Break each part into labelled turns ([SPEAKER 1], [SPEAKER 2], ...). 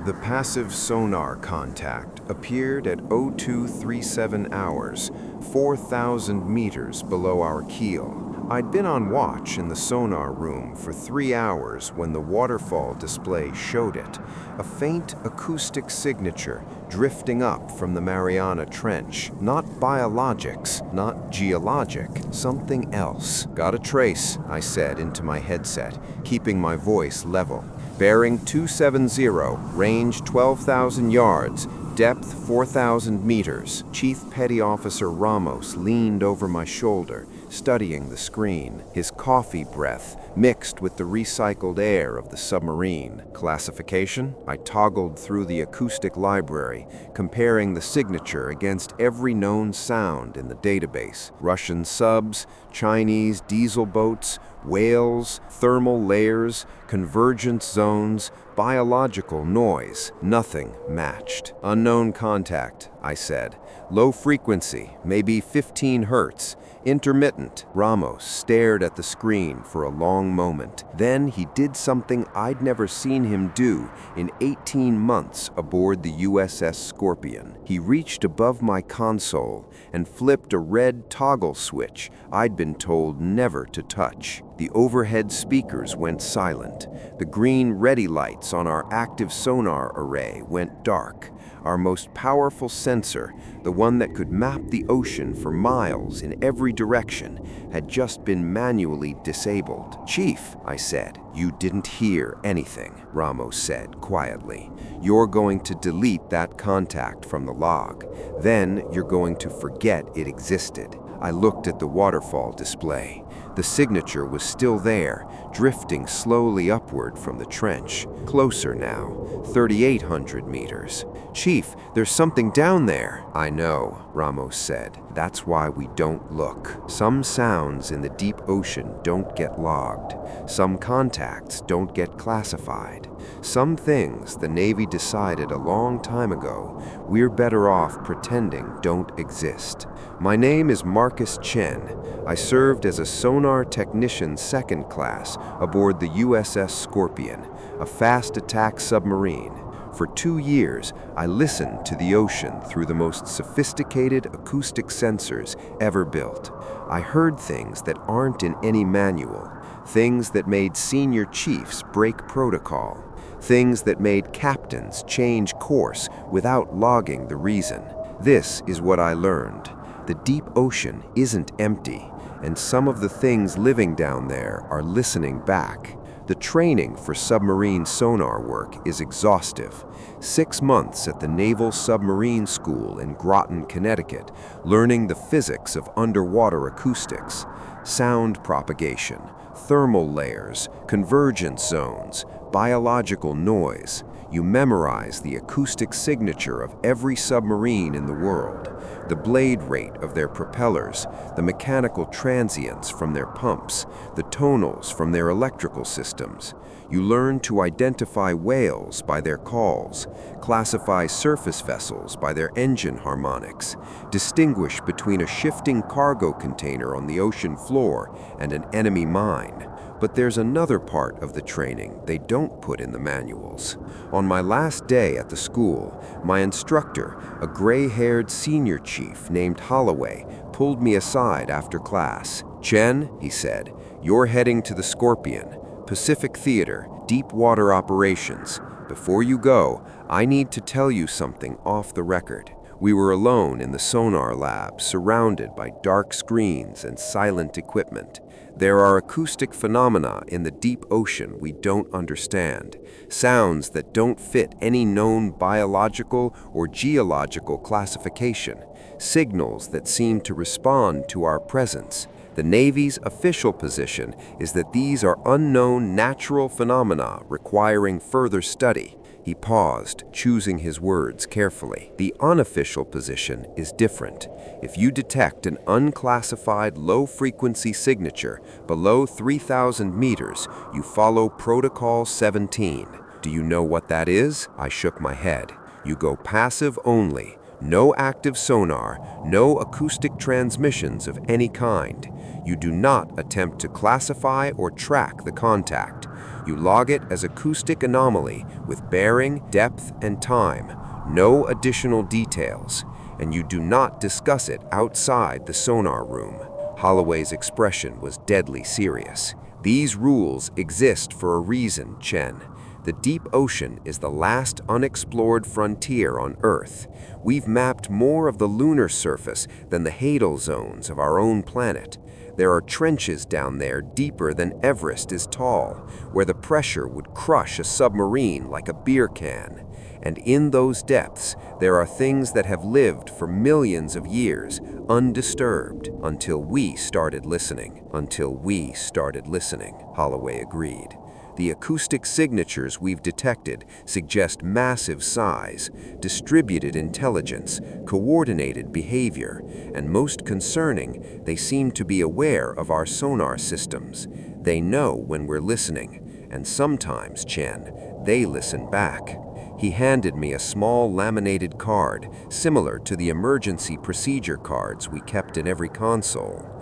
[SPEAKER 1] The passive sonar contact appeared at 0237 hours, 4,000 meters below our keel. I'd been on watch in the sonar room for 3 hours when the waterfall display showed it, a faint acoustic signature drifting up from the Mariana Trench. Not biologics, not geologic, something else. Got a trace, I said into my headset, keeping my voice level. Bearing 270, range 12,000 yards, depth 4,000 meters. Chief Petty Officer Ramos leaned over my shoulder, studying the screen, his coffee breath mixed with the recycled air of the submarine. Classification? I toggled through the acoustic library, comparing the signature against every known sound in the database. Russian subs, Chinese diesel boats, whales, thermal layers, convergence zones, biological noise. Nothing matched. Unknown contact, I said. Low frequency, maybe 15 hertz. Intermittent. Ramos stared at the screen for a long moment. Then he did something I'd never seen him do in 18 months aboard the USS Scorpion. He reached above my console and flipped a red toggle switch I'd been told never to touch. The overhead speakers went silent. The green ready lights on our active sonar array went dark. Our most powerful sensor, the one that could map the ocean for miles in every direction, had just been manually disabled. "Chief," I said. "You didn't hear anything," Ramos said quietly. "You're going to delete that contact from the log. Then you're going to forget it existed." I looked at the waterfall display. The signature was still there, drifting slowly upward from the trench. Closer now, 3,800 meters. "Chief, there's something down there." "I know," Ramos said. "That's why we don't look. Some sounds in the deep ocean don't get logged. Some contacts don't get classified. Some things the Navy decided a long time ago we're better off pretending don't exist." My name is Marcus Chen. I served as a sonar technician second class aboard the USS Scorpion, a fast attack submarine. For 2 years, I listened to the ocean through the most sophisticated acoustic sensors ever built. I heard things that aren't in any manual, things that made senior chiefs break protocol, things that made captains change course without logging the reason. This is what I learned. The deep ocean isn't empty, and some of the things living down there are listening back. The training for submarine sonar work is exhaustive. 6 months at the Naval Submarine School in Groton, Connecticut, learning the physics of underwater acoustics, sound propagation, thermal layers, convergence zones, biological noise. You memorize the acoustic signature of every submarine in the world, the blade rate of their propellers, the mechanical transients from their pumps, the tonals from their electrical systems. You learn to identify whales by their calls, classify surface vessels by their engine harmonics, distinguish between a shifting cargo container on the ocean floor and an enemy mine. But there's another part of the training they don't put in the manuals. On my last day at the school, my instructor, a gray-haired senior chief named Holloway, pulled me aside after class. "Chen," he said, "you're heading to the Scorpion, Pacific Theater, deep water operations. Before you go, I need to tell you something off the record." We were alone in the sonar lab, surrounded by dark screens and silent equipment. There are acoustic phenomena in the deep ocean we don't understand, sounds that don't fit any known biological or geological classification, signals that seem to respond to our presence. The Navy's official position is that these are unknown natural phenomena requiring further study. He paused, choosing his words carefully. The unofficial position is different. If you detect an unclassified low-frequency signature below 3,000 meters, you follow Protocol 17. Do you know what that is? I shook my head. You go passive only. No active sonar, no acoustic transmissions of any kind. You do not attempt to classify or track the contact. You log it as acoustic anomaly with bearing, depth, and time. No additional details. And you do not discuss it outside the sonar room. Holloway's expression was deadly serious. These rules exist for a reason, Chen. The deep ocean is the last unexplored frontier on Earth. We've mapped more of the lunar surface than the Hadal zones of our own planet. There are trenches down there deeper than Everest is tall, where the pressure would crush a submarine like a beer can. And in those depths, there are things that have lived for millions of years, undisturbed, until we started listening. Until we started listening, Holloway agreed. The acoustic signatures we've detected suggest massive size, distributed intelligence, coordinated behavior, and most concerning, they seem to be aware of our sonar systems. They know when we're listening, and sometimes, Chen, they listen back. He handed me a small laminated card, similar to the emergency procedure cards we kept in every console.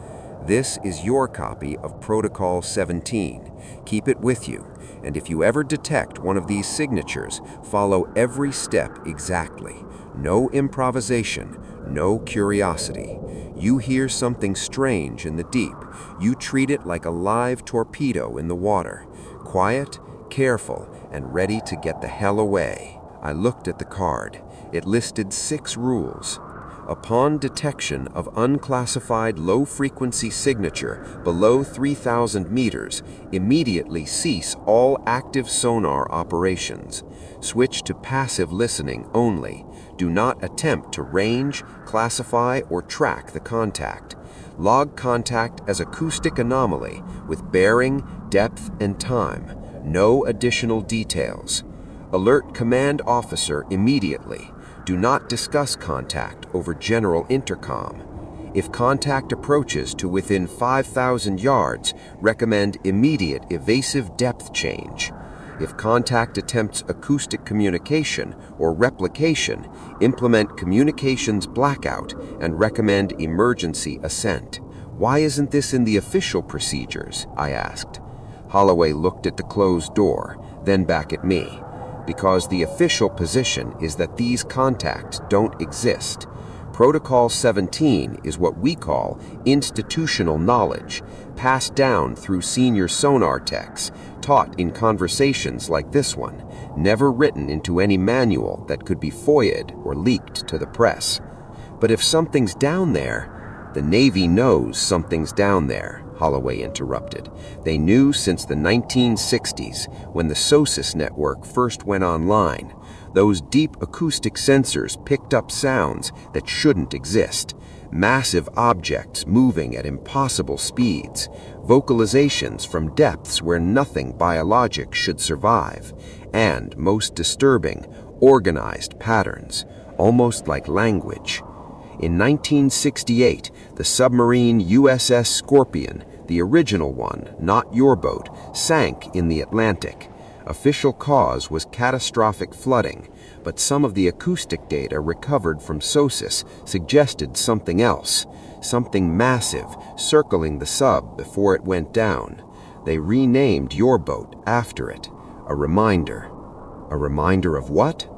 [SPEAKER 1] This is your copy of Protocol 17. Keep it with you, and if you ever detect one of these signatures, follow every step exactly. No improvisation, no curiosity. You hear something strange in the deep, you treat it like a live torpedo in the water. Quiet, careful, and ready to get the hell away. I looked at the card. It listed 6 rules. Upon detection of unclassified low-frequency signature below 3,000 meters, immediately cease all active sonar operations. Switch to passive listening only. Do not attempt to range, classify, or track the contact. Log contact as acoustic anomaly with bearing, depth, and time. No additional details. Alert command officer immediately. Do not discuss contact over general intercom. If contact approaches to within 5,000 yards, recommend immediate evasive depth change. If contact attempts acoustic communication or replication, implement communications blackout and recommend emergency ascent. Why isn't this in the official procedures? I asked. Holloway looked at the closed door, then back at me. Because the official position is that these contacts don't exist. Protocol 17 is what we call institutional knowledge, passed down through senior sonar techs, taught in conversations like this one, never written into any manual that could be FOIA'd or leaked to the press. But if something's down there, the Navy knows something's down there, Holloway interrupted. They knew since the 1960s, when the SOSUS network first went online. Those deep acoustic sensors picked up sounds that shouldn't exist. Massive objects moving at impossible speeds. Vocalizations from depths where nothing biologic should survive. And, most disturbing, organized patterns, almost like language. In 1968, the submarine USS Scorpion, the original one, not your boat, sank in the Atlantic. Official cause was catastrophic flooding, but some of the acoustic data recovered from SOSUS suggested something else, something massive circling the sub before it went down. They renamed your boat after it. A reminder. A reminder of what?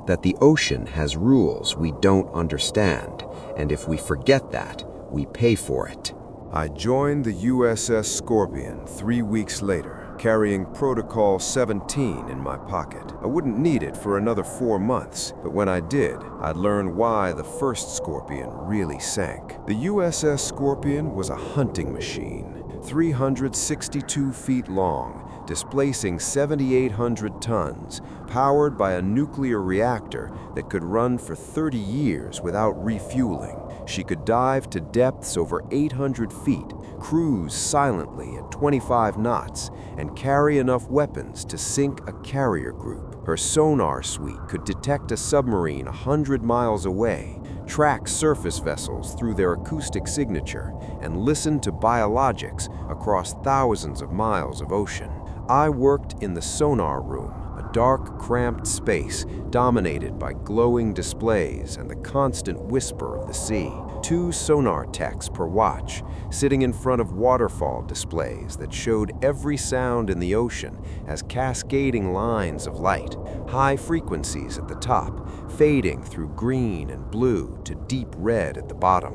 [SPEAKER 1] That the ocean has rules we don't understand, and if we forget that, we pay for it.
[SPEAKER 2] I joined the USS Scorpion 3 weeks later, carrying Protocol 17 in my pocket. I wouldn't need it for another 4 months, but when I did, I'd learn why the first Scorpion really sank. The USS Scorpion was a hunting machine, 362 feet long, displacing 7,800 tons, powered by a nuclear reactor that could run for 30 years without refueling. She could dive to depths over 800 feet, cruise silently at 25 knots, and carry enough weapons to sink a carrier group. Her sonar suite could detect a submarine 100 miles away, track surface vessels through their acoustic signature, and listen to biologics across thousands of miles of ocean. I worked in the sonar room, a dark, cramped space dominated by glowing displays and the constant whisper of the sea. 2 sonar techs per watch, sitting in front of waterfall displays that showed every sound in the ocean as cascading lines of light, high frequencies at the top, fading through green and blue to deep red at the bottom,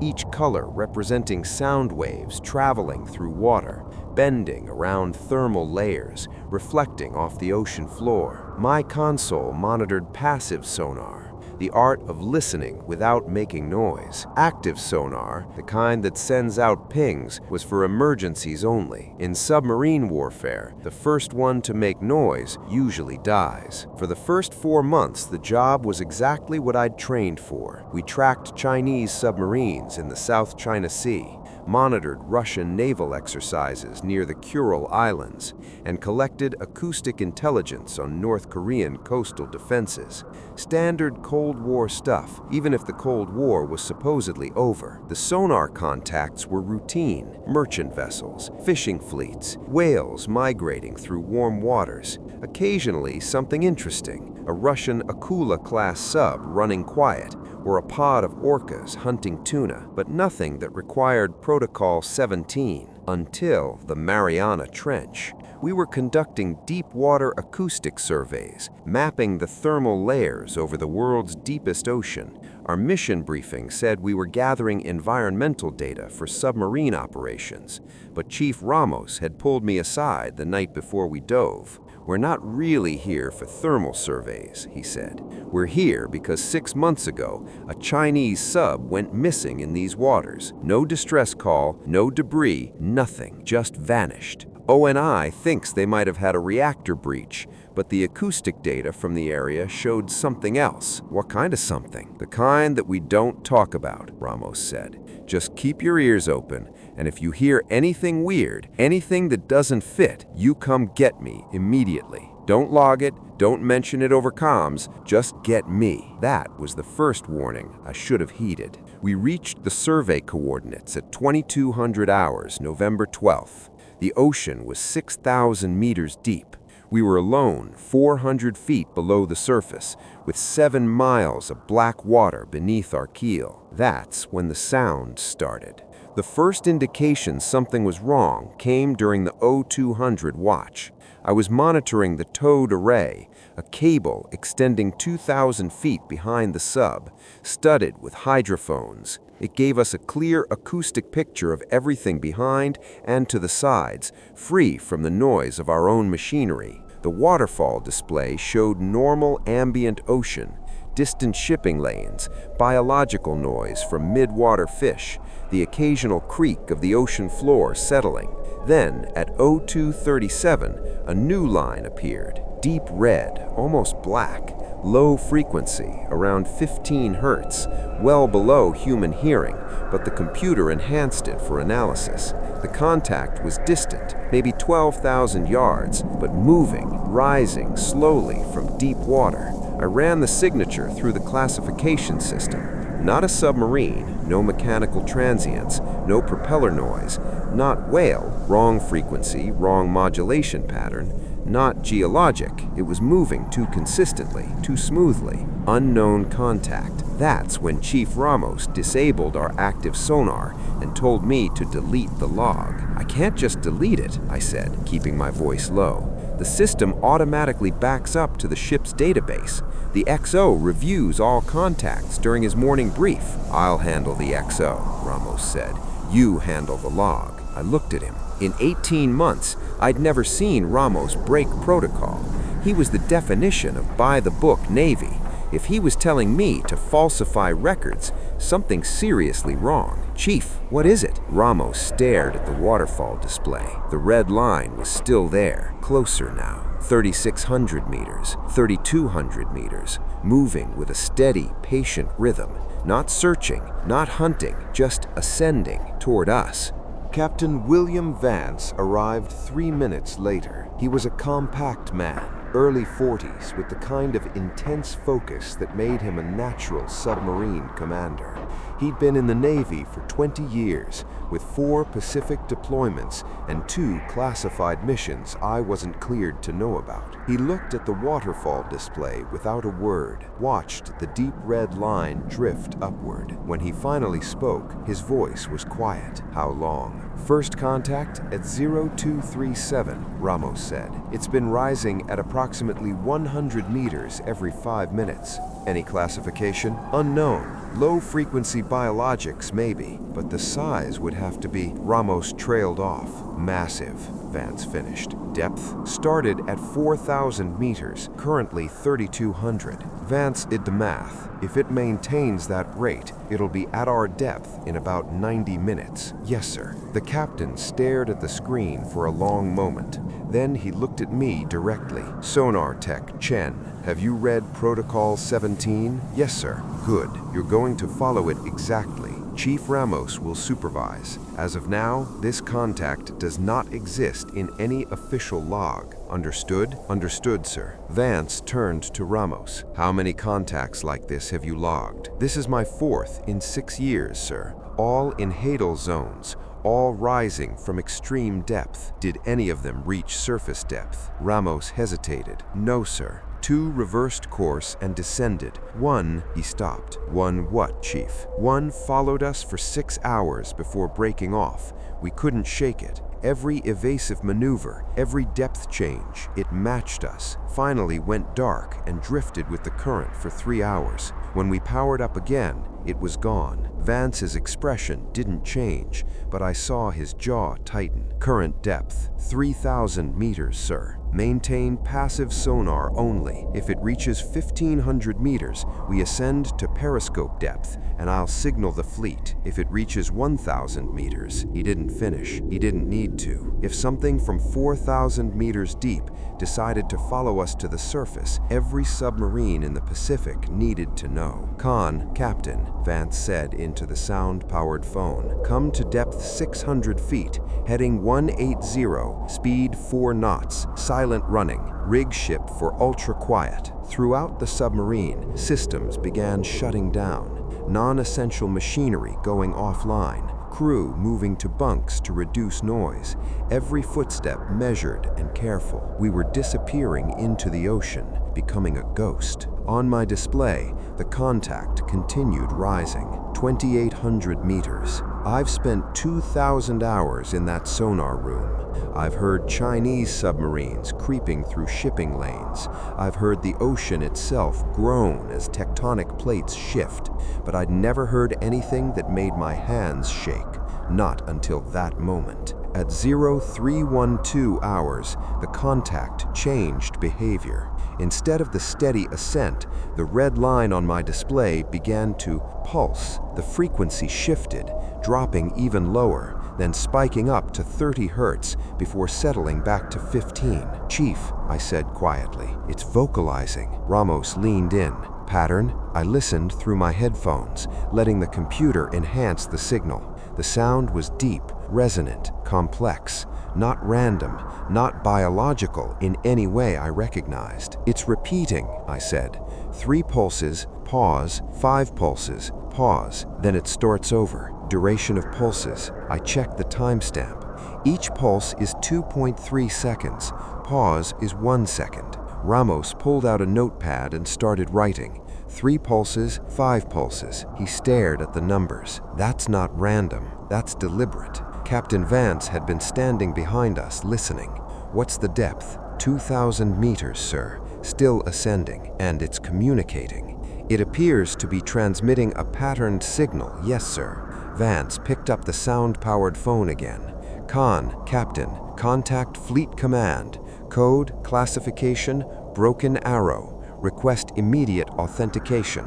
[SPEAKER 2] each color representing sound waves traveling through water, bending around thermal layers, reflecting off the ocean floor. My console monitored passive sonar, the art of listening without making noise. Active sonar, the kind that sends out pings, was for emergencies only. In submarine warfare, the first one to make noise usually dies. For the first 4 months, the job was exactly what I'd trained for. We tracked Chinese submarines in the South China Sea, monitored Russian naval exercises near the Kuril Islands, and collected acoustic intelligence on North Korean coastal defenses. Standard Cold War stuff, even if the Cold War was supposedly over. The sonar contacts were routine: merchant vessels, fishing fleets, whales migrating through warm waters. Occasionally, something interesting: a Russian Akula-class sub running quiet, or a pod of orcas hunting tuna, but nothing that required Protocol 17 until the Mariana Trench. We were conducting deep-water acoustic surveys, mapping the thermal layers over the world's deepest ocean. Our mission briefing said we were gathering environmental data for submarine operations, but Chief Ramos had pulled me aside the night before we dove. "We're not really here for thermal surveys," he said. "We're here because 6 months ago, a Chinese sub went missing in these waters. No distress call, no debris, nothing, just vanished. ONI thinks they might have had a reactor breach, but the acoustic data from the area showed something else." "What kind of something?" "The kind that we don't talk about," Ramos said. "Just keep your ears open, and if you hear anything weird, anything that doesn't fit, you come get me immediately. Don't log it, don't mention it over comms, just get me." That was the first warning I should have heeded. We reached the survey coordinates at 2200 hours, November 12th. The ocean was 6,000 meters deep. We were alone, 400 feet below the surface, with 7 miles of black water beneath our keel. That's when the sound started. The first indication something was wrong came during the 0200 watch. I was monitoring the towed array, a cable extending 2,000 feet behind the sub, studded with hydrophones. It gave us a clear acoustic picture of everything behind and to the sides, free from the noise of our own machinery. The waterfall display showed normal ambient ocean, distant shipping lanes, biological noise from mid-water fish, the occasional creak of the ocean floor settling. Then, at 0237, a new line appeared, deep red, almost black, low frequency, around 15 hertz, well below human hearing, but the computer enhanced it for analysis. The contact was distant, maybe 12,000 yards, but moving, rising slowly from deep water. I ran the signature through the classification system. Not a submarine, no mechanical transients, no propeller noise, not whale, wrong frequency, wrong modulation pattern, not geologic, it was moving too consistently, too smoothly. Unknown contact. That's when Chief Ramos disabled our active sonar and told me to delete the log. "I can't just delete it," I said, keeping my voice low. "The system automatically backs up to the ship's database. The XO reviews all contacts during his morning brief." "I'll handle the XO," Ramos said. "You handle the log." I looked at him. In 18 months, I'd never seen Ramos break protocol. He was the definition of by-the-book Navy. If he was telling me to falsify records, something's seriously wrong. "Chief, what is it?" Ramos stared at the waterfall display. The red line was still there, closer now. 3,600 meters, 3,200 meters, moving with a steady, patient rhythm. Not searching, not hunting, just ascending toward us. Captain William Vance arrived 3 minutes later. He was a compact man, early 40s, with the kind of intense focus that made him a natural submarine commander. He'd been in the Navy for 20 years, with 4 Pacific deployments and 2 classified missions I wasn't cleared to know about. He looked at the waterfall display without a word, watched the deep red line drift upward. When he finally spoke, his voice was quiet. How long? First contact at 0237, Ramos said. It's been rising at approximately 100 meters every 5 minutes. Any classification? Unknown. Low-frequency biologics, maybe, but the size would have to be. Ramos trailed off. Massive, Vance finished. Depth started at 4,000 meters, currently 3,200. Vance did the math. If it maintains that rate, it'll be at our depth in about 90 minutes. Yes, sir. The captain stared at the screen for a long moment. Then he looked at me directly. Sonar Tech Chen, have you read Protocol 17? Yes, sir. Good. You're going to follow it exactly. Chief Ramos will supervise. As of now, this contact does not exist in any official log. Understood? Understood, sir. Vance turned to Ramos. How many contacts like this have you logged? This is my 4th in 6 years, sir. All in Hadal zones, all rising from extreme depth. Did any of them reach surface depth? Ramos hesitated. No, sir. 2 reversed course and descended. 1, he stopped. 1 what, Chief? 1 followed us for 6 hours before breaking off. We couldn't shake it. Every evasive maneuver, every depth change, it matched us. Finally went dark and drifted with the current for 3 hours. When we powered up again, it was gone. Vance's expression didn't change, but I saw his jaw tighten. Current depth, 3,000 meters, sir. Maintain passive sonar only. If it reaches 1,500 meters, we ascend to periscope depth, and I'll signal the fleet. If it reaches 1,000 meters, he didn't finish. He didn't need to. If something from 4,000 meters deep decided to follow us to the surface, every submarine in the Pacific needed to know. Khan, Captain, Vance said into the sound-powered phone. Come to depth 600 feet, heading 180, speed 4 knots, silent running, rig ship for ultra-quiet. Throughout the submarine, systems began shutting down, non-essential machinery going offline, crew moving to bunks to reduce noise, every footstep measured and careful. We were disappearing into the ocean, becoming a ghost. On my display, the contact continued rising, 2,800 meters. I've spent 2,000 hours in that sonar room. I've heard Chinese submarines creeping through shipping lanes. I've heard the ocean itself groan as tectonic plates shift, but I'd never heard anything that made my hands shake. Not until that moment. At 0312 hours, the contact changed behavior. Instead of the steady ascent, the red line on my display began to pulse. The frequency shifted, dropping even lower, then spiking up to 30 hertz before settling back to 15. Chief, I said quietly, it's vocalizing. Ramos leaned in. Pattern? I listened through my headphones, letting the computer enhance the signal. The sound was deep, resonant, complex, not random, not biological in any way I recognized. It's repeating, I said. 3 pulses, pause, 5 pulses, pause, then it starts over. Duration of pulses. I checked the timestamp. Each pulse is 2.3 seconds. Pause is 1 second. Ramos pulled out a notepad and started writing. 3 pulses, 5 pulses. He stared at the numbers. That's not random. That's deliberate. Captain Vance had been standing behind us, listening. What's the depth? 2,000 meters, sir. Still ascending, and it's communicating. It appears to be transmitting a patterned signal, yes, sir. Vance picked up the sound-powered phone again. Khan, Captain, contact Fleet Command. Code, classification, Broken Arrow. Request immediate authentication.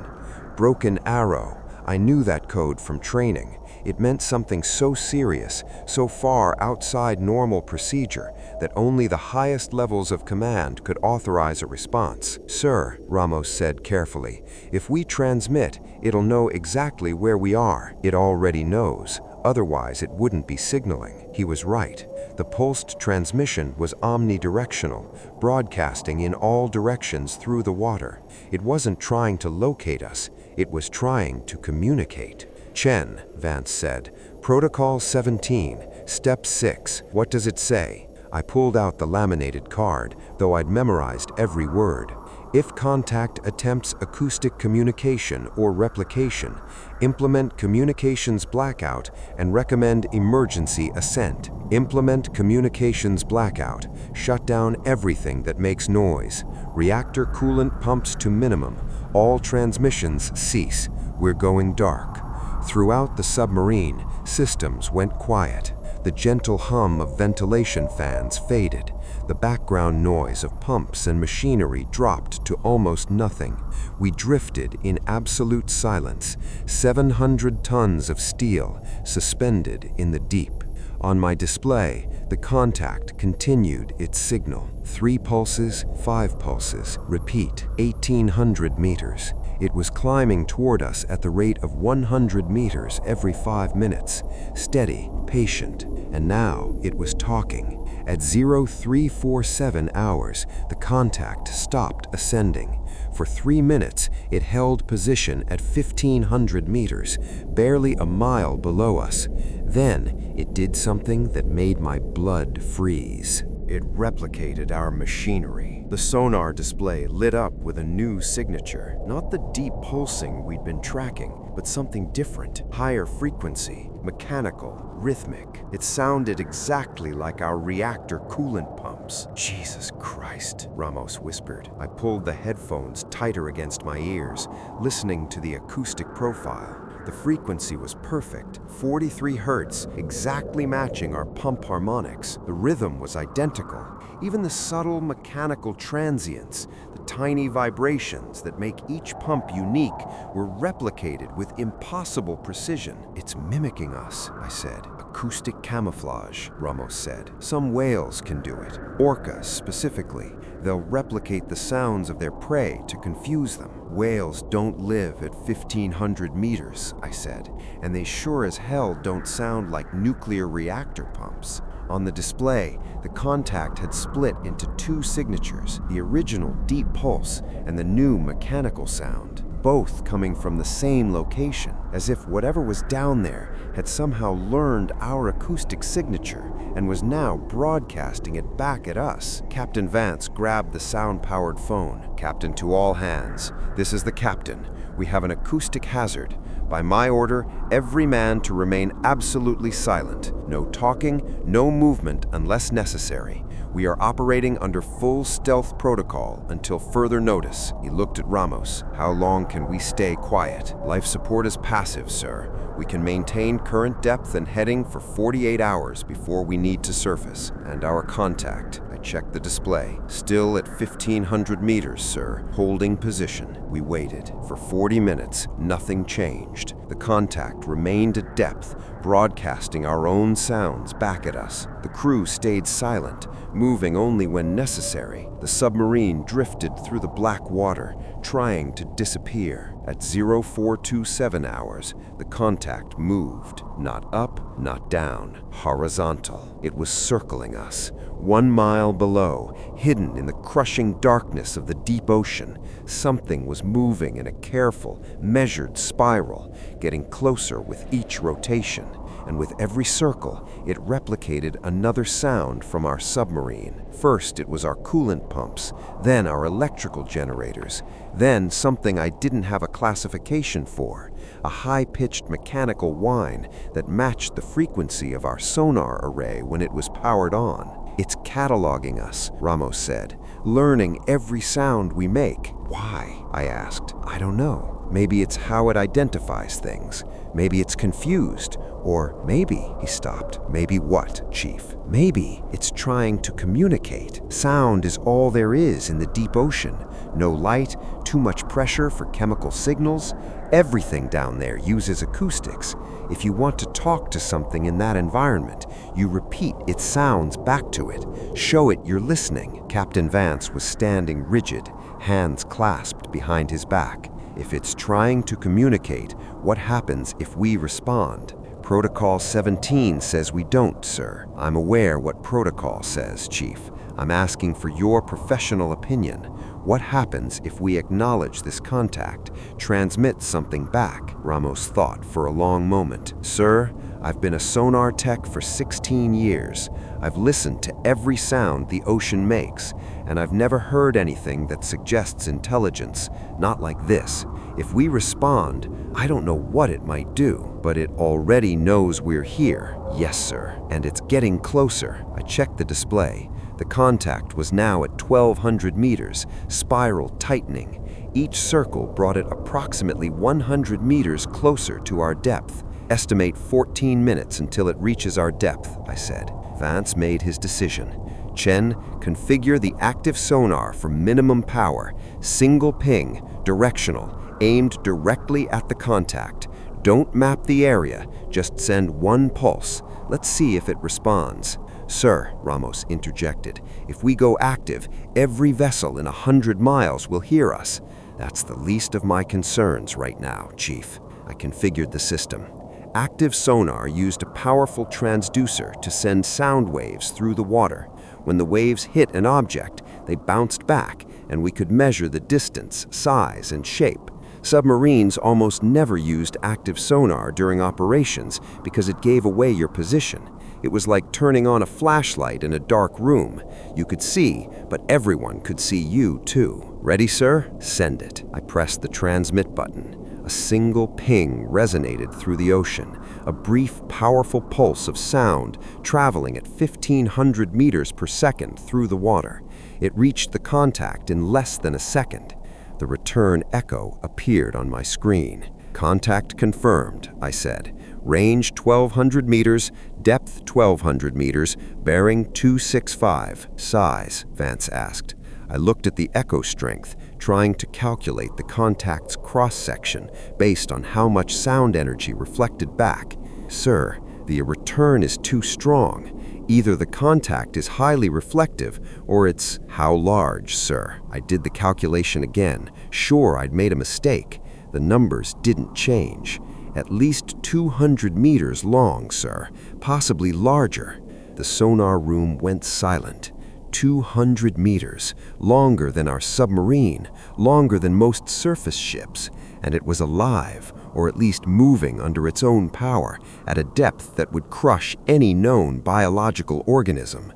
[SPEAKER 2] Broken Arrow. I knew that code from training. It meant something so serious, so far outside normal procedure, that only the highest levels of command could authorize a response. Sir, Ramos said carefully, if we transmit, it'll know exactly where we are. It already knows. Otherwise, it wouldn't be signaling. He was right. The pulsed transmission was omnidirectional, broadcasting in all directions through the water. It wasn't trying to locate us. It was trying to communicate. Chen, Vance said. Protocol 17, Step 6. What does it say? I pulled out the laminated card, though I'd memorized every word. If contact attempts acoustic communication or replication, implement communications blackout and recommend emergency ascent. Implement communications blackout. Shut down everything that makes noise. Reactor coolant pumps to minimum. All transmissions cease. We're going dark. Throughout the submarine, systems went quiet. The gentle hum of ventilation fans faded. The background noise of pumps and machinery dropped to almost nothing. We drifted in absolute silence, 700 tons of steel suspended in the deep. On my display, the contact continued its signal. 3 pulses, 5 pulses, repeat, 1,800 meters. It was climbing toward us at the rate of 100 meters every 5 minutes, steady, patient, and now it was talking. At 0347 hours, the contact stopped ascending. For 3 minutes, it held position at 1,500 meters, barely a mile below us. Then, it did something that made my blood freeze.
[SPEAKER 1] It replicated our machinery. The sonar display lit up with a new signature. Not the deep pulsing we'd been tracking, but something different. Higher frequency, mechanical, rhythmic. It sounded exactly like our reactor coolant pumps. Jesus Christ, Ramos whispered. I pulled the headphones tighter against my ears, listening to the acoustic profile. The frequency was perfect, 43 hertz, exactly matching our pump harmonics. The rhythm was identical. Even the subtle mechanical transients, the tiny vibrations that make each pump unique, were replicated with impossible precision. It's mimicking us, I said. Acoustic camouflage, Ramos said. Some whales can do it. Orcas, specifically. They'll replicate the sounds of their prey to confuse them. Whales don't live at 1,500 meters, I said, and they sure as hell don't sound like nuclear reactor pumps. On the display, the contact had split into 2 signatures, the original deep pulse and the new mechanical sound, both coming from the same location, as if whatever was down there had somehow learned our acoustic signature and was now broadcasting it back at us. Captain Vance grabbed the sound-powered phone. Captain, to all hands, this is the captain. We have an acoustic hazard. By my order, every man to remain absolutely silent. No talking, no movement unless necessary. We are operating under full stealth protocol until further notice. He looked at Ramos. How long can we stay quiet? Life support is passive, sir. We can maintain current depth and heading for 48 hours before we need to surface. And our contact. I checked the display. Still at 1,500 meters, sir. Holding position. We waited. For 40 minutes, nothing changed. The contact remained at depth, broadcasting our own sounds back at us. The crew stayed silent, moving only when necessary. The submarine drifted through the black water, trying to disappear. At 0427 hours, the contact moved. Not up, not down. Horizontal. It was circling us. 1 mile below, hidden in the crushing darkness of the deep ocean, something was moving in a careful, measured spiral, getting closer with each rotation. And with every circle, it replicated another sound from our submarine. First, it was our coolant pumps, then our electrical generators, then something I didn't have a classification for, a high-pitched mechanical whine that matched the frequency of our sonar array when it was powered on. It's cataloging us, Ramos said, learning every sound we make. Why? I asked. I don't know. Maybe it's how it identifies things. Maybe it's confused. Or maybe, he stopped. Maybe what, Chief? Maybe it's trying to communicate. Sound is all there is in the deep ocean. No light, too much pressure for chemical signals. Everything down there uses acoustics. If you want to talk to something in that environment, you repeat its sounds back to it. Show it you're listening. Captain Vance was standing rigid, hands clasped behind his back. If it's trying to communicate, what happens if we respond? Protocol 17 says we don't, sir. I'm aware what protocol says, Chief. I'm asking for your professional opinion. What happens if we acknowledge this contact, transmit something back? Ramos thought for a long moment. Sir, I've been a sonar tech for 16 years. I've listened to every sound the ocean makes, and I've never heard anything that suggests intelligence, not like this. If we respond, I don't know what it might do, but it already knows we're here. Yes, sir, and it's getting closer. I checked the display. The contact was now at 1,200 meters, spiral tightening. Each circle brought it approximately 100 meters closer to our depth. Estimate 14 minutes until it reaches our depth, I said. Vance made his decision. Chen, configure the active sonar for minimum power, single ping, directional, aimed directly at the contact. Don't map the area, just send one pulse. Let's see if it responds. Sir, Ramos interjected, if we go active, every vessel in 100 miles will hear us. That's the least of my concerns right now, Chief. I configured the system. Active sonar used a powerful transducer to send sound waves through the water. When the waves hit an object, they bounced back, and we could measure the distance, size, and shape. Submarines almost never used active sonar during operations because it gave away your position. It was like turning on a flashlight in a dark room. You could see, but everyone could see you too. Ready, sir? Send it. I pressed the transmit button. A single ping resonated through the ocean, a brief, powerful pulse of sound traveling at 1,500 meters per second through the water. It reached the contact in less than a second. The return echo appeared on my screen. Contact confirmed, I said. Range 1,200 meters, depth 1,200 meters, bearing 265. Size, Vance asked. I looked at the echo strength, trying to calculate the contact's cross-section based on how much sound energy reflected back. Sir, the return is too strong. Either the contact is highly reflective, or it's how large, sir. I did the calculation again. Sure, I'd made a mistake. The numbers didn't change. At least 200 meters long, sir, possibly larger. The sonar room went silent. 200 meters, longer than our submarine, longer than most surface ships, and it was alive, or at least moving under its own power, at a depth that would crush any known biological organism.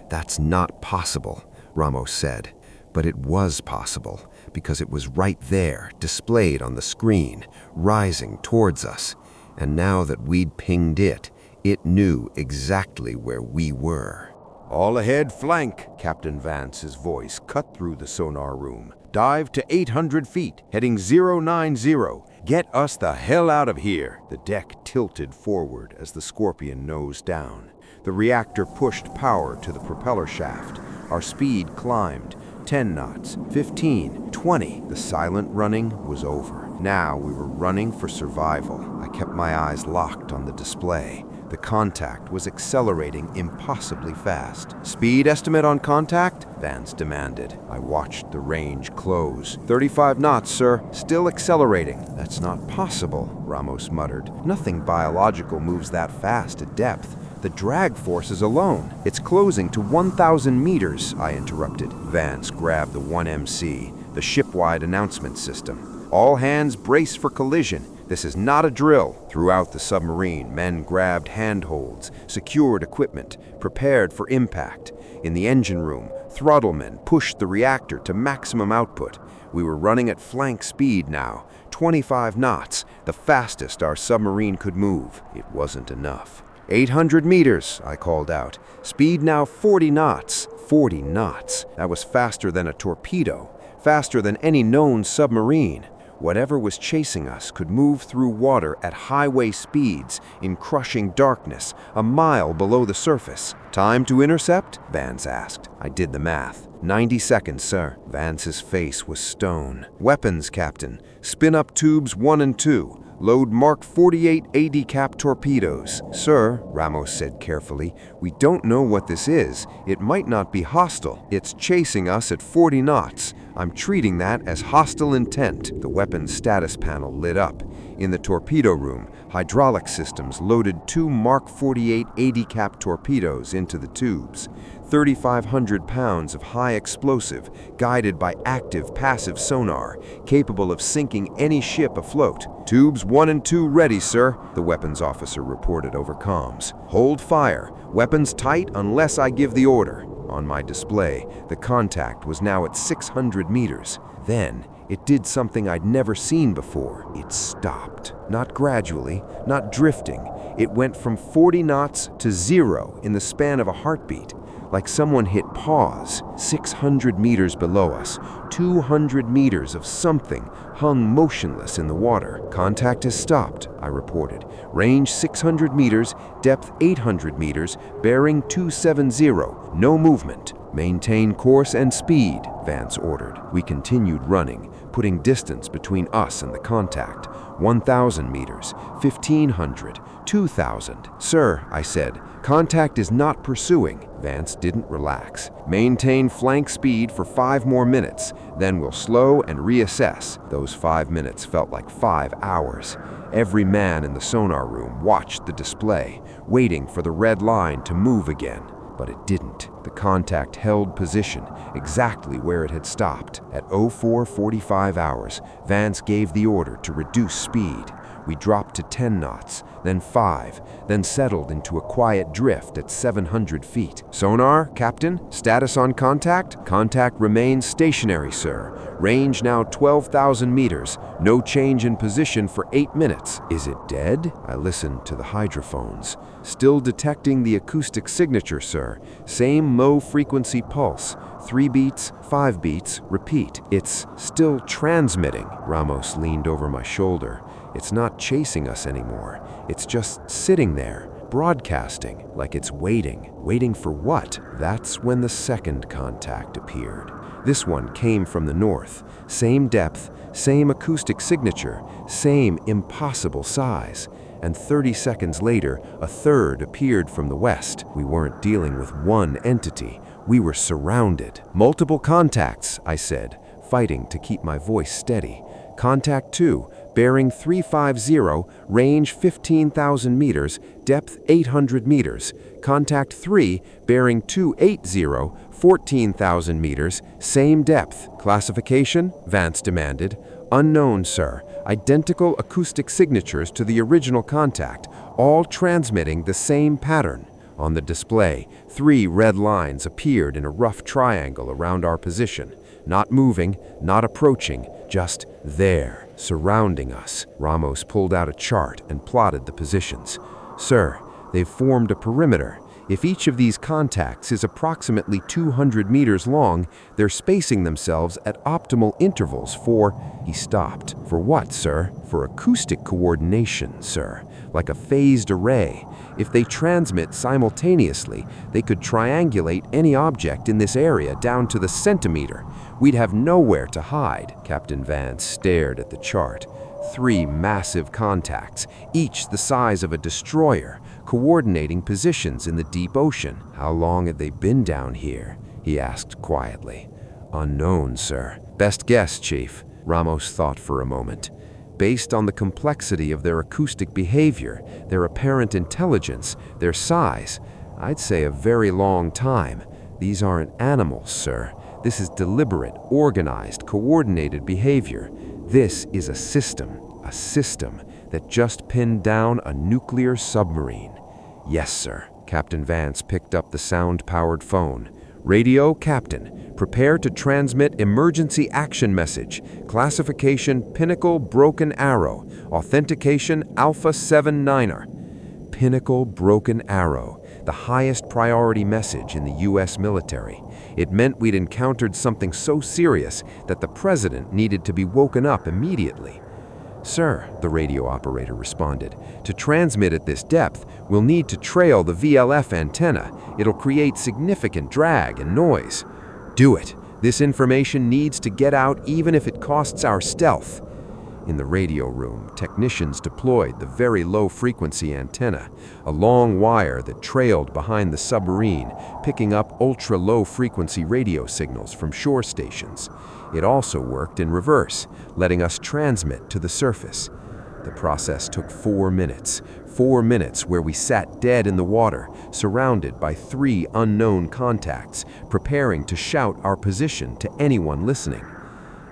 [SPEAKER 1] That's not possible, Ramos said. But it was possible, because it was right there, displayed on the screen, rising towards us. And now that we'd pinged it, it knew exactly where we were.
[SPEAKER 2] All ahead, flank, Captain Vance's voice cut through the sonar room. Dive to 800 feet, heading 090. Get us the hell out of here. The deck tilted forward as the Scorpion nosed down. The reactor pushed power to the propeller shaft. Our speed climbed. 10 knots, 15, 20. The silent running was over. Now we were running for survival. I kept my eyes locked on the display. The contact was accelerating impossibly fast. Speed estimate on contact? Vance demanded. I watched the range close. 35 knots, sir. Still accelerating. That's not possible, Ramos muttered. Nothing biological moves that fast at depth. The drag forces alone. It's closing to 1,000 meters, I interrupted. Vance grabbed the 1MC, the ship-wide announcement system. All hands brace for collision. This is not a drill. Throughout the submarine, men grabbed handholds, secured equipment, prepared for impact. In the engine room, throttlemen pushed the reactor to maximum output. We were running at flank speed now, 25 knots, the fastest our submarine could move. It wasn't enough. 800 meters, I called out. Speed now 40 knots. 40 knots. That was faster than a torpedo, faster than any known submarine. Whatever was chasing us could move through water at highway speeds in crushing darkness, a mile below the surface. Time to intercept? Vance asked. I did the math. 90 seconds, sir. Vance's face was stone. Weapons, Captain. Spin up tubes 1 and 2. Load Mark 48 AD cap torpedoes. Sir, Ramos said carefully, we don't know what this is. It might not be hostile. It's chasing us at 40 knots. I'm treating that as hostile intent. The weapons status panel lit up. In the torpedo room, hydraulic systems loaded 2 Mark 48 80-cap torpedoes into the tubes. 3,500 pounds of high explosive, guided by active passive sonar, capable of sinking any ship afloat. "Tubes 1 and 2 ready, sir," the weapons officer reported over comms. "Hold fire. Weapons tight unless I give the order." On my display, the contact was now at 600 meters. Then, it did something I'd never seen before. It stopped. Not gradually, not drifting. It went from 40 knots to 0 in the span of a heartbeat. Like someone hit pause. 600 meters below us, 200 meters of something hung motionless in the water. "Contact has stopped," I reported. "Range 600 meters, depth 800 meters, bearing 270, no movement." "Maintain course and speed," Vance ordered. We continued running, putting distance between us and the contact. 1,000 meters, 1,500, 2,000. "Sir," I said, "contact is not pursuing." Vance didn't relax. "Maintain flank speed for 5 more minutes, then we'll slow and reassess." Those 5 minutes felt like 5 hours. Every man in the sonar room watched the display, waiting for the red line to move again. But it didn't. The contact held position, exactly where it had stopped. At 04:45 hours, Vance gave the order to reduce speed. We dropped to 10 knots, then 5, then settled into a quiet drift at 700 feet. "Sonar, Captain, status on contact?" "Contact remains stationary, sir. Range now 12,000 meters. No change in position for 8 minutes. "Is it dead?" I listened to the hydrophones. "Still detecting the acoustic signature, sir. Same low-frequency pulse. 3 beats, 5 beats, repeat." "It's still transmitting." Ramos leaned over my shoulder. "It's not chasing us anymore. It's just sitting there, broadcasting, like it's waiting." Waiting for what? That's when the second contact appeared. This one came from the north. Same depth, same acoustic signature, same impossible size. And 30 seconds later, a third appeared from the west. We weren't dealing with one entity. We were surrounded. "Multiple contacts," I said, fighting to keep my voice steady. "Contact 2, bearing 350, range 15,000 meters, depth 800 meters. Contact 3, bearing 280, 14,000 meters, same depth." "Classification?" Vance demanded. "Unknown, sir. Identical acoustic signatures to the original contact, all transmitting the same pattern." On the display, 3 red lines appeared in a rough triangle around our position. Not moving, not approaching, just there, surrounding us. Ramos pulled out a chart and plotted the positions. "Sir, they've formed a perimeter. If each of these contacts is approximately 200 meters long, they're spacing themselves at optimal intervals for—" He stopped. "For what, sir?" "For acoustic coordination, sir. Like a phased array. If they transmit simultaneously, they could triangulate any object in this area down to the centimeter. We'd have nowhere to hide." Captain Vance stared at the chart. 3 massive contacts, each the size of a destroyer, coordinating positions in the deep ocean. "How long had they been down here?" he asked quietly. "Unknown, sir." "Best guess, Chief." Ramos thought for a moment. "Based on the complexity of their acoustic behavior, their apparent intelligence, their size, I'd say a very long time. These aren't animals, sir. This is deliberate, organized, coordinated behavior. This is a system that just pinned down a nuclear submarine." "Yes, sir." Captain Vance picked up the sound-powered phone. "Radio, Captain. Prepare to transmit emergency action message. Classification Pinnacle Broken Arrow. Authentication Alpha 79er. Pinnacle Broken Arrow, the highest priority message in the U.S. military. It meant we'd encountered something so serious that the president needed to be woken up immediately. "Sir," the radio operator responded, "to transmit at this depth, we'll need to trail the VLF antenna. It'll create significant drag and noise." "Do it. This information needs to get out even if it costs our stealth." In the radio room, technicians deployed the very low-frequency antenna, a long wire that trailed behind the submarine, picking up ultra-low-frequency radio signals from shore stations. It also worked in reverse, letting us transmit to the surface. The process took 4 minutes. 4 minutes where we sat dead in the water, surrounded by 3 unknown contacts, preparing to shout our position to anyone listening.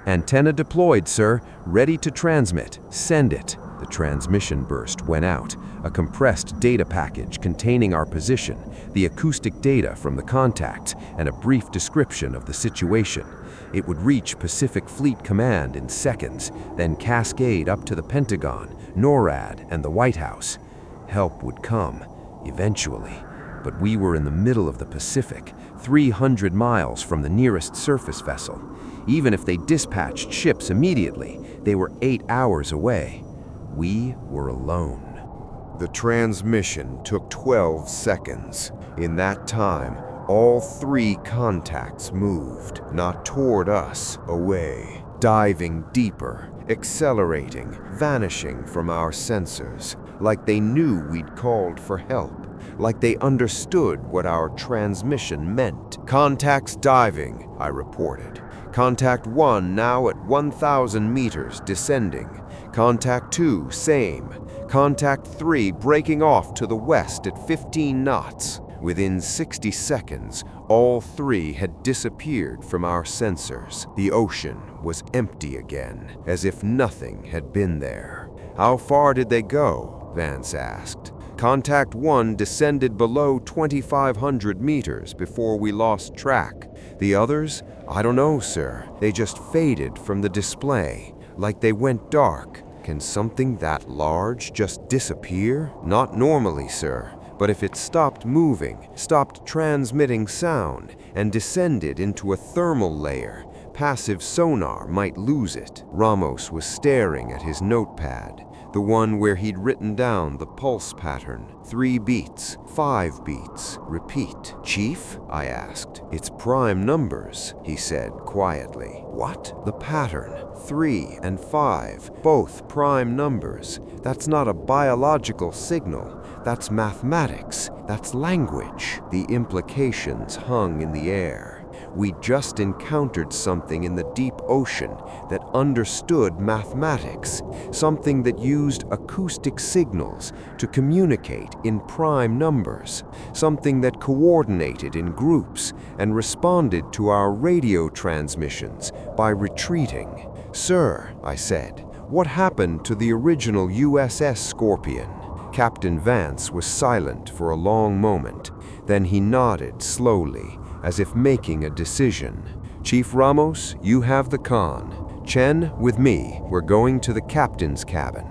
[SPEAKER 2] "Antenna deployed, sir. Ready to transmit. Send it." The transmission burst went out, a compressed data package containing our position, the acoustic data from the contacts, and a brief description of the situation. It would reach Pacific Fleet Command in seconds, then cascade up to the Pentagon, NORAD, and the White House. Help would come, eventually. But we were in the middle of the Pacific, 300 miles from the nearest surface vessel. Even if they dispatched ships immediately, they were 8 hours away. We were alone.
[SPEAKER 1] The transmission took 12 seconds. In that time, all 3 contacts moved, not toward us, away, diving deeper, accelerating, vanishing from our sensors, like they knew we'd called for help, like they understood what our transmission meant. "Contacts diving," I reported. "Contact 1 now at 1,000 meters, descending. Contact 2, same. Contact 3 breaking off to the west at 15 knots. Within 60 seconds, all 3 had disappeared from our sensors. The ocean was empty again, as if nothing had been there. "How far did they go?" Vance asked. "Contact 1 descended below 2,500 meters before we lost track. The others? I don't know, sir. They just faded from the display, like they went dark." "Can something that large just disappear?" "Not normally, sir. But if it stopped moving, stopped transmitting sound, and descended into a thermal layer, passive sonar might lose it." Ramos was staring at his notepad, the one where he'd written down the pulse pattern. 3 beats, 5 beats, repeat. "Chief?" I asked. "It's prime numbers," he said quietly. "What?" "The pattern. 3 and 5, both prime numbers. That's not a biological signal. That's mathematics. That's language." The implications hung in the air. We'd just encountered something in the deep ocean that understood mathematics, something that used acoustic signals to communicate in prime numbers, something that coordinated in groups and responded to our radio transmissions by retreating. "Sir," I said, "what happened to the original USS Scorpion?" Captain Vance was silent for a long moment. Then he nodded slowly, as if making a decision. "Chief Ramos, you have the con. Chen, with me, we're going to the captain's cabin."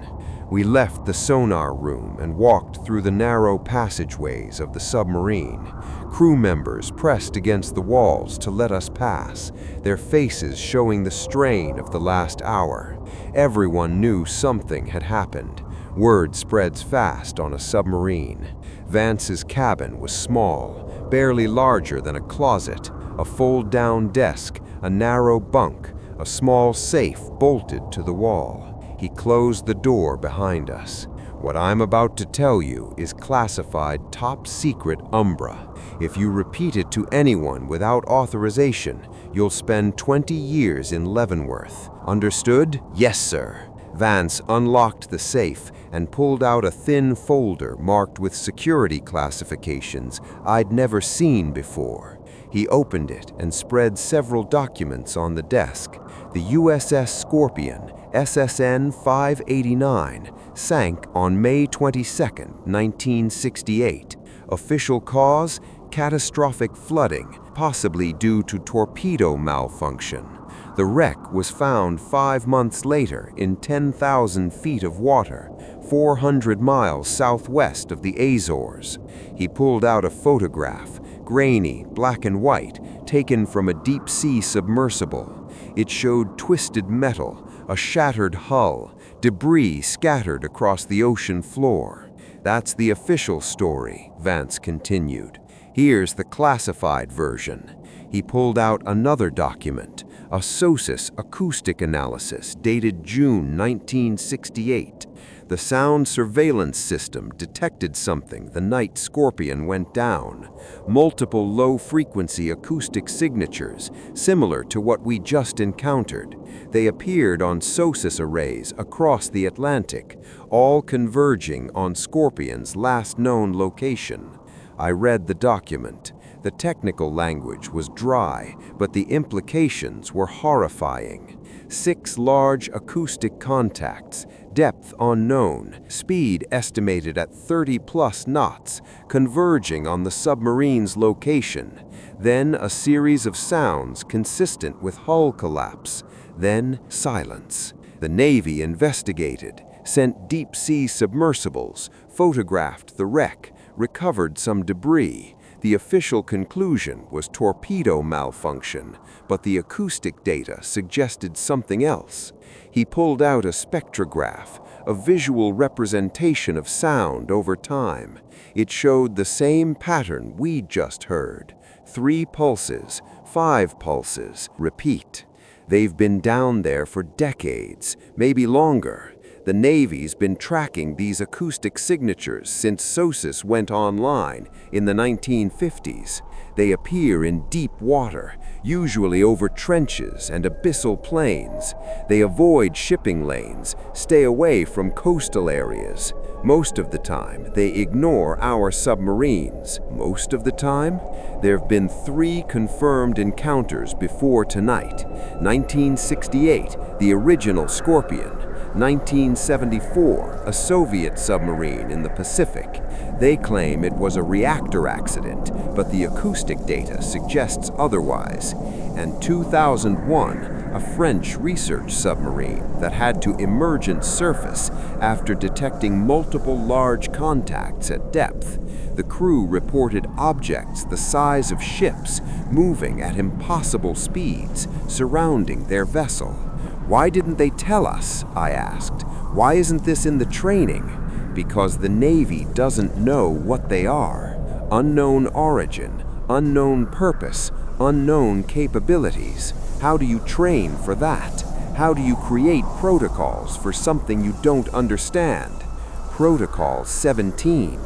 [SPEAKER 1] We left the sonar room and walked through the narrow passageways of the submarine. Crew members pressed against the walls to let us pass, their faces showing the strain of the last hour. Everyone knew something had happened. Word spreads fast on a submarine. Vance's cabin was small, barely larger than a closet, a fold-down desk, a narrow bunk, a small safe bolted to the wall. He closed the door behind us. "What I'm about to tell you is classified top-secret Umbra. If you repeat it to anyone without authorization, you'll spend 20 years in Leavenworth. Understood?" "Yes, sir." Vance unlocked the safe and pulled out a thin folder marked with security classifications I'd never seen before. He opened it and spread several documents on the desk. The USS Scorpion, SSN 589, sank on May 22, 1968. Official cause: catastrophic flooding, possibly due to torpedo malfunction. The wreck was found 5 months later in 10,000 feet of water, 400 miles southwest of the Azores. He pulled out a photograph, grainy, black and white, taken from a deep-sea submersible. It showed twisted metal, a shattered hull, debris scattered across the ocean floor. "That's the official story," Vance continued. "Here's the classified version." He pulled out another document, a SOSIS acoustic analysis dated June 1968.
[SPEAKER 2] The sound surveillance system detected something the night Scorpion went down. Multiple low-frequency acoustic signatures, similar to what we just encountered. They appeared on SOSUS arrays across the Atlantic, all converging on Scorpion's last known location. I read the document. The technical language was dry, but the implications were horrifying. 6 large acoustic contacts, depth unknown, speed estimated at 30+ knots, converging on the submarine's location. Then a series of sounds consistent with hull collapse. Then silence. The Navy investigated, sent deep-sea submersibles, photographed the wreck, recovered some debris. The official conclusion was torpedo malfunction, but the acoustic data suggested something else. He pulled out a spectrograph, a visual representation of sound over time. It showed the same pattern we'd just heard. 3 pulses, 5 pulses, repeat. They've been down there for decades, maybe longer. The Navy's been tracking these acoustic signatures since SOSUS went online in the 1950s. They appear in deep water, usually over trenches and abyssal plains. They avoid shipping lanes, stay away from coastal areas. Most of the time, they ignore our submarines. Most of the time, there have been 3 confirmed encounters before tonight. 1968, the original Scorpion. 1974, a Soviet submarine in the Pacific. They claim it was a reactor accident, but the acoustic data suggests otherwise. And 2001, a French research submarine that had to emergent surface after detecting multiple large contacts at depth. The crew reported objects the size of ships moving at impossible speeds surrounding their vessel. Why didn't they tell us? I asked. Why isn't this in the training? Because the Navy doesn't know what they are. Unknown origin, unknown purpose, unknown capabilities. How do you train for that? How do you create protocols for something you don't understand? Protocol 17.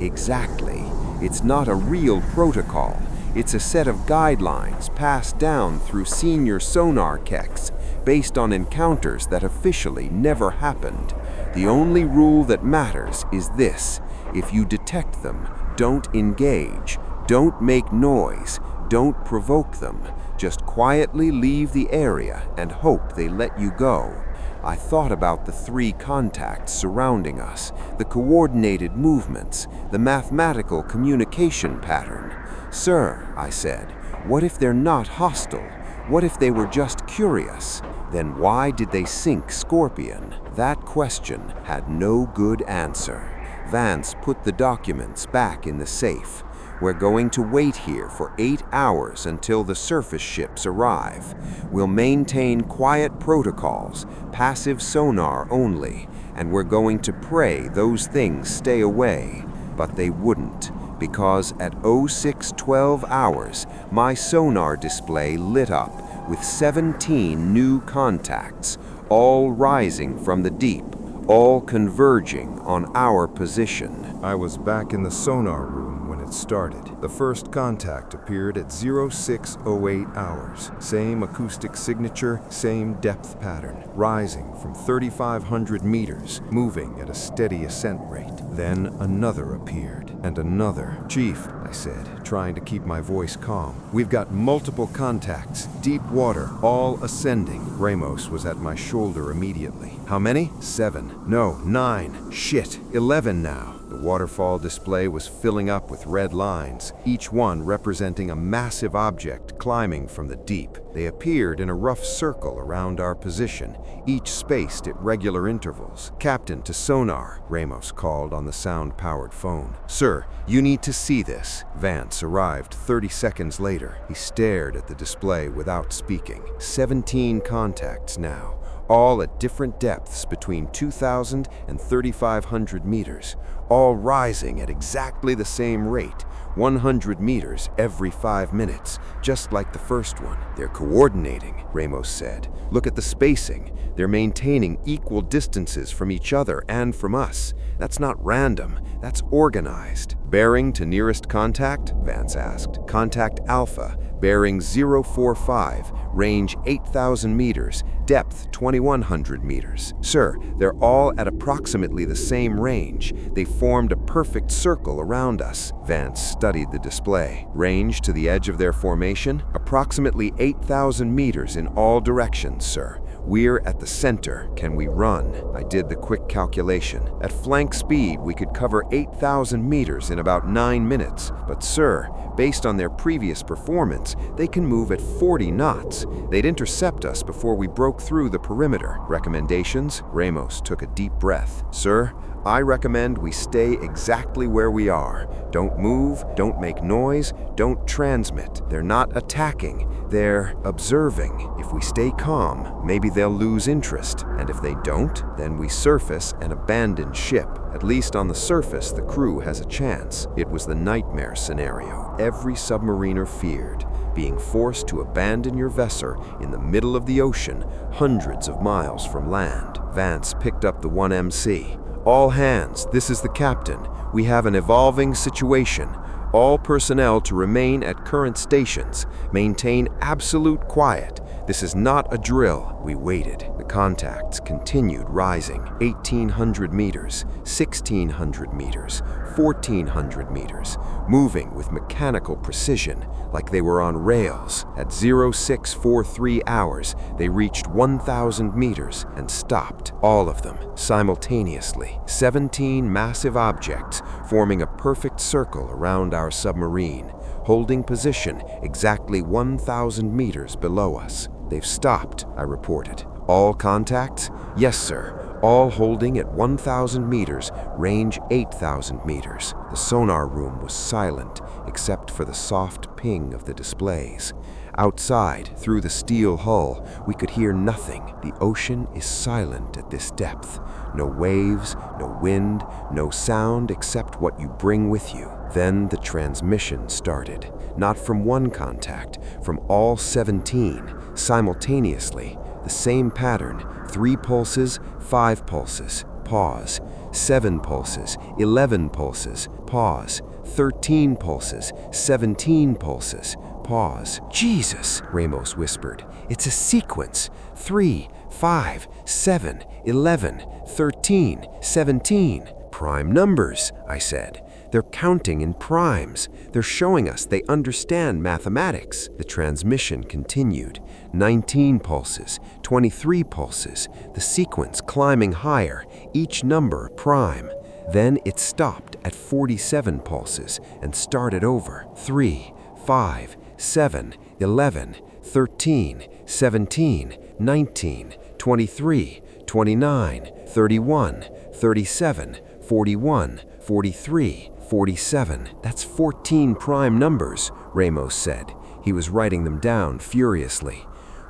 [SPEAKER 2] Exactly. It's not a real protocol. It's a set of guidelines passed down through senior sonar techs based on encounters that officially never happened. The only rule that matters is this: if you detect them, don't engage, don't make noise, don't provoke them. Just quietly leave the area and hope they let you go. I thought about the 3 contacts surrounding us, the coordinated movements, the mathematical communication pattern. Sir, I said, what if they're not hostile? What if they were just curious? Then why did they sink Scorpion? That question had no good answer. Vance put the documents back in the safe. We're going to wait here for 8 hours until the surface ships arrive. We'll maintain quiet protocols, passive sonar only, and we're going to pray those things stay away. But they wouldn't, because at 0612 hours, my sonar display lit up with 17 new contacts, all rising from the deep, all converging on our position.
[SPEAKER 1] I was back in the sonar room when it started. The first contact appeared at 0608 hours. Same acoustic signature, same depth pattern, rising from 3,500 meters, moving at a steady ascent rate. Then another appeared, and another. Chief, I said, trying to keep my voice calm. We've got multiple contacts, deep water, all ascending. Ramos was at my shoulder immediately. How many? 7. No, 9. Shit, 11 now. The waterfall display was filling up with red lines, each one representing a massive object climbing from the deep. They appeared in a rough circle around our position, each spaced at regular intervals. Captain to sonar, Ramos called on the sound-powered phone. Sir, you need to see this. Vance arrived 30 seconds later. He stared at the display without speaking. 17 contacts now, all at different depths between 2,000 and 3,500 meters, all rising at exactly the same rate,
[SPEAKER 2] 100 meters every 5 minutes, just like the first one. They're coordinating, Ramos said. Look at the spacing. They're maintaining equal distances from each other and from us. That's not random, that's organized. Bearing to nearest contact? Vance asked. Contact Alpha, bearing 045, range 8,000 meters, depth 2,100 meters. Sir, they're all at approximately the same range. They formed a perfect circle around us. Vance studied the display. Range to the edge of their formation? Approximately 8,000 meters in all directions, sir. We're at the center. Can we run? I did the quick calculation. At flank speed, we could cover 8,000 meters in about 9 minutes. But sir, based on their previous performance, they can move at 40 knots. They'd intercept us before we broke through the perimeter. Recommendations? Ramos took a deep breath. Sir, I recommend we stay exactly where we are. Don't move, don't make noise, don't transmit. They're not attacking, they're observing. If we stay calm, maybe they'll lose interest. And if they don't, then we surface and abandon ship. At least on the surface, the crew has a chance. It was the nightmare scenario every submariner feared. Being forced to abandon your vessel in the middle of the ocean, hundreds of miles from land. Vance picked up the 1MC. All hands, this is the captain. We have an evolving situation. All personnel to remain at current stations. Maintain absolute quiet. This is not a drill. We waited. The contacts continued rising. 1,800 meters, 1,600 meters, 1,400 meters, moving with mechanical precision, like they were on rails. At 0643 hours, they reached 1,000 meters and stopped, all of them, simultaneously. 17 massive objects forming a perfect circle around our submarine, holding position exactly 1,000 meters below us. They've stopped, I reported. All contacts? Yes, sir. All holding at 1,000 meters, range 8,000 meters. The sonar room was silent, except for the soft ping of the displays. Outside, through the steel hull, we could hear nothing. The ocean is silent at this depth. No waves, no wind, no sound except what you bring with you. Then the transmission started. Not from one contact, from all 17, simultaneously. The same pattern, 3 pulses, 5 pulses, pause. 7 pulses, 11 pulses, pause. 13 pulses, 17 pulses, pause. Jesus, Ramos whispered. It's a sequence. 3, 5, 7, 11, 13, 17. Prime numbers, I said. They're counting in primes. They're showing us they understand mathematics. The transmission continued. 19 pulses, 23 pulses, the sequence climbing higher, each number a prime. Then it stopped at 47 pulses and started over. 3, 5, 7, 11, 13, 17, 19, 23, 29, 31, 37, 41, 43, 47. That's 14 prime numbers, Ramos said. He was writing them down furiously.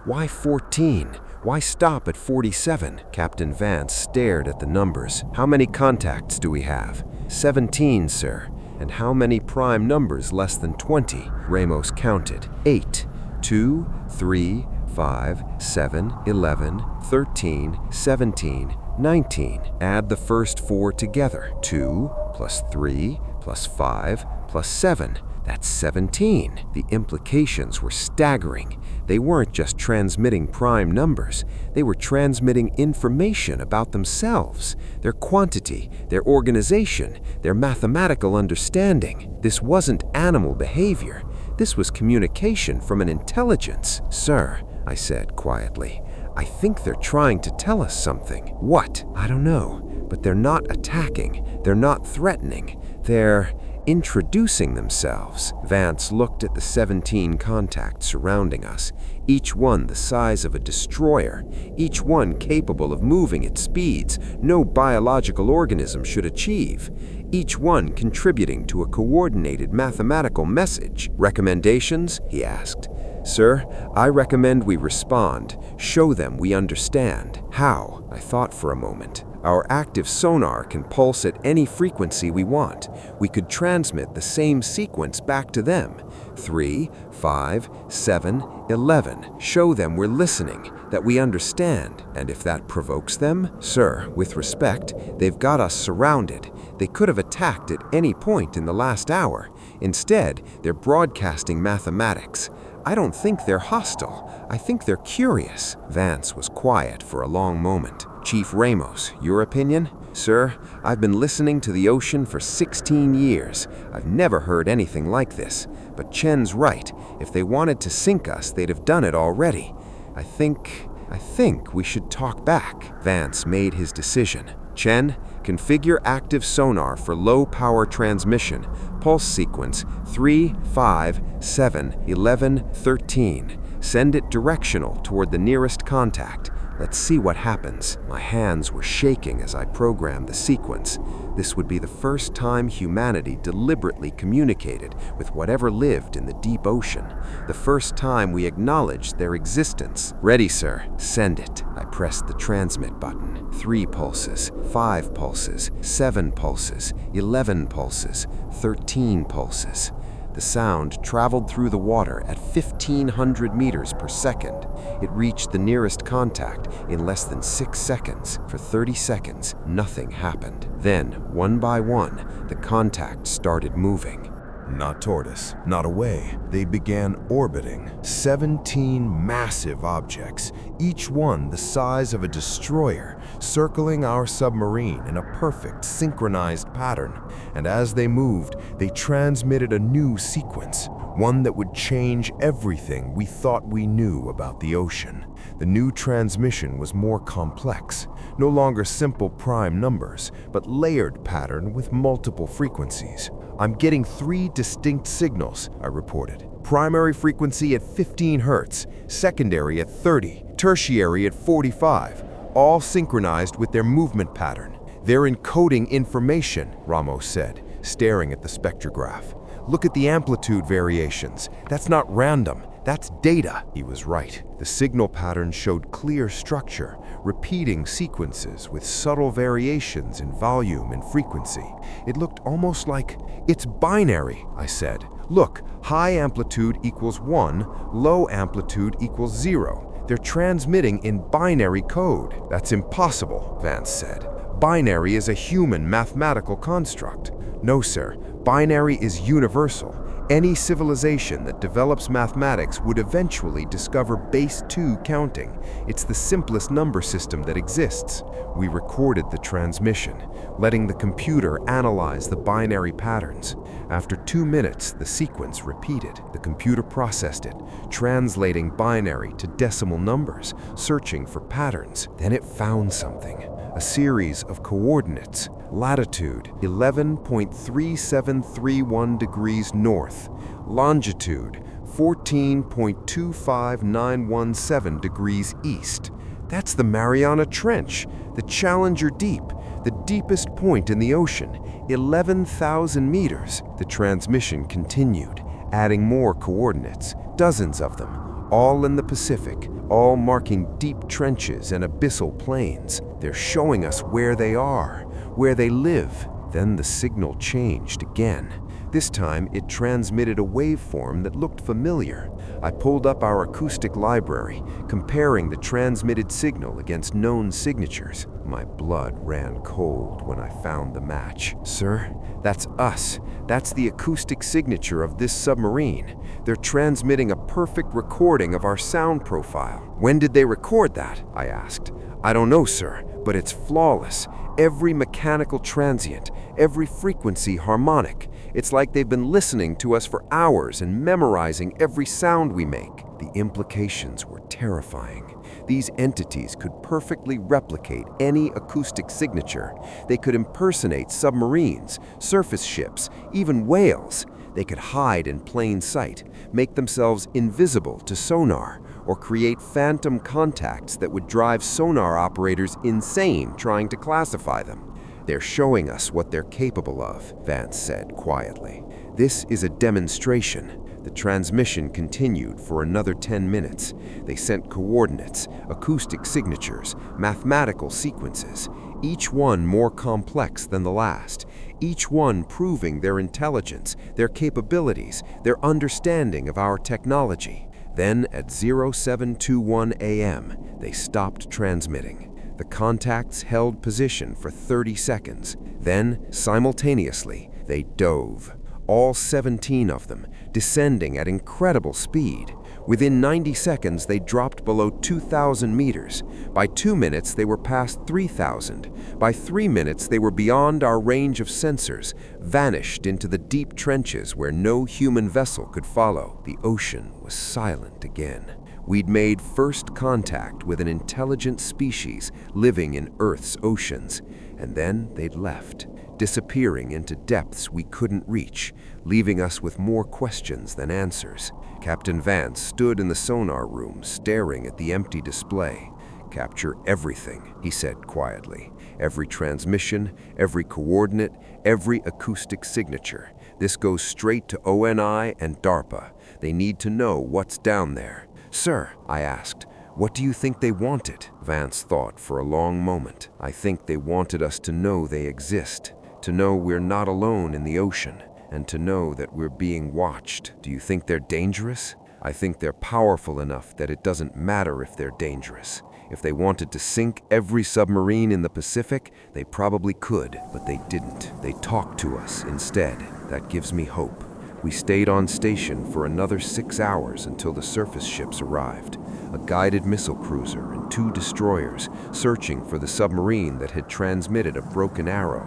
[SPEAKER 2] Why 14? Why stop at 47? Captain Vance stared at the numbers. How many contacts do we have? 17, sir. And how many prime numbers less than 20? Ramos counted. 8, 2, 3, 5, 7, 11, 13, 17, 19. Add the first 4 together. 2 plus 3 plus 5 plus 7. That's 17. The implications were staggering. They weren't just transmitting prime numbers. They were transmitting information about themselves, their quantity, their organization, their mathematical understanding. This wasn't animal behavior. This was communication from an intelligence. Sir, I said quietly, I think they're trying to tell us something. What? I don't know. But they're not attacking. They're not threatening. They're introducing themselves. Vance looked at the 17 contacts surrounding us, each one the size of a destroyer, each one capable of moving at speeds no biological organism should achieve, each one contributing to a coordinated mathematical message. Recommendations? He asked. Sir, I recommend we respond, show them we understand. How? I thought for a moment.
[SPEAKER 1] Our active sonar can pulse at any frequency we want. We could transmit the same sequence back to them. 3, 5, 7, 11. Show them we're listening, that we understand. And if that provokes them, sir, with respect, they've got us surrounded. They could have attacked at any point in the last hour. Instead, they're broadcasting mathematics. I don't think they're hostile. I think they're curious. Vance was quiet for a long moment. Chief Ramos, your opinion? Sir, I've been listening to the ocean for 16 years. I've never heard anything like this. But Chen's right. If they wanted to sink us, they'd have done it already. I think we should talk back. Vance made his decision. Chen, configure active sonar for low power transmission. Pulse sequence 3, 5, 7, 11, 13. Send it directional toward the nearest contact. Let's see what happens. My hands were shaking as I programmed the sequence. This would be the first time humanity deliberately communicated with whatever lived in the deep ocean. The first time we acknowledged their existence. Ready, sir. Send it. I pressed the transmit button. 3 pulses, 5 pulses, 7 pulses, 11 pulses, 13 pulses. The sound traveled through the water at 1,500 meters per second. It reached the nearest contact in less than 6 seconds. For 30 seconds, nothing happened. Then, one by one, the contact started moving.
[SPEAKER 2] Not toward us, not away. They began orbiting. 17 massive objects, each one the size of a destroyer, circling our submarine in a perfect synchronized pattern. And as they moved, they transmitted a new sequence, one that would change everything we thought we knew about the ocean. The new transmission was more complex, no longer simple prime numbers, but layered pattern with multiple frequencies. I'm getting 3 distinct signals, I reported. Primary frequency at 15 Hz, secondary at 30, tertiary at 45, all synchronized with their movement pattern. They're encoding information, Ramos said, staring at the spectrograph. Look at the amplitude variations. That's not random. That's data. He was right. The signal pattern showed clear structure, repeating sequences with subtle variations in volume and frequency. It looked almost like it's binary, I said. Look, high amplitude equals 1, low amplitude equals 0. They're transmitting in binary code. That's impossible, Vance said. Binary is a human mathematical construct. No, sir. Binary is universal. Any civilization that develops mathematics would eventually discover base 2 counting. It's the simplest number system that exists. We recorded the transmission, letting the computer analyze the binary patterns. After 2 minutes, the sequence repeated. The computer processed it, translating binary to decimal numbers, searching for patterns. Then it found something. A series of coordinates. Latitude 11.3731 degrees north, longitude 14.25917 degrees east. That's the Mariana Trench, the Challenger Deep, the deepest point in the ocean, 11,000 meters. The transmission continued, adding more coordinates, dozens of them, all in the Pacific, all marking deep trenches and abyssal plains. They're showing us where they are, where they live. Then the signal changed again. This time, it transmitted a waveform that looked familiar. I pulled up our acoustic library, comparing the transmitted signal against known signatures. My blood ran cold when I found the match. Sir, that's us. That's the acoustic signature of this submarine. They're transmitting a perfect recording of our sound profile. When did they record that? I asked. I don't know, sir, but it's flawless. Every mechanical transient, every frequency harmonic. It's like they've been listening to us for hours and memorizing every sound we make. The implications were terrifying. These entities could perfectly replicate any acoustic signature. They could impersonate submarines, surface ships, even whales. They could hide in plain sight, make themselves invisible to sonar, or create phantom contacts that would drive sonar operators insane trying to classify them. They're showing us what they're capable of, Vance said quietly. This is a demonstration. The transmission continued for another 10 minutes. They sent coordinates, acoustic signatures, mathematical sequences. each one more complex than the last, each one proving their intelligence, their capabilities, their understanding of our technology. Then, at 0721 a.m., they stopped transmitting. The contacts held position for 30 seconds. Then, simultaneously, they dove. All 17 of them, descending at incredible speed. Within 90 seconds, they dropped below 2,000 meters. By 2 minutes, they were past 3,000. By 3 minutes, they were beyond our range of sensors, vanished into the deep trenches where no human vessel could follow. The ocean was silent again. We'd made first contact with an intelligent species living in Earth's oceans, and then they'd left, disappearing into depths we couldn't reach, leaving us with more questions than answers. Captain Vance stood in the sonar room, staring at the empty display. "Capture everything," he said quietly. "Every transmission, every coordinate, every acoustic signature. This goes straight to ONI and DARPA. They need to know what's down there." "Sir," I asked, "what do you think they wanted?" Vance thought for a long moment. "I think they wanted us to know they exist, to know we're not alone in the ocean, and to know that we're being watched." "Do you think they're dangerous?" "I think they're powerful enough that it doesn't matter if they're dangerous. If they wanted to sink every submarine in the Pacific, they probably could, but they didn't. They talked to us instead. That gives me hope." We stayed on station for another 6 hours until the surface ships arrived, a guided missile cruiser and 2 destroyers, searching for the submarine that had transmitted a broken arrow.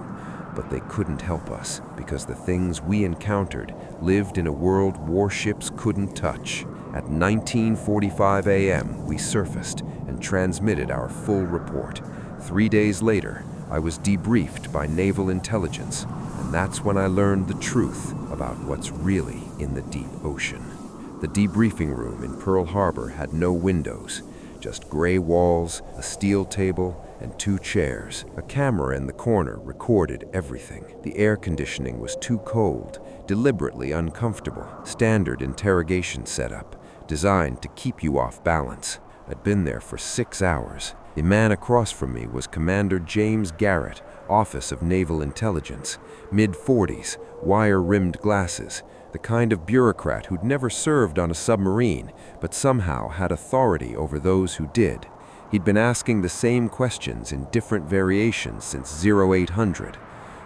[SPEAKER 2] But they couldn't help us, because the things we encountered lived in a world warships couldn't touch. At 19:45 a.m., we surfaced and transmitted our full report. 3 days later, I was debriefed by Naval Intelligence, and that's when I learned the truth about what's really in the deep ocean. The debriefing room in Pearl Harbor had no windows, just gray walls, a steel table, and 2 chairs. A camera in the corner recorded everything. The air conditioning was too cold, deliberately uncomfortable. Standard interrogation setup, designed to keep you off balance. I'd been there for 6 hours. The man across from me was Commander James Garrett, Office of Naval Intelligence, mid-40s, wire-rimmed glasses, the kind of bureaucrat who'd never served on a submarine, but somehow had authority over those who did. He'd been asking the same questions in different variations since 0800.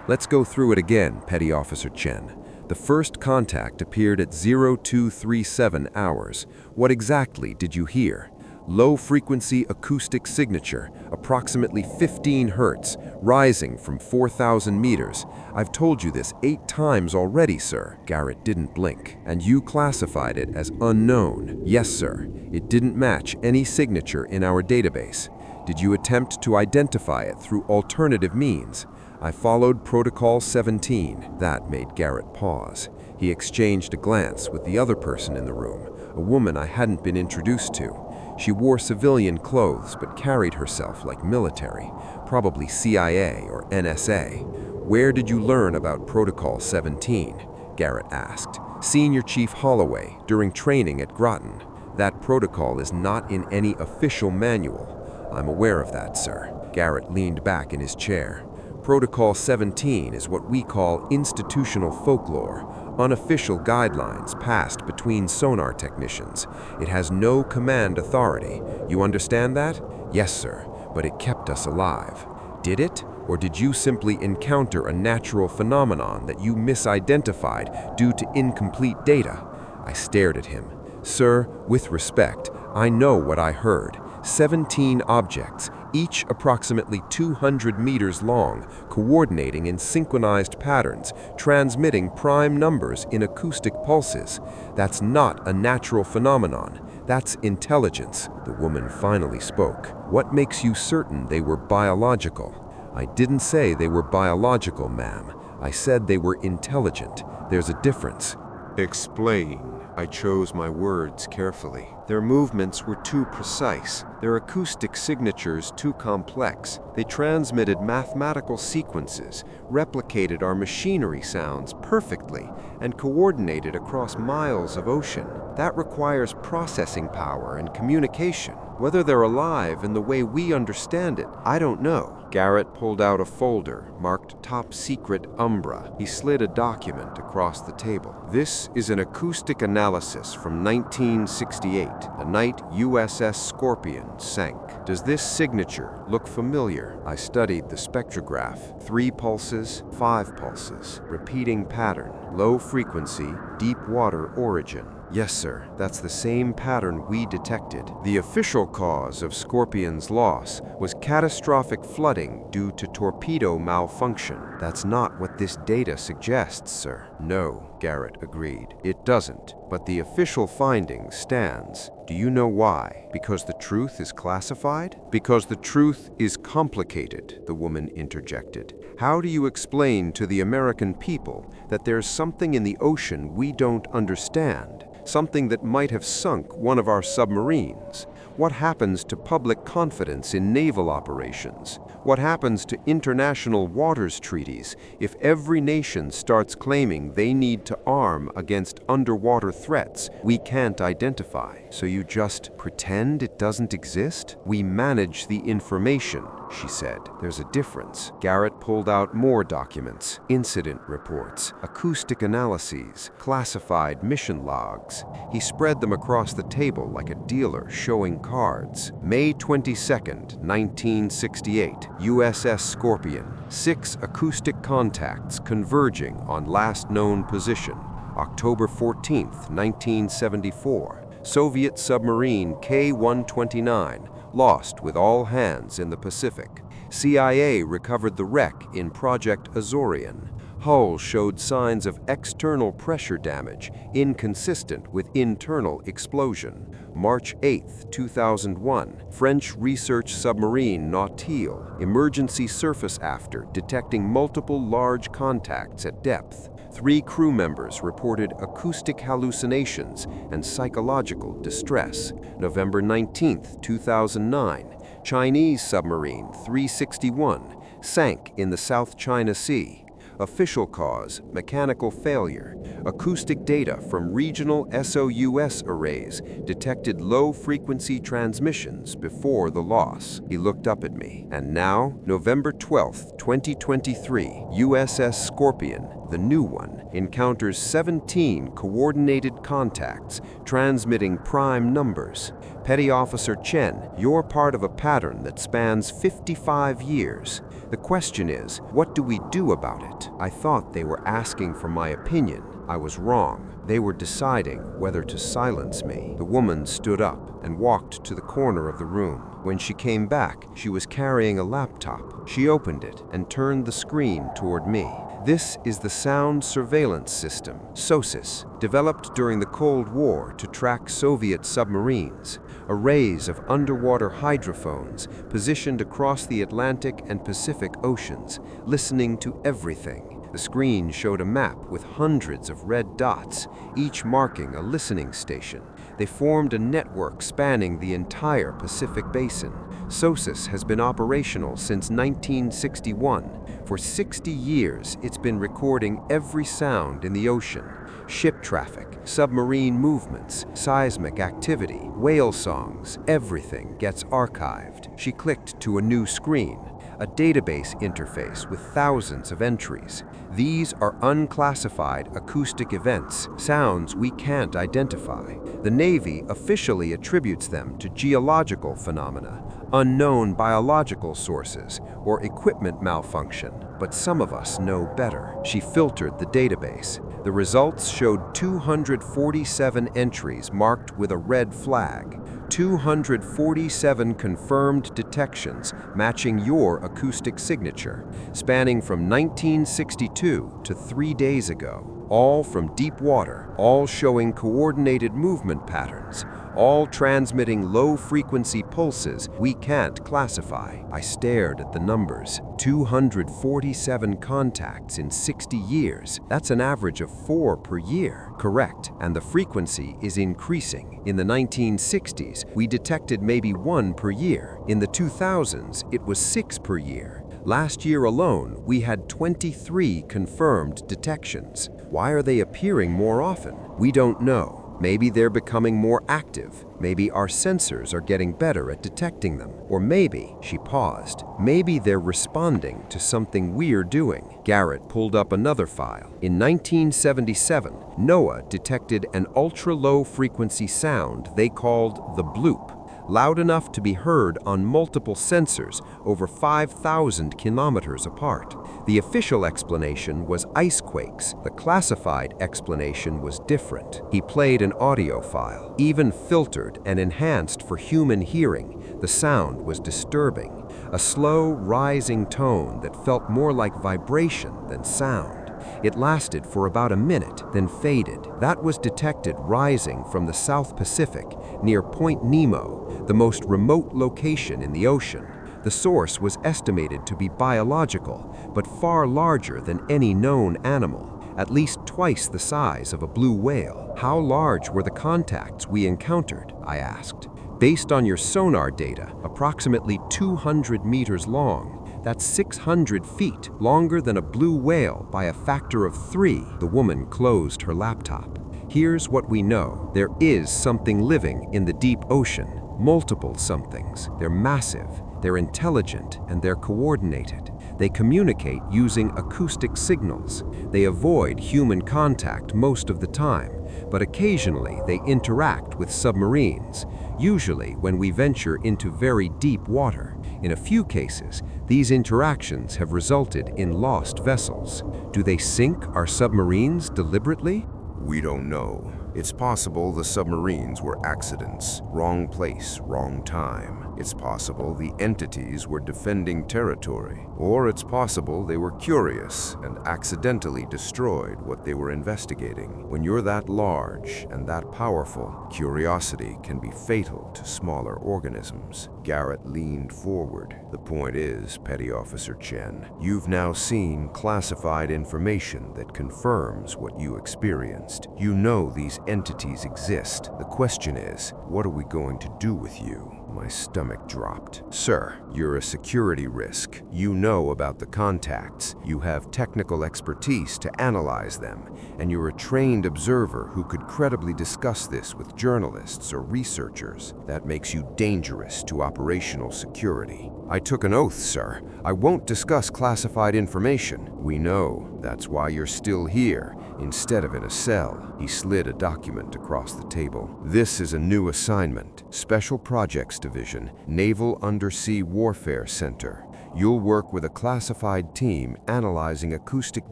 [SPEAKER 2] "Let's go through it again, Petty Officer Chen. The first contact appeared at 0237 hours. What exactly did you hear?" "Low-frequency acoustic signature, approximately 15 hertz, rising from 4,000 meters. I've told you this 8 times already, sir." Garrett didn't blink. "And you classified it as unknown?" "Yes, sir. It didn't match any signature in our database." "Did you attempt to identify it through alternative means?" "I followed Protocol 17. That made Garrett pause. He exchanged a glance with the other person in the room, a woman I hadn't been introduced to. She wore civilian clothes but carried herself like military, probably CIA or NSA. "Where did you learn about Protocol 17? Garrett asked. "Senior Chief Holloway, during training at Groton. That protocol is not in any official manual." "I'm aware of that, sir." Garrett leaned back in his chair. "Protocol 17 is what we call institutional folklore, unofficial guidelines passed between sonar technicians. It has no command authority. You understand that?" "Yes, sir, but it kept us alive." "Did it? Or did you simply encounter a natural phenomenon that you misidentified due to incomplete data?" I stared at him. "Sir, with respect, I know what I heard. 17 objects, each approximately 200 meters long, coordinating in synchronized patterns, transmitting prime numbers in acoustic pulses. That's not a natural phenomenon. That's intelligence." The woman finally spoke. "What makes you certain they were biological?" "I didn't say they were biological, ma'am. I said they were intelligent. There's a difference."
[SPEAKER 1] "Explain." I chose my words carefully. Their movements were too precise, their acoustic signatures too complex. They transmitted mathematical sequences, replicated our machinery sounds perfectly, and coordinated across miles of ocean.
[SPEAKER 2] That requires processing power and communication. Whether they're alive in the way we understand it, I don't know. Garrett pulled out a folder marked Top Secret Umbra. He slid a document across the table. This is an acoustic analysis from 1968, the night USS Scorpion sank. Does this signature look familiar? I studied the spectrograph. 3 pulses, 5 pulses, repeating pattern, low frequency, deep water origin. Yes, sir, that's the same pattern we detected. The official cause of Scorpion's loss was catastrophic flooding due to torpedo malfunction. That's not what this data suggests, sir. No, Garrett agreed. It doesn't, but the official finding stands. Do you know why? Because the truth is classified? Because the truth is complicated, the woman interjected. How do you explain to the American people that there's something in the ocean we don't understand? Something that might have sunk one of our submarines? What happens to public confidence in naval operations? What happens to international waters treaties if every nation starts claiming they need to arm against underwater threats we can't identify? So you just pretend it doesn't exist? We manage the information, she said. There's a difference. Garrett pulled out more documents, incident reports, acoustic analyses, classified mission logs. He spread them across the table like a dealer showing cards. May 22nd, 1968, USS Scorpion. 6 acoustic contacts converging on last known position. October 14th, 1974. Soviet submarine K-129 lost with all hands in the Pacific. CIA recovered the wreck in Project Azorian. Hull showed signs of external pressure damage inconsistent with internal explosion. March 8, 2001, French research submarine Naval, emergency surface after detecting multiple large contacts at depth. 3 crew members reported acoustic hallucinations and psychological distress. November 19, 2009, Chinese submarine 361 sank in the South China Sea. Official cause, mechanical failure. Acoustic data from regional SOUS arrays detected low-frequency transmissions before the loss. He looked up at me. And now, November 12, 2023, USS Scorpion, the new one, encounters 17 coordinated contacts transmitting prime numbers. Petty Officer Chen, you're part of a pattern that spans 55 years. The question is, what do we do about it? I thought they were asking for my opinion. I was wrong. They were deciding whether to silence me. The woman stood up and walked to the corner of the room. When she came back, she was carrying a laptop. She opened it and turned the screen toward me. This is the Sound Surveillance System, SOSUS, developed during the Cold War to track Soviet submarines. Arrays of underwater hydrophones positioned across the Atlantic and Pacific Oceans, listening to everything. The screen showed a map with hundreds of red dots, each marking a listening station. They formed a network spanning the entire Pacific Basin. SOSUS has been operational since 1961. For 60 years, it's been recording every sound in the ocean. Ship traffic, submarine movements, seismic activity, whale songs, everything gets archived. She clicked to a new screen, a database interface with thousands of entries. These are unclassified acoustic events, sounds we can't identify. The Navy officially attributes them to geological phenomena, unknown biological sources, or equipment malfunction. But some of us know better. She filtered the database. The results showed 247 entries marked with a red flag. 247 confirmed detections matching your acoustic signature, spanning from 1962 to 3 days ago, all from deep water, all showing coordinated movement patterns, all transmitting low-frequency pulses we can't classify. I stared at the numbers. 247 contacts in 60 years. That's an average of 4 per year. Correct. And the frequency is increasing. In the 1960s, we detected maybe 1 per year. In the 2000s, it was 6 per year. Last year alone, we had 23 confirmed detections. Why are they appearing more often? We don't know. Maybe they're becoming more active. Maybe our sensors are getting better at detecting them. Or maybe, she paused, maybe they're responding to something we're doing. Garrett pulled up another file. In 1977, NOAA detected an ultra-low frequency sound they called the bloop, loud enough to be heard on multiple sensors over 5,000 kilometers apart. The official explanation was ice quakes. The classified explanation was different. He played an audio file. Even filtered and enhanced for human hearing, the sound was disturbing. A slow, rising tone that felt more like vibration than sound. It lasted for about a minute, then faded. That was detected rising from the South Pacific, near Point Nemo, the most remote location in the ocean. The source was estimated to be biological, but far larger than any known animal, at least twice the size of a blue whale. How large were the contacts we encountered? I asked. Based on your sonar data, approximately 200 meters long. That's 600 feet, longer than a blue whale by a factor of 3. The woman closed her laptop. Here's what we know. There is something living in the deep ocean. Multiple somethings. They're massive, they're intelligent, and they're coordinated. They communicate using acoustic signals. They avoid human contact most of the time, but occasionally they interact with submarines, usually when we venture into very deep water. In a few cases, these interactions have resulted in lost vessels. Do they sink our submarines deliberately?
[SPEAKER 1] We don't know. It's possible the submarines were accidents, wrong place, wrong time. It's possible the entities were defending territory, or it's possible they were curious and accidentally destroyed what they were investigating. When you're that large and that powerful, curiosity can be fatal to smaller organisms. Garrett leaned forward. The point is, Petty Officer Chen, you've now seen classified information that confirms what you experienced. You know these entities exist. The question is, what are we going to do with you? My stomach dropped. Sir, you're a security risk. You know about the contacts. You have technical expertise to analyze them, and you're a trained observer who could credibly discuss this with journalists or researchers. That makes you dangerous to operational security. I took an oath, sir. I won't discuss classified information. We know. That's why you're still here, instead of in a cell. He slid a document across the table. This is a new assignment. Special Projects Division, Naval Undersea Warfare Center. You'll work with a classified team analyzing acoustic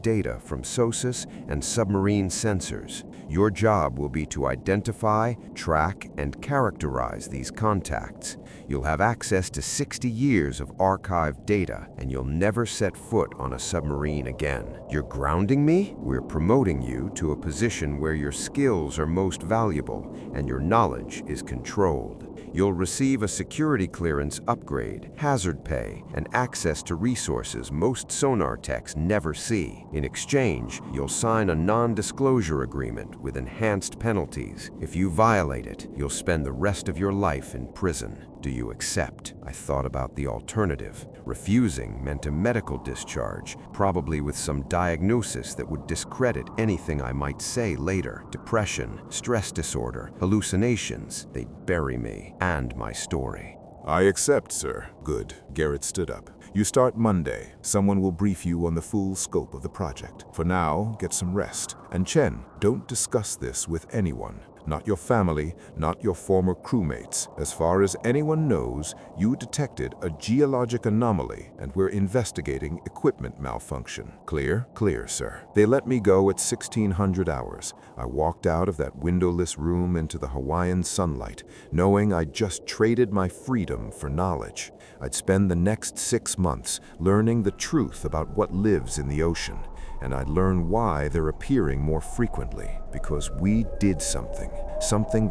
[SPEAKER 1] data from SOSUS and submarine sensors. Your job will be to identify, track, and characterize these contacts. You'll have access to 60 years of archived data, and you'll never set foot on a submarine again. You're grounding me? We're promoting you to a position where your skills are most valuable and your knowledge is controlled. You'll receive a security clearance upgrade, hazard pay, and access to resources most sonar techs never see. In exchange, you'll sign a non-disclosure agreement with enhanced penalties. If you violate it, you'll spend the rest of your life in prison. Do you accept? I thought about the alternative. Refusing meant a medical discharge, probably with some diagnosis that would discredit anything I might say later. Depression, stress disorder, hallucinations. They'd bury me and my story.
[SPEAKER 3] I accept, sir. Good. Garrett stood up. You start Monday. Someone will brief you on the full scope of the project. For now, get some rest. And Chen, don't discuss this with anyone. Not your family, not your former crewmates. As far as anyone knows, you detected a geologic anomaly and we're investigating equipment malfunction. Clear? Clear, sir. They let me go at 1600 hours. I walked out of that windowless room into the Hawaiian sunlight, knowing I'd just traded my freedom for knowledge. I'd spend the next 6 months learning the truth about what lives in the ocean. And I'd learn why they're appearing more frequently. Because we did something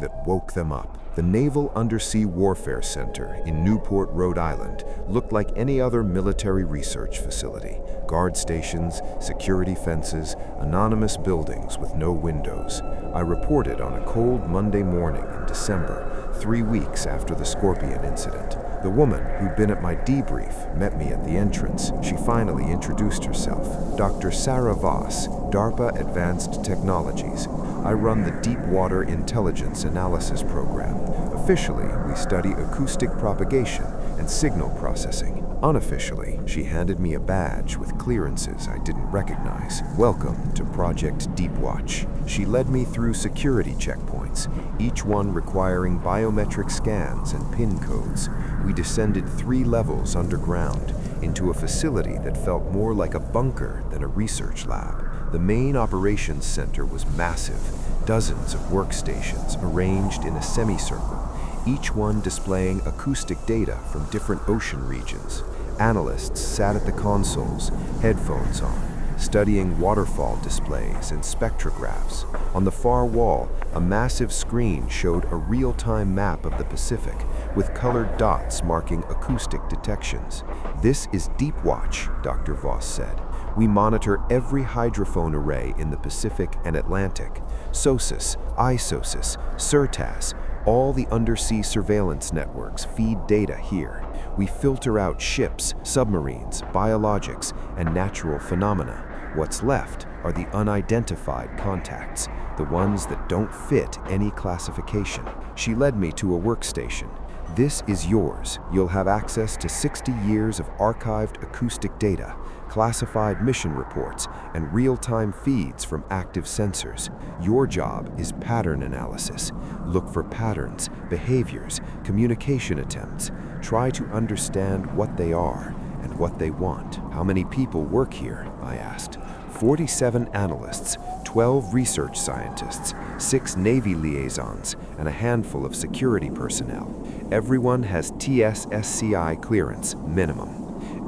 [SPEAKER 3] that woke them up. The Naval Undersea Warfare Center in Newport, Rhode Island looked like any other military research facility. Guard stations, security fences, anonymous buildings with no windows. I reported on a cold Monday morning in December, 3 weeks after the Scorpion incident. The woman who'd been at my debrief met me at the entrance. She finally introduced herself. Dr. Sarah Voss,
[SPEAKER 2] DARPA Advanced Technologies. I run the Deep Water Intelligence Analysis program. Officially, we study acoustic propagation and signal processing. Unofficially, she handed me a badge with clearances I didn't recognize. Welcome to Project Deepwatch. She led me through security checkpoints, each one requiring biometric scans and PIN codes. We descended 3 levels underground into a facility that felt more like a bunker than a research lab. The main operations center was massive, dozens of workstations arranged in a semicircle, each one displaying acoustic data from different ocean regions. Analysts sat at the consoles, headphones on, studying waterfall displays and spectrographs. On the far wall, a massive screen showed a real-time map of the Pacific, with colored dots marking acoustic detections. "This is Deepwatch," Dr. Voss said. "We monitor every hydrophone array in the Pacific and Atlantic. SOSUS, ISOSUS, CERTAS, all the undersea surveillance networks feed data here. We filter out ships, submarines, biologics, and natural phenomena. What's left are the unidentified contacts, the ones that don't fit any classification." She led me to a workstation. "This is yours. You'll have access to 60 years of archived acoustic data, classified mission reports, and real-time feeds from active sensors. Your job is pattern analysis. Look for patterns, behaviors, communication attempts. Try to understand what they are and what they want." "How many people work here?" I asked. 47 analysts, 12 research scientists, 6 Navy liaisons, and a handful of security personnel. Everyone has TSSCI clearance, minimum.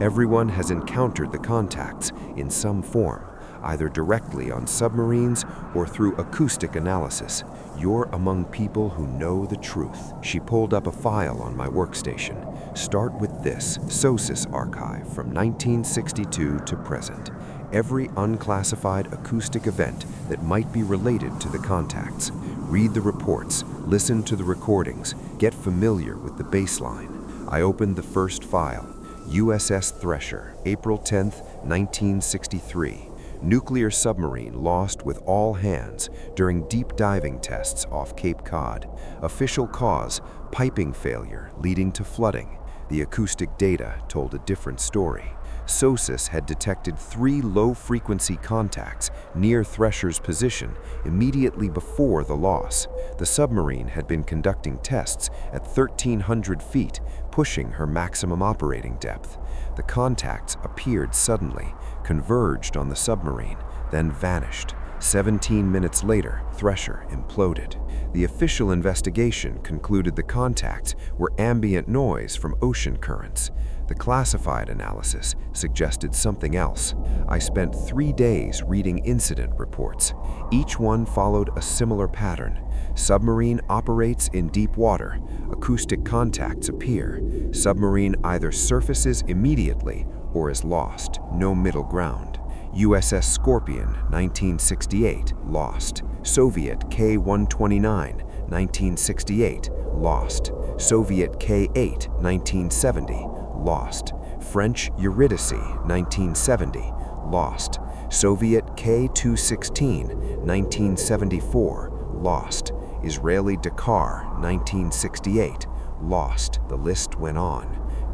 [SPEAKER 2] Everyone has encountered the contacts in some form, either directly on submarines or through acoustic analysis. You're among people who know the truth. She pulled up a file on my workstation. "Start with this SOSUS archive from 1962 to present. Every unclassified acoustic event that might be related to the contacts. Read the reports, listen to the recordings, get familiar with the baseline." I opened the first file. USS Thresher, April 10, 1963. Nuclear submarine lost with all hands during deep diving tests off Cape Cod. Official cause, piping failure leading to flooding. The acoustic data told a different story. SOSUS had detected 3 low-frequency contacts near Thresher's position immediately before the loss. The submarine had been conducting tests at 1,300 feet, pushing her maximum operating depth. The contacts appeared suddenly, converged on the submarine, then vanished. 17 minutes later, Thresher imploded. The official investigation concluded the contacts were ambient noise from ocean currents. The classified analysis suggested something else. I spent 3 days reading incident reports. Each one followed a similar pattern. Submarine operates in deep water. Acoustic contacts appear. Submarine either surfaces immediately or is lost. No middle ground. USS Scorpion, 1968, lost. Soviet K-129, 1968, lost. Soviet K-8, 1970, lost. French Eurydice, 1970, lost. Soviet K-216, 1974, lost. Israeli Dakar, 1968, lost. The list went on.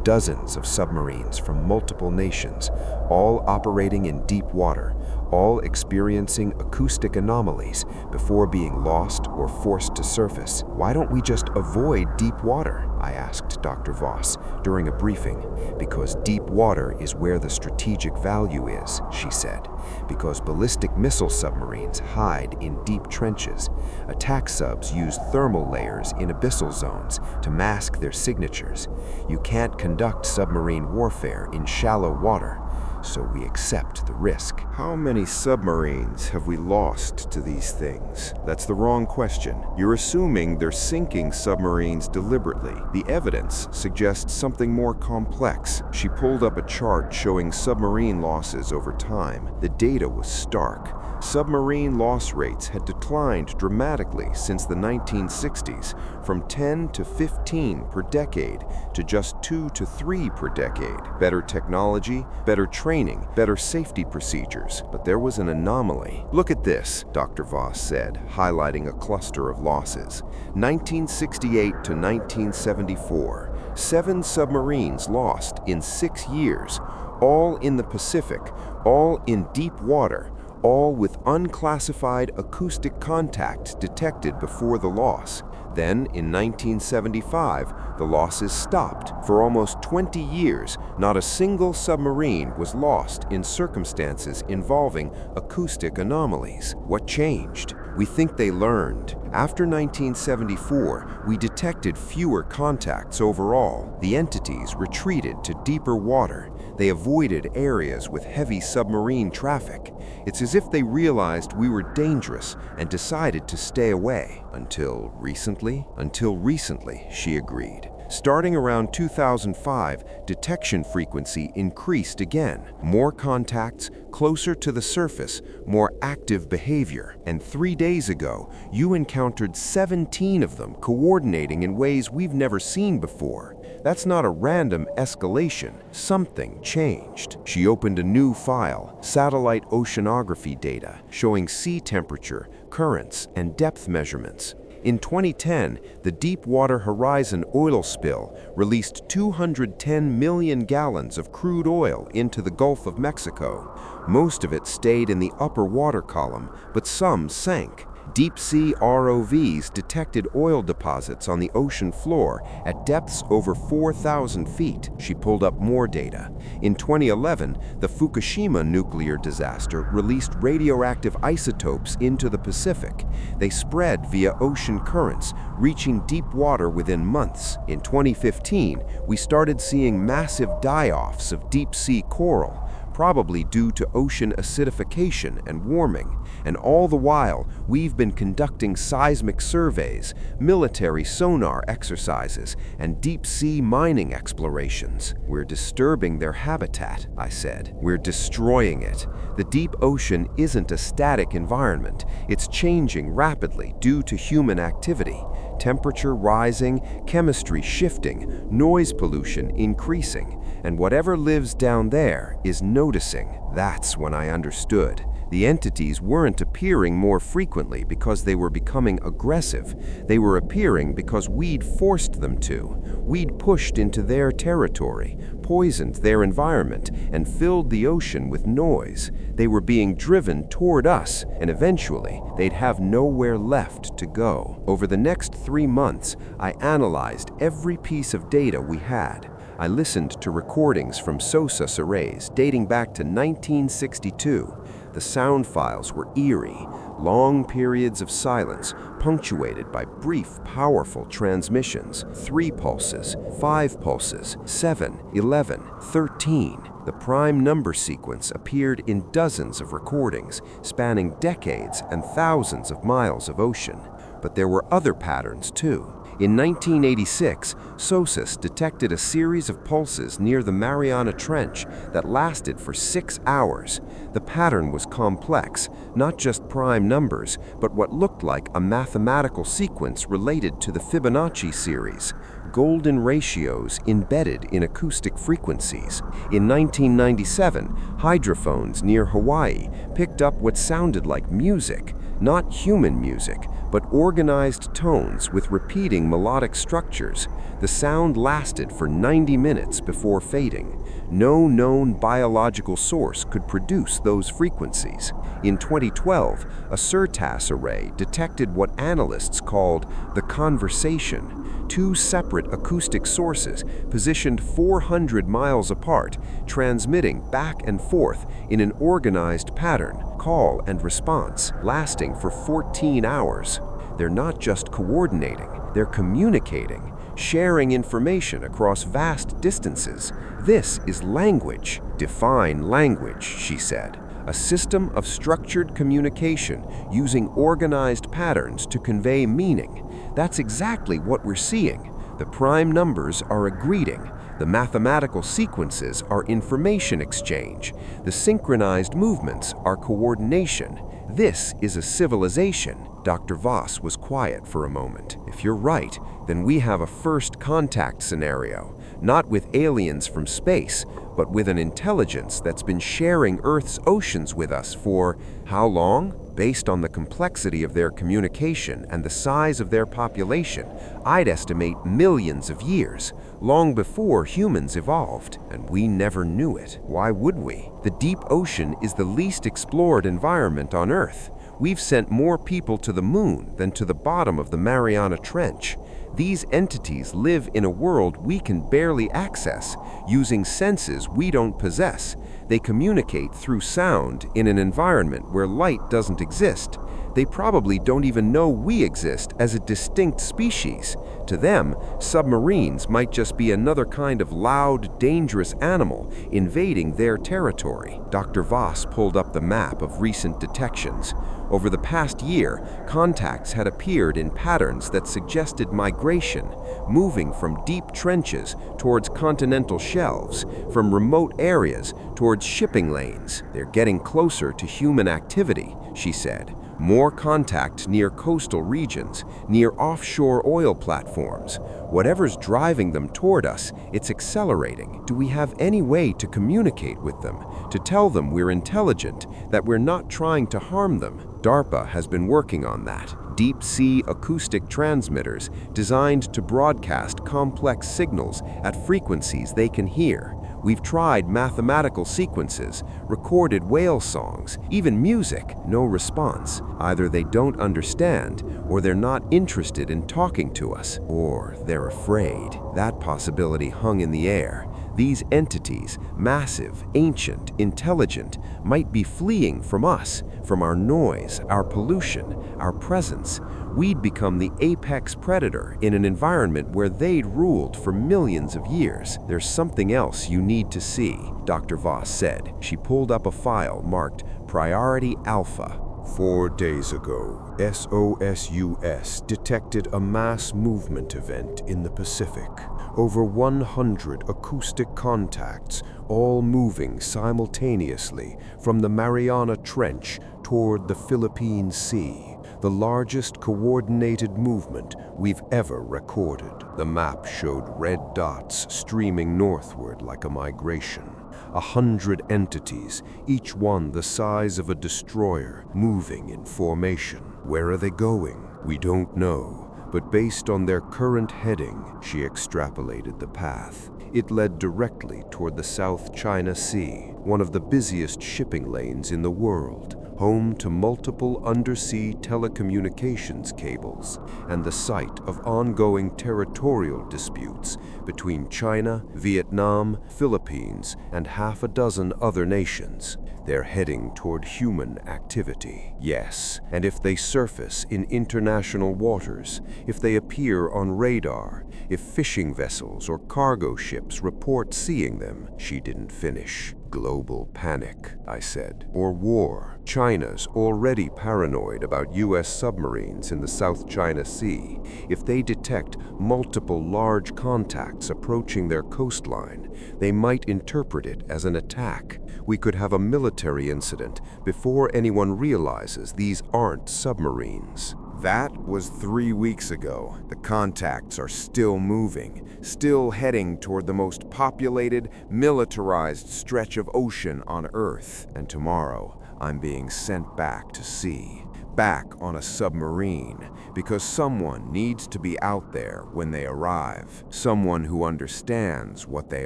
[SPEAKER 2] Dozens of submarines from multiple nations, all operating in deep water, all experiencing acoustic anomalies before being lost or forced to surface. "Why don't we just avoid deep water?" I asked Dr. Voss during a briefing. "Because deep water is where the strategic value is," she said. "Because ballistic missile submarines hide in deep trenches. Attack subs use thermal layers in abyssal zones to mask their signatures. You can't conduct submarine warfare in shallow water, so we accept the risk."
[SPEAKER 1] How many submarines have we lost to these things? That's the wrong question. You're assuming they're sinking submarines deliberately. The evidence suggests something more complex. She pulled up a chart showing submarine losses over time. The data was stark.
[SPEAKER 2] Submarine loss rates had declined dramatically since the 1960s, from 10 to 15 per decade to just 2 to 3 per decade. Better technology, better training, better safety procedures. But there was an anomaly. "Look at this," Dr. Voss said, highlighting a cluster of losses. 1968 to 1974, 7 submarines lost in 6 years, all in the Pacific, all in deep water, all with unclassified acoustic contact detected before the loss. Then, in 1975, the losses stopped. For almost 20 years, not a single submarine was lost in circumstances involving acoustic anomalies. What changed? We think they learned. After 1974, we detected fewer contacts overall. The entities retreated to deeper water. They avoided areas with heavy submarine traffic. It's as if they realized we were dangerous and decided to stay away. Until recently, she agreed. Starting around 2005, detection frequency increased again. More contacts, closer to the surface, more active behavior. And 3 days ago, you encountered 17 of them coordinating in ways we've never seen before. That's not a random escalation. Something changed. She opened a new file, satellite oceanography data, showing sea temperature, currents, and depth measurements. In 2010, the Deepwater Horizon oil spill released 210 million gallons of crude oil into the Gulf of Mexico. Most of it stayed in the upper water column, but some sank. Deep-sea ROVs detected oil deposits on the ocean floor at depths over 4,000 feet. She pulled up more data. In 2011, the Fukushima nuclear disaster released radioactive isotopes into the Pacific. They spread via ocean currents, reaching deep water within months. In 2015, we started seeing massive die-offs of deep-sea coral, probably due to ocean acidification and warming. And all the while, we've been conducting seismic surveys, military sonar exercises, and deep-sea mining explorations. We're disturbing their habitat, I said. We're destroying it. The deep ocean isn't a static environment. It's changing rapidly due to human activity. Temperature rising, chemistry shifting, noise pollution increasing, and whatever lives down there is noticing. That's when I understood. The entities weren't appearing more frequently because they were becoming aggressive. They were appearing because we'd forced them to. We'd pushed into their territory, poisoned their environment, and filled the ocean with noise. They were being driven toward us, and eventually, they'd have nowhere left to go. Over the next 3 months, I analyzed every piece of data we had. I listened to recordings from SOSUS arrays dating back to 1962. The sound files were eerie, long periods of silence punctuated by brief, powerful transmissions. 3 pulses, 5 pulses, 7, 11, 13. The prime number sequence appeared in dozens of recordings, spanning decades and thousands of miles of ocean. But there were other patterns too. In 1986, SOSUS detected a series of pulses near the Mariana Trench that lasted for 6 hours. The pattern was complex, not just prime numbers, but what looked like a mathematical sequence related to the Fibonacci series, golden ratios embedded in acoustic frequencies. In 1997, hydrophones near Hawaii picked up what sounded like music, not human music, but organized tones with repeating melodic structures. The sound lasted for 90 minutes before fading. No known biological source could produce those frequencies. In 2012, a SIRTAS array detected what analysts called the conversation. 2 separate acoustic sources positioned 400 miles apart, transmitting back and forth in an organized pattern, call and response, lasting for 14 hours. They're not just coordinating, they're communicating, sharing information across vast distances. This is language. Define language, she said. A system of structured communication using organized patterns to convey meaning. That's exactly what we're seeing. The prime numbers are a greeting. The mathematical sequences are information exchange. The synchronized movements are coordination.
[SPEAKER 1] This is a civilization. Dr. Voss was quiet for a moment. If you're right, then we have a first contact scenario, not with aliens from space, but with an intelligence that's been sharing Earth's oceans with us for how long? Based on the complexity of their communication and the size of their population, I'd estimate millions of years, long before humans evolved, and we never knew it. Why would we? The deep ocean is the least explored environment on Earth. We've sent more people to the moon than to the bottom of the Mariana Trench. These entities live in a world we can barely access, using senses we don't possess. They communicate through sound in an environment where light doesn't exist. They probably don't even know we exist as a distinct species. To them, submarines might just be another kind of loud, dangerous animal invading their territory. Dr. Voss pulled up the map of recent detections. Over the past year, contacts had appeared in patterns that suggested migration, moving from deep trenches towards continental shelves, from remote areas towards shipping lanes. They're getting closer to human activity, she said. More contact near coastal regions, near offshore oil platforms. Whatever's driving them toward us, it's accelerating. Do we have any way to communicate with them, to tell them we're intelligent, that we're not trying to harm them? DARPA has been working on that. Deep-sea acoustic transmitters designed to broadcast complex signals at frequencies they can hear. We've tried mathematical sequences, recorded whale songs, even music. No response. Either they don't understand, or they're not interested in talking to us, or they're afraid. That possibility hung in the air. These entities, massive, ancient, intelligent, might be fleeing from us, from our noise, our pollution, our presence. We'd become the apex predator in an environment where they'd ruled for millions of years. There's something else you need to see, Dr. Voss said. She pulled up a file marked Priority Alpha.
[SPEAKER 2] 4 days ago, SOSUS detected a mass movement event in the Pacific. Over 100 acoustic contacts, all moving simultaneously from the Mariana Trench toward the Philippine Sea. The largest coordinated movement we've ever recorded. The map showed red dots streaming northward like a migration. 100 entities, each one the size of a destroyer, moving in formation. Where are they going? We don't know, but based on their current heading, she extrapolated the path. It led directly toward the South China Sea, one of the busiest shipping lanes in the world, home to multiple undersea telecommunications cables, and the site of ongoing territorial disputes between China, Vietnam, Philippines, and half a dozen other nations. They're heading toward human activity. Yes, and if they surface in international waters, if they appear on radar, if fishing vessels or cargo ships report seeing them, she didn't finish. Global panic, I said, or war. China's already paranoid about U.S. submarines in the South China Sea. If they detect multiple large contacts approaching their coastline, they might interpret it as an attack. We could have a military incident before anyone realizes these aren't submarines.
[SPEAKER 1] That was 3 weeks ago. The contacts are still moving, still heading toward the most populated, militarized stretch of ocean on Earth. And tomorrow, I'm being sent back to sea, back on a submarine, because someone needs to be out there when they arrive. Someone who understands what they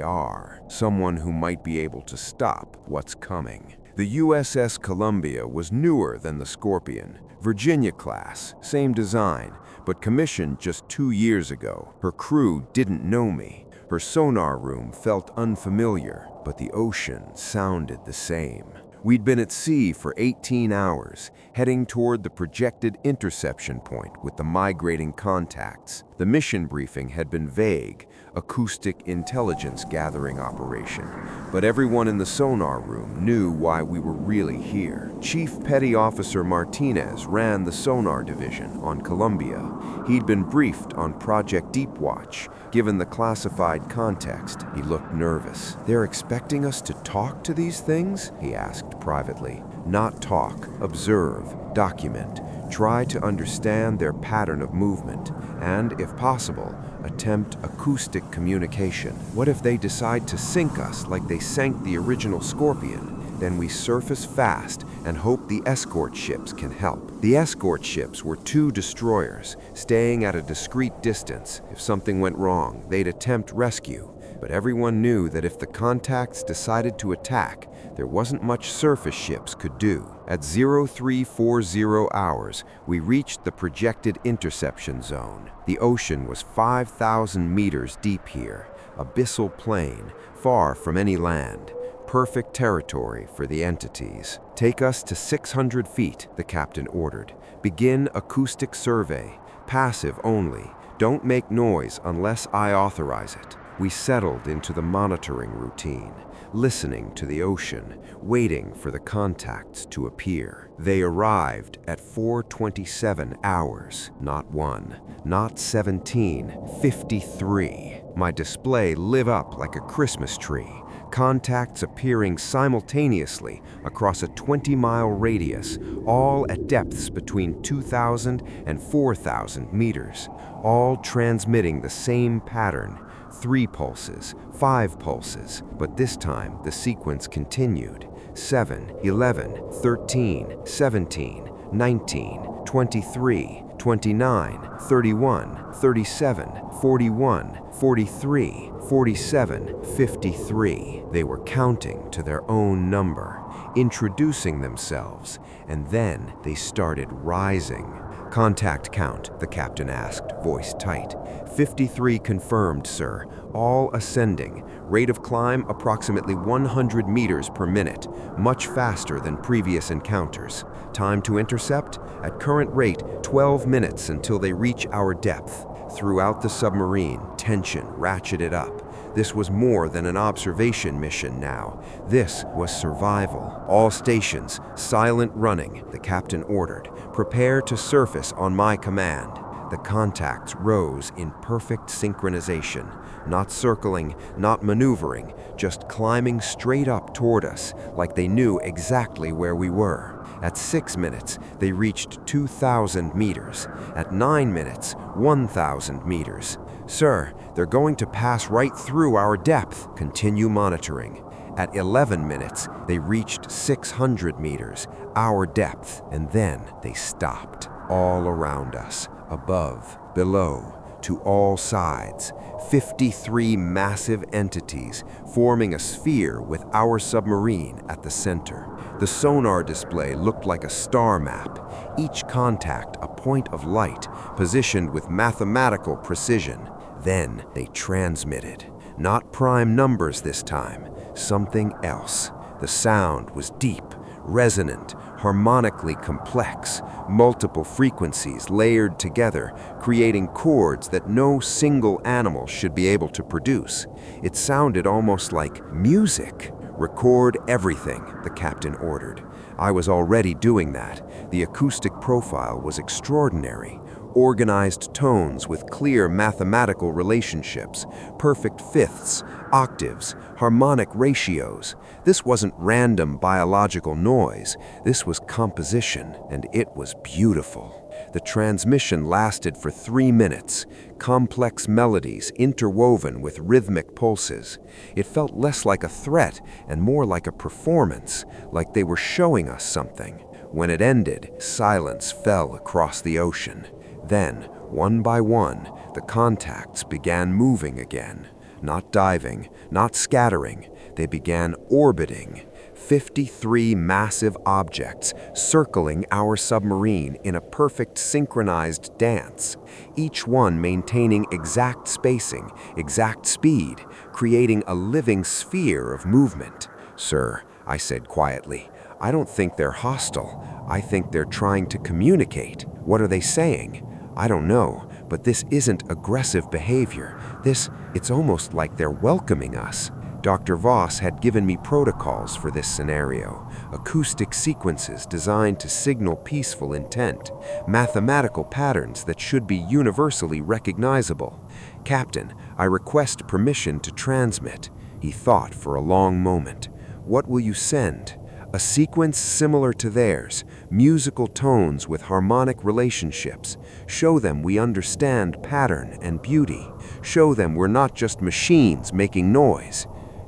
[SPEAKER 1] are. Someone who might be able to stop what's coming. The USS Columbia was newer than the Scorpion. Virginia class, same design, but commissioned just 2 years ago. Her crew didn't know me. Her sonar room felt unfamiliar, but the ocean sounded the same. We'd been at sea for 18 hours, heading toward the projected interception point with the migrating contacts. The mission briefing had been vague, acoustic intelligence gathering operation, but everyone in the sonar room knew why we were really here. Chief Petty Officer Martinez ran the sonar division on Columbia. He'd been briefed on Project Deepwatch. Given the classified context, he looked nervous. "They're expecting us to talk to these things?" he asked. act privately. Not talk, observe, document. Try to understand their pattern of movement, and, if possible, attempt acoustic communication. What if they decide to sink us like they sank the original Scorpion? Then we surface fast and hope the escort ships can help. The escort ships were 2 destroyers, staying at a discreet distance. If something went wrong, they'd attempt rescue. But everyone knew that if the contacts decided to attack, there wasn't much surface ships could do. At 0340 hours, we reached the projected interception zone. The ocean was 5,000 meters deep here, abyssal plain, far from any land. Perfect territory for the entities. Take us to 600 feet, the captain ordered. Begin acoustic survey. Passive only. Don't make noise unless I authorize it. We settled into the monitoring routine, listening to the ocean, waiting for the contacts to appear. They arrived at 4:27 hours. Not 1, not 17, 53. My display lit up like a Christmas tree. Contacts appearing simultaneously across a 20-mile radius, all at depths between 2,000 and 4,000 meters, all transmitting the same pattern, 3 pulses, 5 pulses, but this time the sequence continued. 7, 11, 13, 17, 19, 23, 29, 31, 37, 41, 43, 47, 53. They were counting to their own number, introducing themselves, and then they started rising. Contact count, the captain asked, voice tight. 53 confirmed, sir. All ascending. Rate of climb approximately 100 meters per minute, much faster than previous encounters. Time to intercept? At current rate, 12 minutes until they reach our depth. Throughout the submarine, tension ratcheted up. This was more than an observation mission now. This was survival. All stations, silent running, the captain ordered. Prepare to surface on my command. The contacts rose in perfect synchronization, not circling, not maneuvering, just climbing straight up toward us, like they knew exactly where we were. At 6 minutes, they reached 2,000 meters. At 9 minutes, 1,000 meters. Sir, they're going to pass right through our depth. Continue monitoring. At 11 minutes, they reached 600 meters, our depth, and then they stopped. All around us, above, below, to all sides, 53 massive entities forming a sphere with our submarine at the center. The sonar display looked like a star map, each contact a point of light, positioned with mathematical precision. Then they transmitted. Not prime numbers this time, something else. The sound was deep, resonant, harmonically complex, multiple frequencies layered together, creating chords that no single animal should be able to produce. It sounded almost like music. Record everything, the captain ordered. I was already doing that. The acoustic profile was extraordinary. Organized tones with clear mathematical relationships, perfect fifths, octaves, harmonic ratios. This wasn't random biological noise. This was composition, and it was beautiful. The transmission lasted for 3 minutes, complex melodies interwoven with rhythmic pulses. It felt less like a threat and more like a performance, like they were showing us something. When it ended, silence fell across the ocean. Then, one by one, the contacts began moving again. Not diving, not scattering. They began orbiting. 53 massive objects circling our submarine in a perfect synchronized dance, each one maintaining exact spacing, exact speed, creating a living sphere of movement. Sir, I said quietly, I don't think they're hostile. I think they're trying to communicate. What are they saying? I don't know, but this isn't aggressive behavior. It's almost like they're welcoming us. Dr. Voss had given me protocols for this scenario, acoustic sequences designed to signal peaceful intent, mathematical patterns that should be universally recognizable. Captain, I request permission to transmit. He thought for a long moment. What will you send? A sequence similar to theirs, musical tones with harmonic relationships. Show them we understand pattern and beauty. Show them we're not just machines making noise.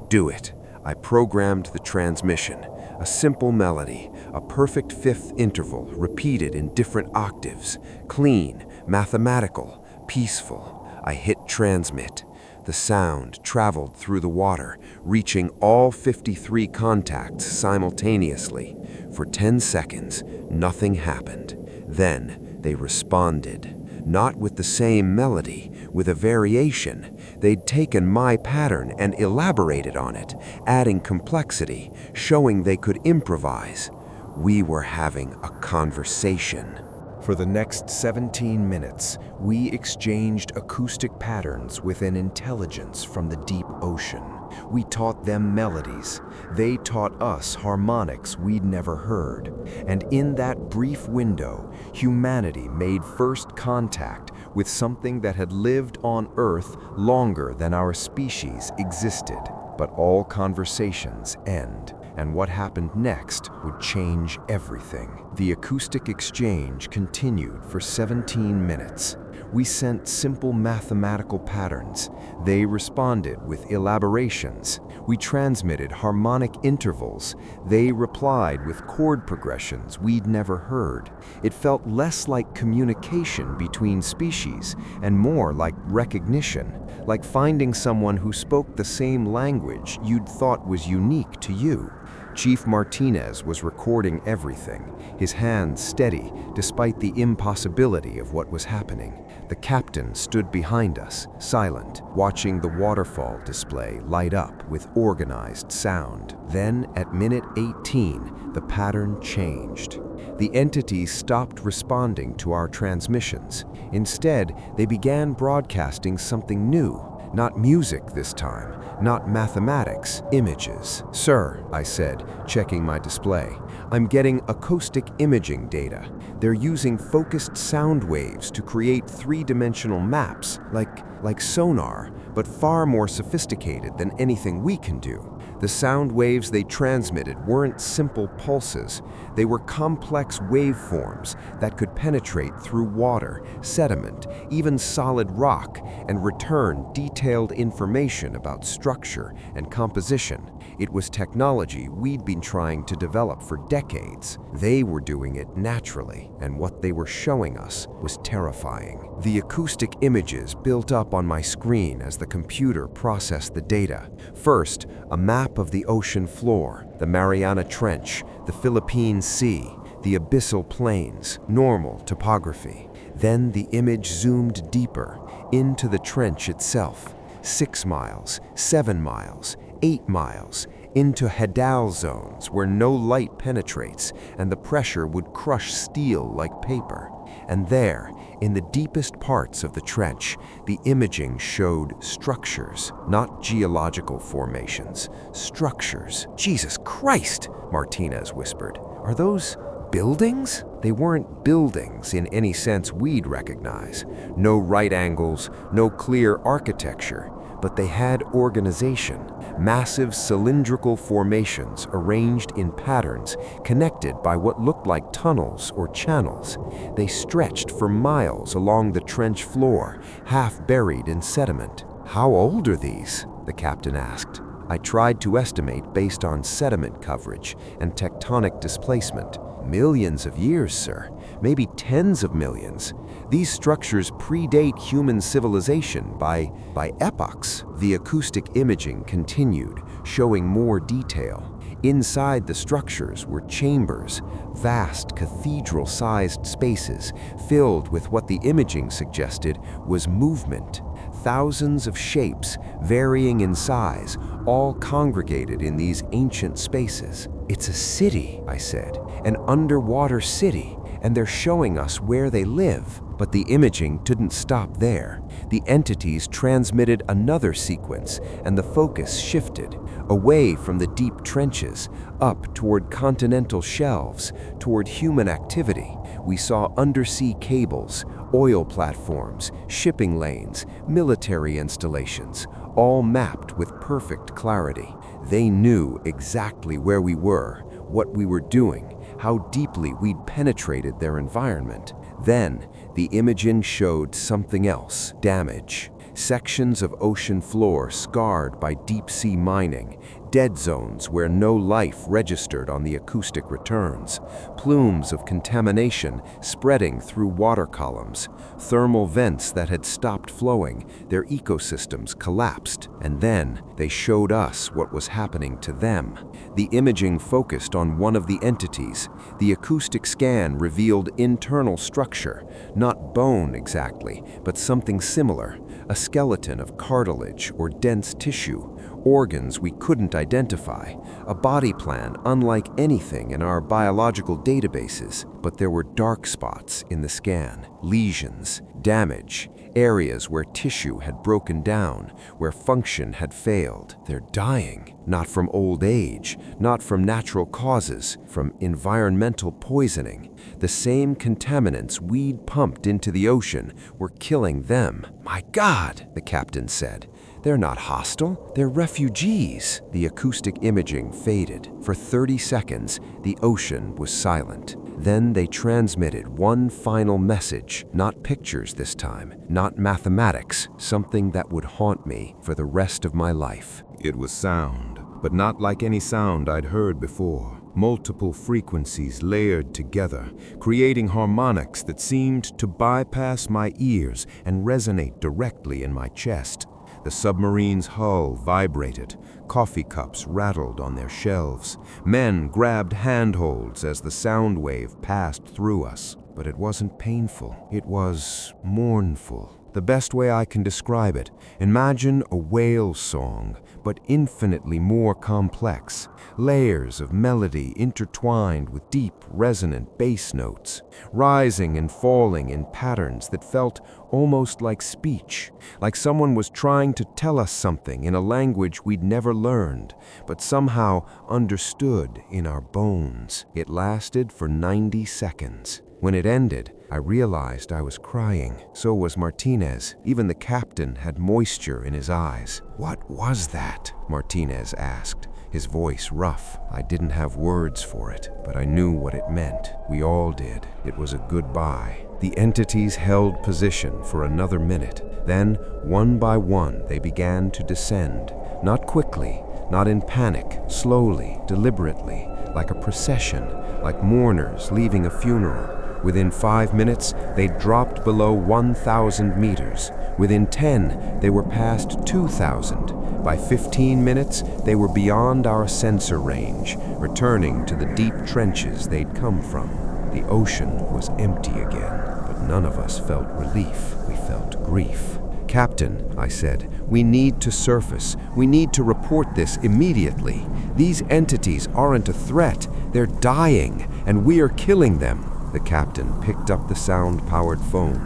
[SPEAKER 1] Do it. I programmed the transmission. A simple melody, a perfect fifth interval repeated in different octaves. Clean, mathematical, peaceful. I hit transmit. The sound traveled through the water, reaching all 53 contacts simultaneously. For 10 seconds, nothing happened. Then they responded. Not with the same melody, with a variation. They'd taken my pattern and elaborated on it, adding complexity, showing they could improvise. We were having a conversation.
[SPEAKER 2] For the next 17 minutes, we exchanged acoustic patterns with an intelligence from the deep ocean. We taught them melodies. They taught us harmonics we'd never heard. And in that brief window, humanity made first contact with something that had lived on Earth longer than our species existed. But all conversations end. And what happened next would change everything. The acoustic exchange continued for 17 minutes. We sent simple mathematical patterns. They responded with elaborations. We transmitted harmonic intervals. They replied with chord progressions we'd never heard. It felt less like communication between species and more like recognition, like finding someone who spoke the same language you'd thought was unique to you. Chief Martinez was recording everything, his hands steady despite the impossibility of what was happening. The captain stood behind us, silent, watching the waterfall display light up with organized sound. Then, at minute 18, the pattern changed. The entities stopped responding to our transmissions. Instead, they began broadcasting something new. Not music this time, not mathematics, images. "Sir," I said, checking my display, "I'm getting acoustic imaging data. They're using focused sound waves to create three-dimensional maps, like sonar, but far more sophisticated than anything we can do." The sound waves they transmitted weren't simple pulses. They were complex waveforms that could penetrate through water, sediment, even solid rock, and return detailed information about structure and composition. It was technology we'd been trying to develop for decades. They were doing it naturally, and what they were showing us was terrifying. The acoustic images built up on my screen as the computer processed the data. First, a map of the ocean floor, the Mariana Trench, the Philippine Sea, the abyssal plains, normal topography. Then the image zoomed deeper, into the trench itself. 6 miles, 7 miles, 8 miles, into Hadal zones where no light penetrates and the pressure would crush steel like paper. And there, in the deepest parts of the trench, the imaging showed structures, not geological formations. Structures. "Jesus Christ," Martinez whispered. "Are those buildings?" They weren't buildings in any sense we'd recognize. No right angles, no clear architecture, but they had organization. Massive cylindrical formations arranged in patterns connected by what looked like tunnels or channels. They stretched for miles along the trench floor, half buried in sediment. "How old are these?" the captain asked. I tried to estimate based on sediment coverage and tectonic displacement. "Millions of years, sir. Maybe tens of millions. These structures predate human civilization by epochs." The acoustic imaging continued, showing more detail. Inside the structures were chambers, vast cathedral-sized spaces filled with what the imaging suggested was movement. Thousands of shapes, varying in size, all congregated in these ancient spaces. "It's a city," I said, "an underwater city, and they're showing us where they live." But the imaging didn't stop there. The entities transmitted another sequence, and the focus shifted, away from the deep trenches, up toward continental shelves, toward human activity. We saw undersea cables, oil platforms, shipping lanes, military installations, all mapped with perfect clarity. They knew exactly where we were, what we were doing, how deeply we'd penetrated their environment. Then, the imaging showed something else: damage. Sections of ocean floor scarred by deep-sea mining, dead zones where no life registered on the acoustic returns, plumes of contamination spreading through water columns, thermal vents that had stopped flowing, their ecosystems collapsed, and then they showed us what was happening to them. The imaging focused on one of the entities. The acoustic scan revealed internal structure, not bone exactly, but something similar, a skeleton of cartilage or dense tissue, organs we couldn't identify, a body plan unlike anything in our biological databases. But there were dark spots in the scan, lesions, damage, areas where tissue had broken down, where function had failed. They're dying, not from old age, not from natural causes, from environmental poisoning. The same contaminants we'd pumped into the ocean were killing them. "My God," the captain said. "They're not hostile, they're refugees." The acoustic imaging faded. For 30 seconds, the ocean was silent. Then they transmitted one final message, not pictures this time, not mathematics, something that would haunt me for the rest of my life.
[SPEAKER 3] It was sound, but not like any sound I'd heard before. Multiple frequencies layered together, creating harmonics that seemed to bypass my ears and resonate directly in my chest. The submarine's hull vibrated. Coffee cups rattled on their shelves. Men grabbed handholds as the sound wave passed through us. But it wasn't painful. It was mournful. The best way I can describe it, imagine a whale song, but infinitely more complex. Layers of melody intertwined with deep, resonant bass notes, rising and falling in patterns that felt almost like speech, like someone was trying to tell us something in a language we'd never learned, but somehow understood in our bones. It lasted for 90 seconds. When it ended, I realized I was crying. So was Martinez. Even the captain had moisture in his eyes. "What was that?" Martinez asked, his voice rough. I didn't have words for it, but I knew what it meant. We all did. It was a goodbye. The entities held position for another minute. Then, one by one, they began to descend. Not quickly, not in panic, slowly, deliberately, like a procession, like mourners leaving a funeral. Within 5 minutes, they dropped below 1,000 meters. Within 10, they were past 2,000. By 15 minutes, they were beyond our sensor range, returning to the deep trenches they'd come from. The ocean was empty again, but none of us felt relief. We felt grief. "Captain," I said, "we need to surface. We need to report this immediately. These entities aren't a threat. They're dying, and we are killing them." The captain picked up the sound-powered phone.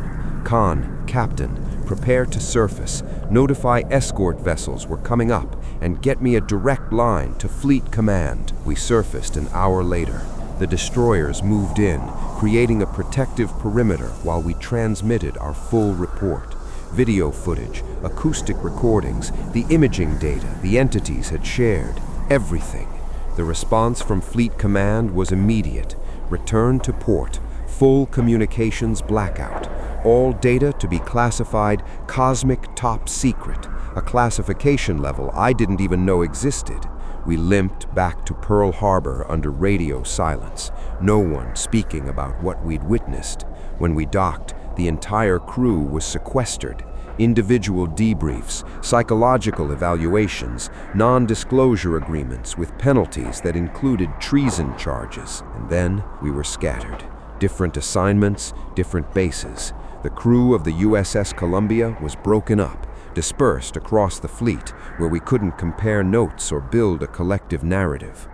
[SPEAKER 3] "Khan, Captain, prepare to surface. Notify escort vessels we're coming up, and get me a direct line to Fleet Command." We surfaced an hour later. The destroyers moved in, creating a protective perimeter while we transmitted our full report. Video footage, acoustic recordings, the imaging data the entities had shared, everything. The response from Fleet Command was immediate. Return to port, full communications blackout, all data to be classified cosmic top secret, a classification level I didn't even know existed. We limped back to Pearl Harbor under radio silence, no one speaking about what we'd witnessed. When we docked, the entire crew was sequestered. Individual debriefs, psychological evaluations, non-disclosure agreements with penalties that included treason charges. And then we were scattered. Different assignments, different bases. The crew of the USS Columbia was broken up, dispersed across the fleet, where we couldn't compare notes or build a collective narrative.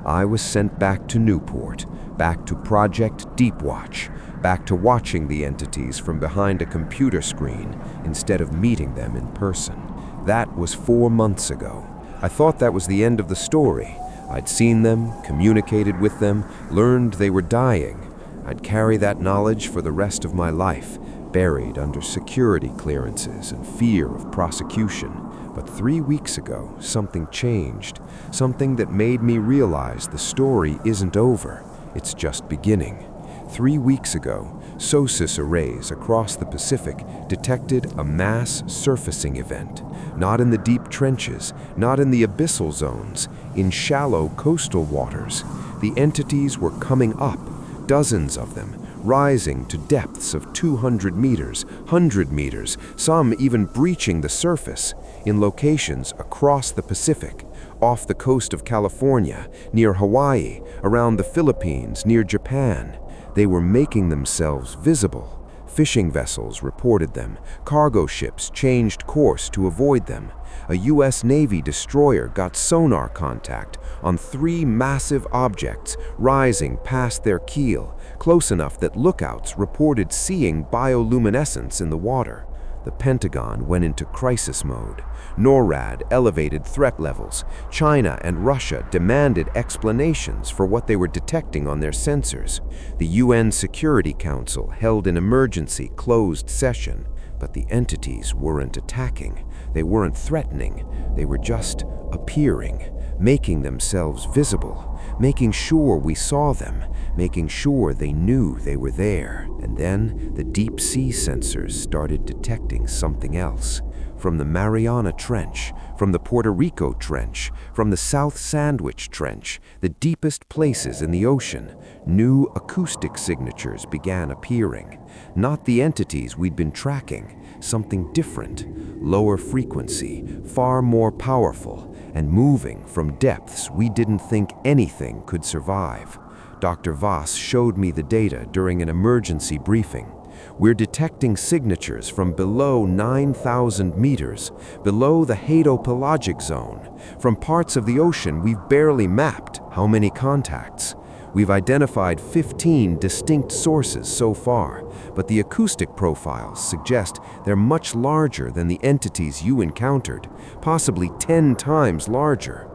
[SPEAKER 3] I was sent back to Newport, back to Project Deepwatch, back to watching the entities from behind a computer screen instead of meeting them in person. That was 4 months ago. I thought that was the end of the story. I'd seen them, communicated with them, learned they were dying. I'd carry that knowledge for the rest of my life, buried under security clearances and fear of prosecution.
[SPEAKER 2] But 3 weeks ago, something changed, something that made me realize the story isn't over, it's just beginning. 3 weeks ago, SOSUS arrays across the Pacific detected a mass surfacing event. Not in the deep trenches, not in the abyssal zones, in shallow coastal waters. The entities were coming up, dozens of them, rising to depths of 200 meters, 100 meters, some even breaching the surface, in locations across the Pacific, off the coast of California, near Hawaii, around the Philippines, near Japan. They were making themselves visible. Fishing vessels reported them. Cargo ships changed course to avoid them. A U.S. Navy destroyer got sonar contact on 3 massive objects rising past their keel, close enough that lookouts reported seeing bioluminescence in the water. The Pentagon went into crisis mode. NORAD elevated threat levels. China and Russia demanded explanations for what they were detecting on their sensors. The UN Security Council held an emergency closed session, but the entities weren't attacking. They weren't threatening. They were just appearing, making themselves visible, making sure we saw them, making sure they knew they were there. And then the deep sea sensors started detecting something else. From the Mariana Trench, from the Puerto Rico Trench, from the South Sandwich Trench, the deepest places in the ocean, new acoustic signatures began appearing. Not the entities we'd been tracking, something different, lower frequency, far more powerful, and moving from depths we didn't think anything could survive. Dr. Voss showed me the data during an emergency briefing. We're detecting signatures from below 9,000 meters, below the hadopelagic zone, from parts of the ocean we've barely mapped. How many contacts? We've identified 15 distinct sources so far, but the acoustic profiles suggest they're much larger than the entities you encountered, possibly 10 times larger.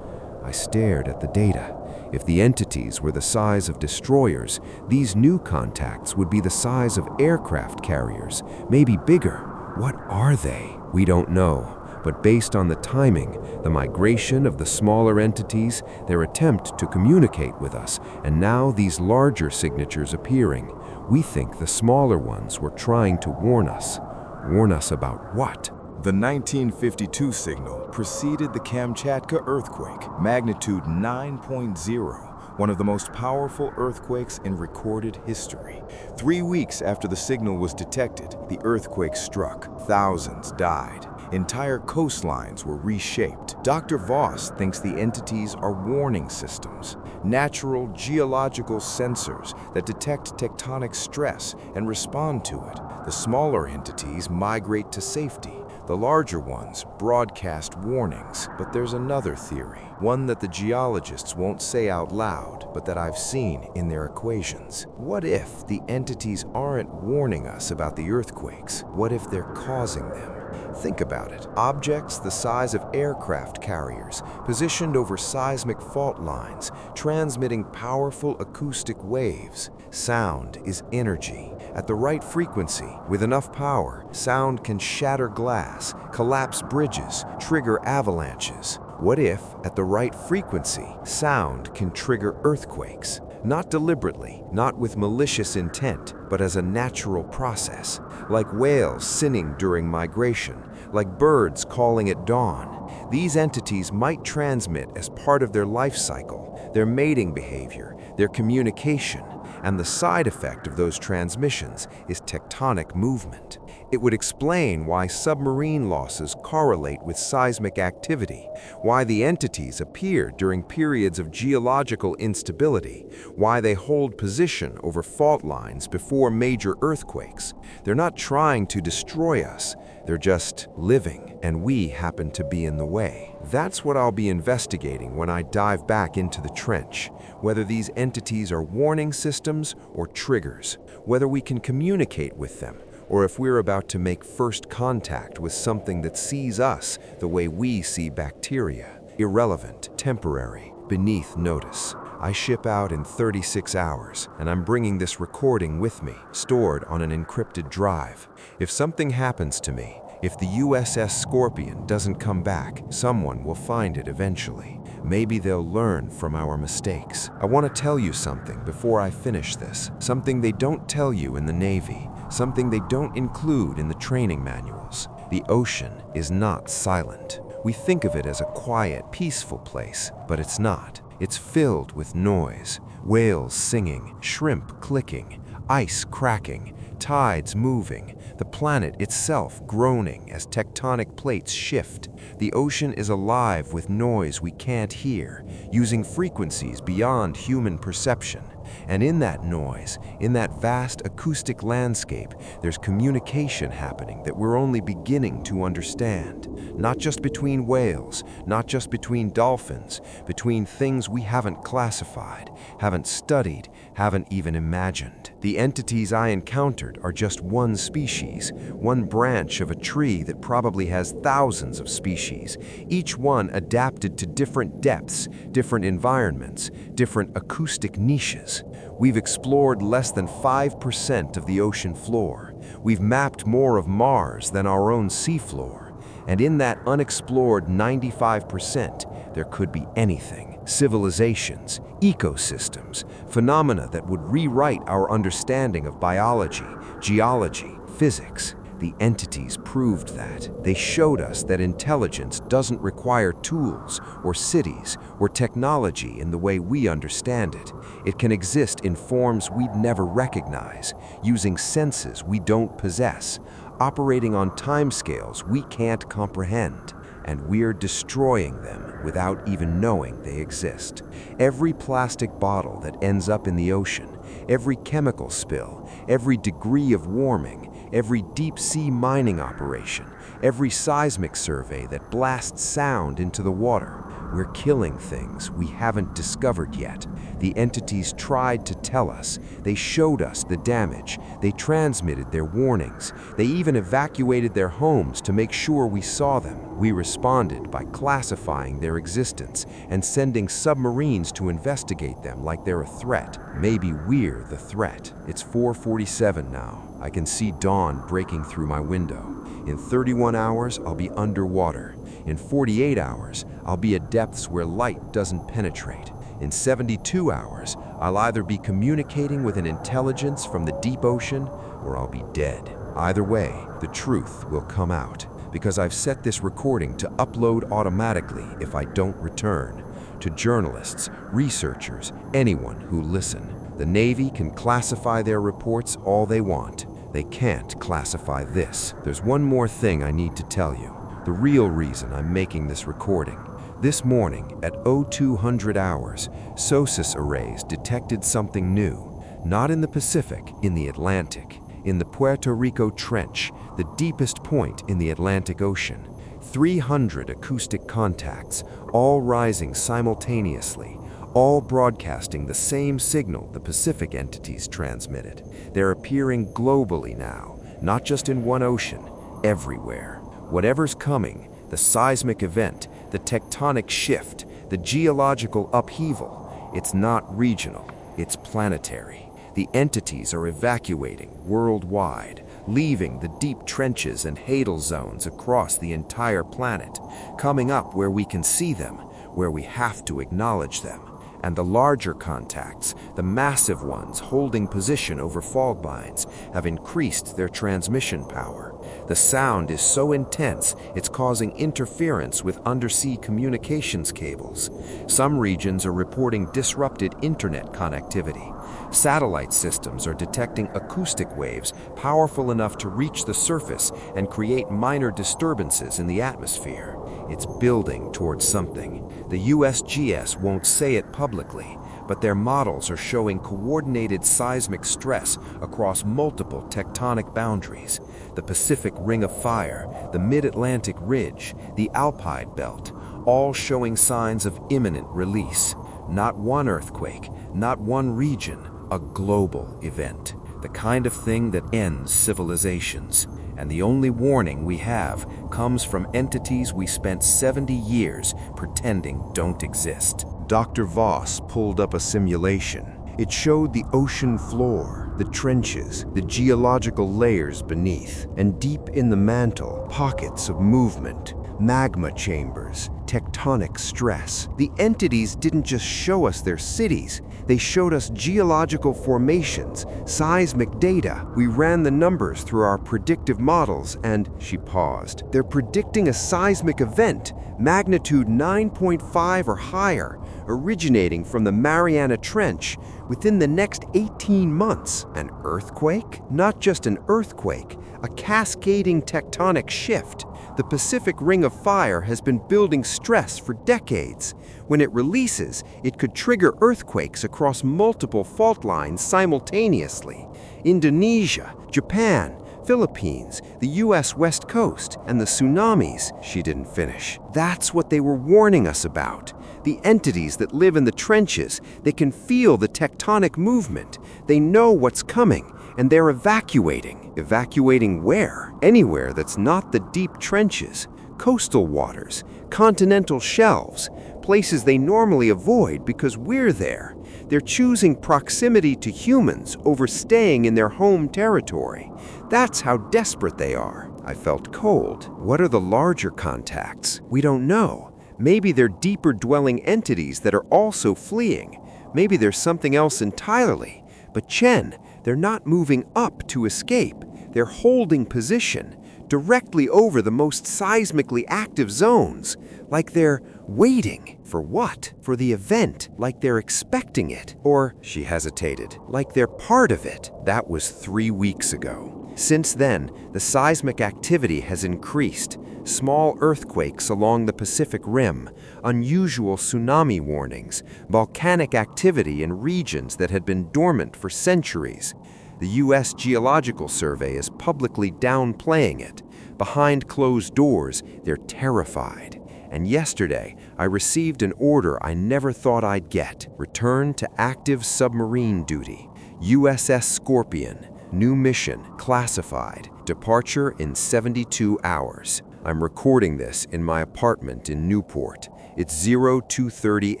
[SPEAKER 2] I stared at the data. If the entities were the size of destroyers, these new contacts would be the size of aircraft carriers, maybe bigger. What are they? We don't know. But based on the timing, the migration of the smaller entities, their attempt to communicate with us, and now these larger signatures appearing, we think the smaller ones were trying to warn us. Warn us about what?
[SPEAKER 3] The 1952 signal preceded the Kamchatka earthquake, magnitude 9.0, one of the most powerful earthquakes in recorded history. 3 weeks after the signal was detected, the earthquake struck. Thousands died. Entire coastlines were reshaped. Dr. Voss thinks the entities are warning systems, natural geological sensors that detect tectonic stress and respond to it. The smaller entities migrate to safety. The larger ones broadcast warnings. But there's another theory, one that the geologists won't say out loud, but that I've seen in their equations. What if the entities aren't warning us about the earthquakes? What if they're causing them? Think about it. Objects the size of aircraft carriers, positioned over seismic fault lines, transmitting powerful acoustic waves. Sound is energy. At the right frequency, with enough power, sound can shatter glass, collapse bridges, trigger avalanches. What if, at the right frequency, sound can trigger earthquakes? Not deliberately, not with malicious intent, but as a natural process, like whales sinning during migration, like birds calling at dawn. These entities might transmit as part of their life cycle, their mating behavior, their communication, and the side effect of those transmissions is tectonic movement. It would explain why submarine losses correlate with seismic activity, why the entities appear during periods of geological instability, why they hold position over fault lines before major earthquakes. They're not trying to destroy us, they're just living, and we happen to be in the way. That's what I'll be investigating when I dive back into the trench, whether these entities are warning systems or triggers, whether we can communicate with them, or if we're about to make first contact with something that sees us the way we see bacteria. Irrelevant, temporary, beneath notice. I ship out in 36 hours, and I'm bringing this recording with me, stored on an encrypted drive. If something happens to me,
[SPEAKER 1] If the USS Scorpion doesn't come back, someone will find it eventually. Maybe they'll learn from our mistakes. I want to tell you something before I finish this. Something they don't tell you in the Navy. Something they don't include in the training manuals. The ocean is not silent. We think of it as a quiet, peaceful place, but it's not. It's filled with noise. Whales singing, shrimp clicking, ice cracking, tides moving, the planet itself groaning as tectonic plates shift. The ocean is alive with noise we can't hear, using frequencies beyond human perception. And in that noise, in that vast acoustic landscape, there's communication happening that we're only beginning to understand. Not just between whales, not just between dolphins, between things we haven't classified, haven't studied, haven't even imagined. The entities I encountered are just one species, one branch of a tree that probably has thousands of species, each one adapted to different depths, different environments, different acoustic niches. We've explored less than 5% of the ocean floor. We've mapped more of Mars than our own seafloor. And in that unexplored 95%, there could be anything. Civilizations, ecosystems, phenomena that would rewrite our understanding of biology, geology, physics. The entities proved that. They showed us that intelligence doesn't require tools or cities or technology in the way we understand it. It can exist in forms we'd never recognize, using senses we don't possess, operating on timescales we can't comprehend. And we're destroying them without even knowing they exist. Every plastic bottle that ends up in the ocean, every chemical spill, every degree of warming, every deep-sea mining operation, every seismic survey that blasts sound into the water. We're killing things we haven't discovered yet. The entities tried to tell us. They showed us the damage. They transmitted their warnings. They even evacuated their homes to make sure we saw them. We responded by classifying their existence and sending submarines to investigate them like they're a threat. Maybe we're the threat. It's 4:47 now. I can see dawn breaking through my window. In 31 hours, I'll be underwater. In 48 hours, I'll be at depths where light doesn't penetrate. In 72 hours, I'll either be communicating with an intelligence from the deep ocean or I'll be dead. Either way, the truth will come out because I've set this recording to upload automatically if I don't return. To journalists, researchers, anyone who listen. The Navy can classify their reports all they want. They can't classify this. There's one more thing I need to tell you. The real reason I'm making this recording. This morning at 0200 hours, SOSUS arrays detected something new. Not in the Pacific, in the Atlantic. In the Puerto Rico Trench, the deepest point in the Atlantic Ocean. 300 acoustic contacts, all rising simultaneously, all broadcasting the same signal the Pacific entities transmitted. They're appearing globally now, not just in one ocean, everywhere. Whatever's coming, the seismic event, the tectonic shift, the geological upheaval, it's not regional, it's planetary. The entities are evacuating worldwide, leaving the deep trenches and hadal zones across the entire planet, coming up where we can see them, where we have to acknowledge them. And the larger contacts, the massive ones holding position over fault lines, have increased their transmission power. The sound is so intense, it's causing interference with undersea communications cables. Some regions are reporting disrupted internet connectivity. Satellite systems are detecting acoustic waves powerful enough to reach the surface and create minor disturbances in the atmosphere. It's building towards something. The USGS won't say it publicly, but their models are showing coordinated seismic stress across multiple tectonic boundaries. The Pacific Ring of Fire, the Mid-Atlantic Ridge, the Alpine Belt, all showing signs of imminent release. Not one earthquake, not one region, a global event. The kind of thing that ends civilizations. And the only warning we have comes from entities we spent 70 years pretending don't exist.
[SPEAKER 2] Dr. Voss pulled up a simulation. It showed the ocean floor, the trenches, the geological layers beneath, and deep in the mantle, pockets of movement, magma chambers, tectonic stress. The entities didn't just show us their cities, they showed us geological formations, seismic data. We ran the numbers through our predictive models and, she paused, they're predicting a seismic event, magnitude 9.5 or higher, originating from the Mariana Trench within the next 18 months. An earthquake? Not just an earthquake, a cascading tectonic shift. The Pacific Ring of Fire has been building stress for decades. When it releases, it could trigger earthquakes across multiple fault lines simultaneously. Indonesia, Japan, Philippines, the US West Coast, and the tsunamis. She didn't finish. That's what they were warning us about. The entities that live in the trenches, they can feel the tectonic movement. They know what's coming, and they're evacuating. Evacuating where? Anywhere that's not the deep trenches, coastal waters, continental shelves, places they normally avoid because we're there. They're choosing proximity to humans over staying in their home territory. That's how desperate they are. I felt cold. What are the larger contacts? We don't know. Maybe they're deeper dwelling entities that are also fleeing. Maybe there's something else entirely. But Chen, they're not moving up to escape. They're holding position directly over the most seismically active zones, like they're waiting. For what? For the event, like they're expecting it. Or, she hesitated, like they're part of it. That was 3 weeks ago. Since then, the seismic activity has increased. Small earthquakes along the Pacific Rim, unusual tsunami warnings, volcanic activity in regions that had been dormant for centuries. The U.S. Geological Survey is publicly downplaying it. Behind closed doors, they're terrified. And yesterday, I received an order I never thought I'd get. Return to active submarine duty. USS Scorpion. New mission, classified. Departure in 72 hours. I'm recording this in my apartment in Newport. It's 02:30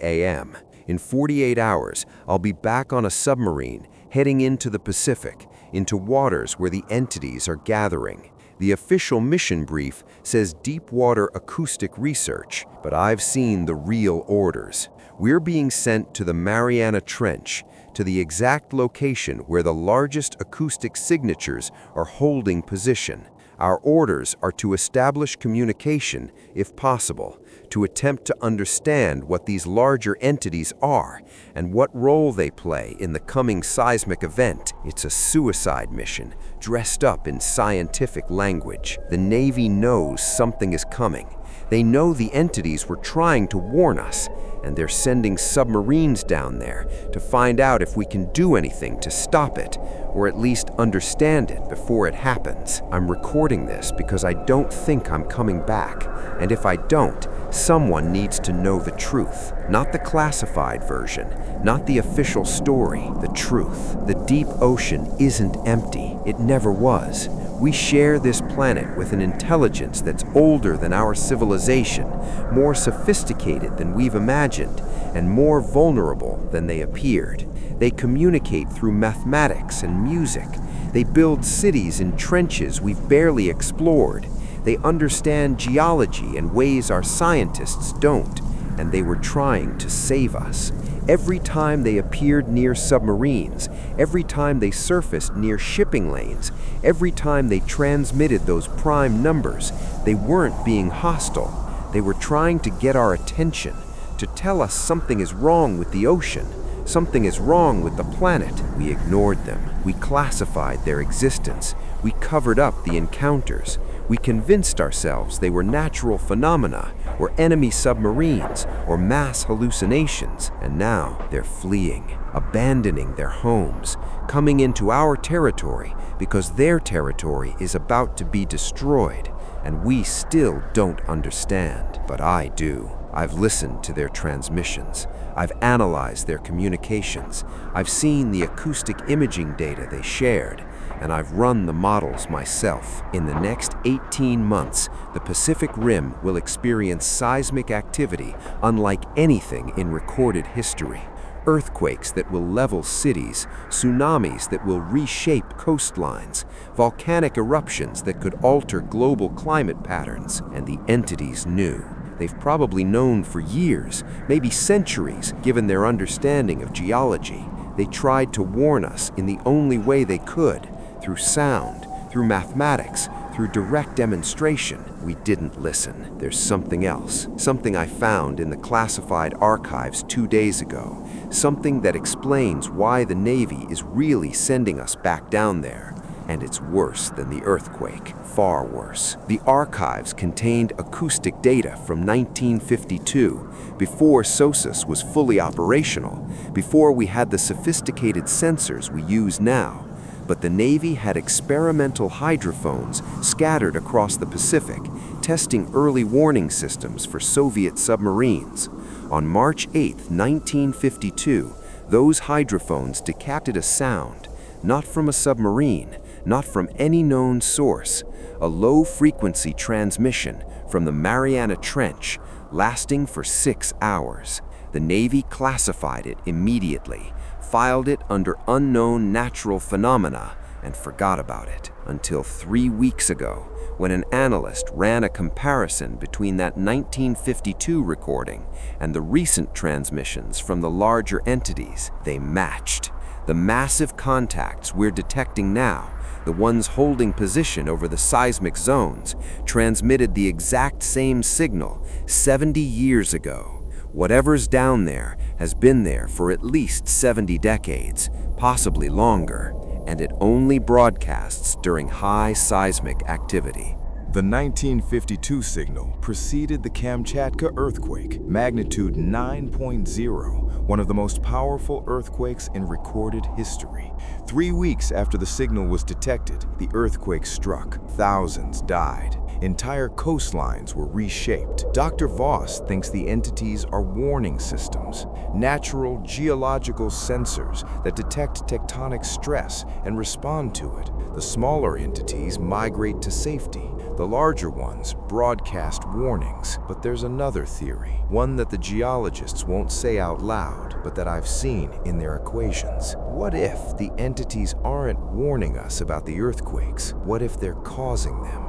[SPEAKER 2] a.m. In 48 hours, I'll be back on a submarine, heading into the Pacific, into waters where the entities are gathering. The official mission brief says deep water acoustic research, but I've seen the real orders. We're being sent to the Mariana Trench, to the exact location where the largest acoustic signatures are holding position. Our orders are to establish communication, if possible, to attempt to understand what these larger entities are and what role they play in the coming seismic event. It's a suicide mission, dressed up in scientific language. The Navy knows something is coming. They know the entities were trying to warn us, and they're sending submarines down there to find out if we can do anything to stop it, or at least understand it before it happens. I'm recording this because I don't think I'm coming back, and if I don't, someone needs to know the truth. Not the classified version, not the official story, the truth. The deep ocean isn't empty. It never was. We share this planet with an intelligence that's older than our civilization, more sophisticated than we've imagined, and more vulnerable than they appeared. They communicate through mathematics and music. They build cities in trenches we've barely explored. They understand geology in ways our scientists don't, and they were trying to save us. Every time they appeared near submarines, every time they surfaced near shipping lanes, every time they transmitted those prime numbers, they weren't being hostile. They were trying to get our attention, to tell us something is wrong with the ocean, something is wrong with the planet. We ignored them. We classified their existence. We covered up the encounters. We convinced ourselves they were natural phenomena, or enemy submarines, or mass hallucinations. And now they're fleeing, abandoning their homes, coming into our territory because their territory is about to be destroyed. And we still don't understand, but I do. I've listened to their transmissions. I've analyzed their communications. I've seen the acoustic imaging data they shared, and I've run the models myself. In the next 18 months, the Pacific Rim will experience seismic activity unlike anything in recorded history.
[SPEAKER 1] Earthquakes that will level cities, tsunamis that will reshape coastlines, volcanic eruptions that could alter global climate patterns, and the entities knew. They've probably known for years, maybe centuries, given their understanding of geology. They tried to warn us in the only way they could, through sound, through mathematics, through direct demonstration. We didn't listen. There's something else, something I found in the classified archives 2 days ago, something that explains why the Navy is really sending us back down there. And it's worse than the earthquake, far worse. The archives contained acoustic data from 1952, before SOSUS was fully operational, before we had the sophisticated sensors we use now. But the Navy had experimental hydrophones scattered across the Pacific, testing early warning systems for Soviet submarines. On March 8, 1952, those hydrophones detected a sound, not from a submarine, not from any known source, a low-frequency transmission from the Mariana Trench, lasting for 6 hours. The Navy classified it immediately, filed it under unknown natural phenomena, and forgot about it until 3 weeks ago, when an analyst ran a comparison between that 1952 recording and the recent transmissions from the larger entities. They matched. The massive contacts we're detecting now, the ones holding position over the seismic zones, transmitted the exact same signal 70 years ago. Whatever's down there has been there for at least 70 decades, possibly longer, and it only broadcasts during high seismic activity.
[SPEAKER 3] The 1952 signal preceded the Kamchatka earthquake, magnitude 9.0, one of the most powerful earthquakes in recorded history. 3 weeks after the signal was detected, the earthquake struck. Thousands died. Entire coastlines were reshaped. Dr. Voss thinks the entities are warning systems, natural geological sensors that detect tectonic stress and respond to it. The smaller entities migrate to safety. The larger ones broadcast warnings. But there's another theory, one that the geologists won't say out loud, but that I've seen in their equations. What if the entities aren't warning us about the earthquakes? What if they're causing them?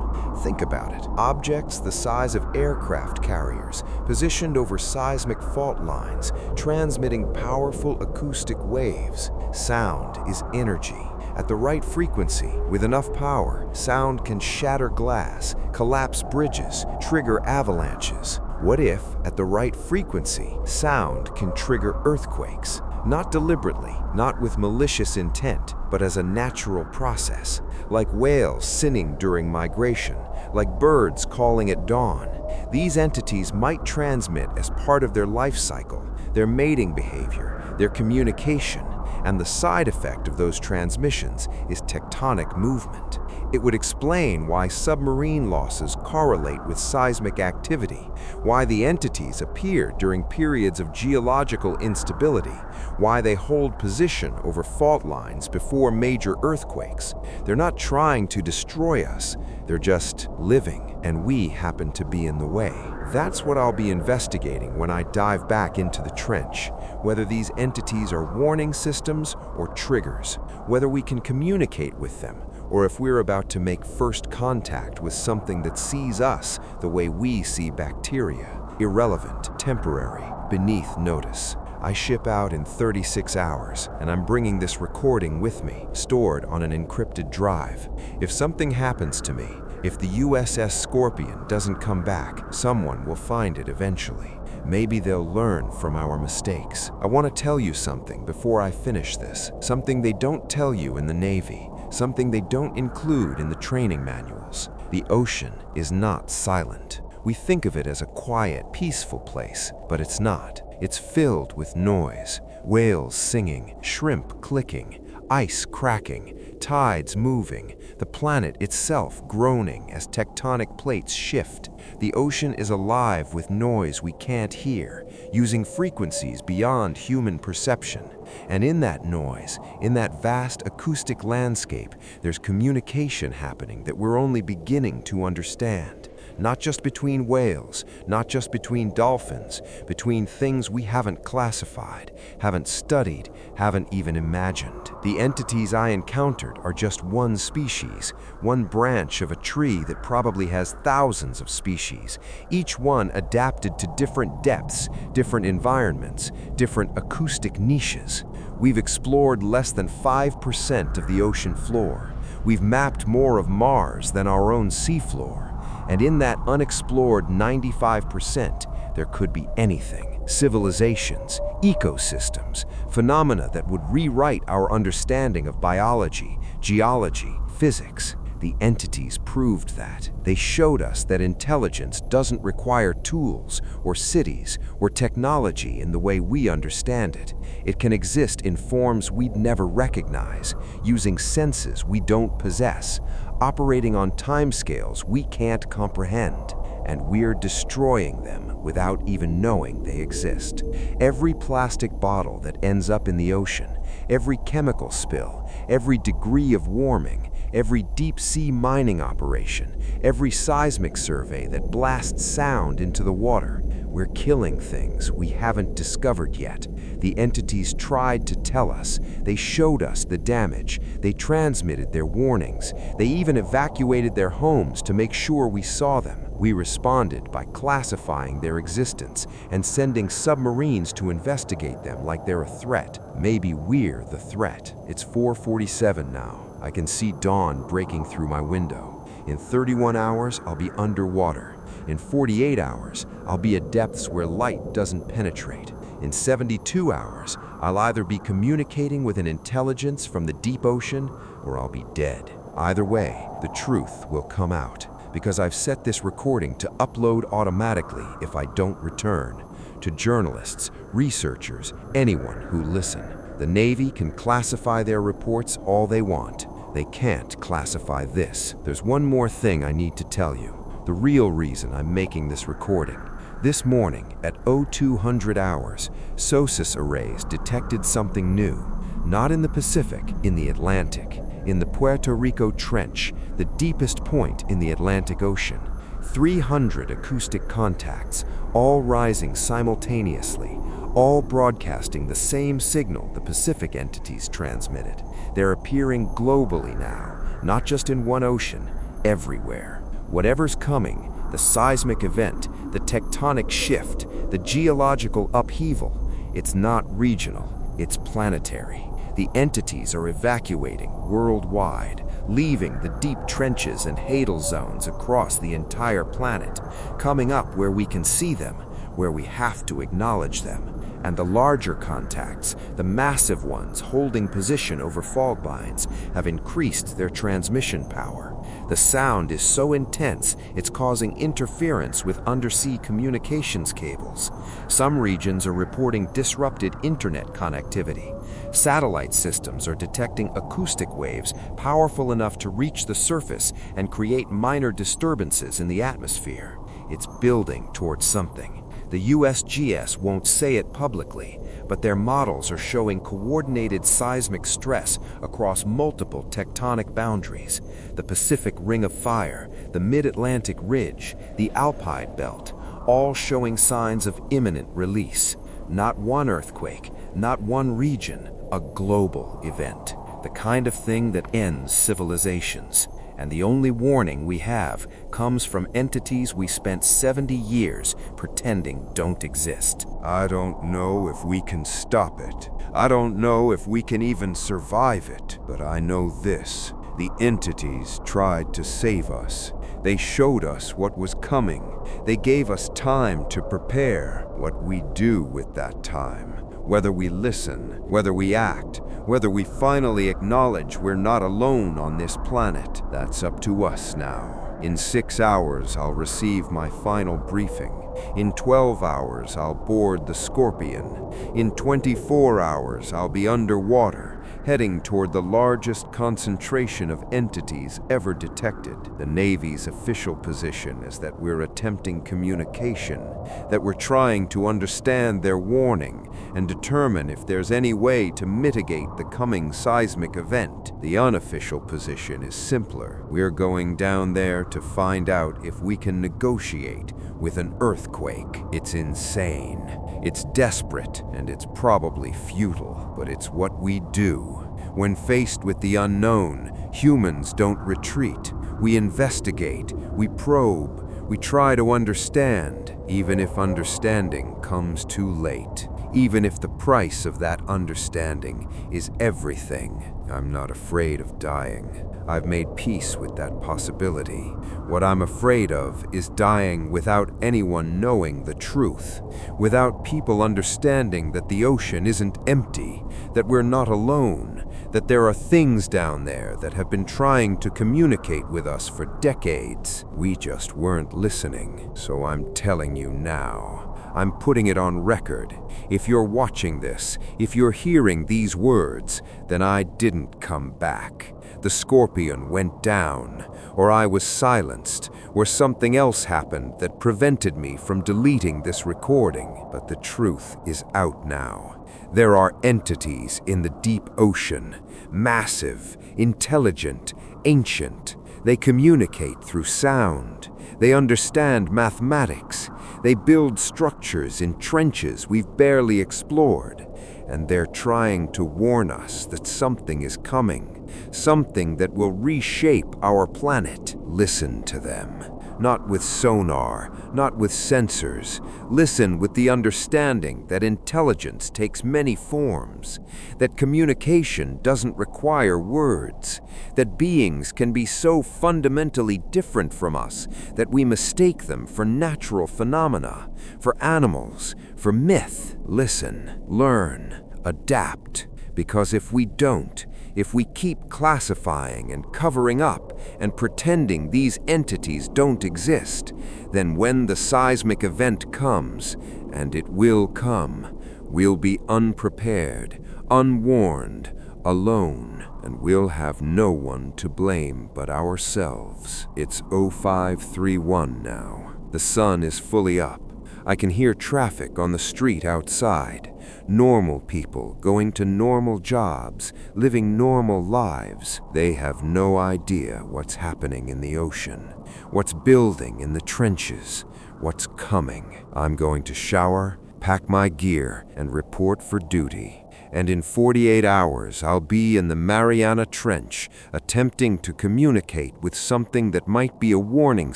[SPEAKER 3] Think about it. Objects the size of aircraft carriers, positioned over seismic fault lines, transmitting powerful acoustic waves. Sound is energy. At the right frequency, with enough power, sound can shatter glass, collapse bridges, trigger avalanches. What if, at the right frequency, sound can trigger earthquakes? Not deliberately, not with malicious intent, but as a natural process, like whales sinning during migration, like birds calling at dawn. These entities might transmit as part of their life cycle, their mating behavior, their communication, and the side effect of those transmissions is tectonic movement. It would explain why submarine losses correlate with seismic activity, why the entities appear during periods of geological instability, why they hold position over fault lines before major earthquakes. They're not trying to destroy us, they're just living, and we happen to be in the way. That's what I'll be investigating when I dive back into the trench, whether these entities are warning systems or triggers, whether we can communicate with them, or if we're about to make first contact with something that sees us the way we see bacteria. Irrelevant, temporary, beneath notice. I ship out in 36 hours, and I'm bringing this recording with me, stored on an encrypted drive. If something happens to me, if the USS Scorpion doesn't come back, someone will find it eventually. Maybe they'll learn from our mistakes. I want to tell you something before I finish this, something they don't tell you in the Navy, something they don't include in the training manuals. The ocean is not silent. We think of it as a quiet, peaceful place, but it's not. It's filled with noise, whales singing, shrimp clicking, ice cracking, tides moving, the planet itself groaning as tectonic plates shift. The ocean is alive with noise we can't hear, using frequencies beyond human perception. And in that noise, in that vast acoustic landscape, there's communication happening that we're only beginning to understand.
[SPEAKER 1] not just between whales, not just between dolphins, between things we haven't classified, haven't studied, haven't even imagined. The entities I encountered are just one species, one branch of a tree that probably has thousands of species, each one adapted to different depths, different environments, different acoustic niches. We've explored less than 5% of the ocean floor. We've mapped more of Mars than our own seafloor. And in that unexplored 95%, there could be anything. Civilizations, ecosystems, phenomena that would rewrite our understanding of biology, geology, physics. The entities proved that. They showed us that intelligence doesn't require tools or cities or technology in the way we understand it. It can exist in forms we'd never recognize, using senses we don't possess, operating on timescales we can't comprehend. And we're destroying them without even knowing they exist. Every plastic bottle that ends up in the ocean, every chemical spill, every degree of warming, every deep-sea mining operation, every seismic survey that blasts sound into the water. We're killing things we haven't discovered yet. The entities tried to tell us. They showed us the damage. They transmitted their warnings. They even evacuated their homes to make sure we saw them. We responded by classifying their existence and sending submarines to investigate them like they're a threat. Maybe we're the threat. It's 4:47 now. I can see dawn breaking through my window. In 31 hours, I'll be underwater. In 48 hours, I'll be at depths where light doesn't penetrate. In 72 hours, I'll either be communicating with an intelligence from the deep ocean or I'll be dead. Either way, the truth will come out, because I've set this recording to upload automatically if I don't return. To journalists, researchers, anyone who listen. The Navy can classify their reports all they want. They can't classify this. There's one more thing I need to tell you. The real reason I'm making this recording. This morning at 0200 hours, SOSUS arrays detected something new. Not in the Pacific, in the Atlantic. In the Puerto Rico Trench, the deepest point in the Atlantic Ocean. 300 acoustic contacts, all rising simultaneously, all broadcasting the same signal the Pacific entities transmitted. They're appearing globally now, not just in one ocean, everywhere. Whatever's coming, the seismic event, the tectonic shift, the geological upheaval, it's not regional, it's planetary. The entities are evacuating worldwide, leaving the deep trenches and hadal zones across the entire planet, coming up where we can see them, where we have to acknowledge them. And the larger contacts, the massive ones holding position over fog lines, have increased their transmission power. The sound is so intense, it's causing interference with undersea communications cables. Some regions are reporting disrupted internet connectivity. Satellite systems are detecting acoustic waves powerful enough to reach the surface and create minor disturbances in the atmosphere. It's building towards something. The USGS won't say it publicly, but their models are showing coordinated seismic stress across multiple tectonic boundaries. The Pacific Ring of Fire, the Mid-Atlantic Ridge, the Alpine Belt, all showing signs of imminent release. Not one earthquake, not one region, a global event. The kind of thing that ends civilizations. And the only warning we have comes from entities we spent 70 years pretending don't exist.
[SPEAKER 2] I don't know if we can stop it. I don't know if we can even survive it. But I know this. The entities tried to save us. They showed us what was coming. They gave us time to prepare. What we do with that time, whether we listen, whether we act, whether we finally acknowledge we're not alone on this planet, that's up to us now. In 6 hours, I'll receive my final briefing. In 12 hours, I'll board the Scorpion. In 24 hours, I'll be underwater, heading toward the largest concentration of entities ever detected. The Navy's official position is that we're attempting communication, that we're trying to understand their warning and determine if there's any way to mitigate the coming seismic event. The unofficial position is simpler. We're going down there to find out if we can negotiate with an earthquake. It's insane. It's desperate, and it's probably futile, but it's what we do. When faced with the unknown, humans don't retreat. We investigate, we probe, we try to understand, even if understanding comes too late. Even if the price of that understanding is everything. I'm not afraid of dying. I've made peace with that possibility. What I'm afraid of is dying without anyone knowing the truth, without people understanding that the ocean isn't empty, that we're not alone, that there are things down there that have been trying to communicate with us for decades. We just weren't listening, so I'm telling you now. I'm putting it on record. If you're watching this, if you're hearing these words, then I didn't come back. The Scorpion went down, or I was silenced, or something else happened that prevented me from deleting this recording. But the truth is out now. There are entities in the deep ocean, massive, intelligent, ancient. They communicate through sound. They understand mathematics. They build structures in trenches we've barely explored. And they're trying to warn us that something is coming, something that will reshape our planet. Listen to them. Not with sonar, not with sensors. Listen with the understanding that intelligence takes many forms, that communication doesn't require words, that beings can be so fundamentally different from us that we mistake them for natural phenomena, for animals, for myth. Listen, learn, adapt, because if we don't, if we keep classifying and covering up and pretending these entities don't exist, then when the seismic event comes, and it will come, we'll be unprepared, unwarned, alone, and we'll have no one to blame but ourselves. It's 0531 now. The sun is fully up. I can hear traffic on the street outside. Normal people going to normal jobs, living normal lives. They have no idea what's happening in the ocean, what's building in the trenches, what's coming. I'm going to shower, pack my gear, and report for duty. And in 48 hours, I'll be in the Mariana Trench, attempting to communicate with something that might be a warning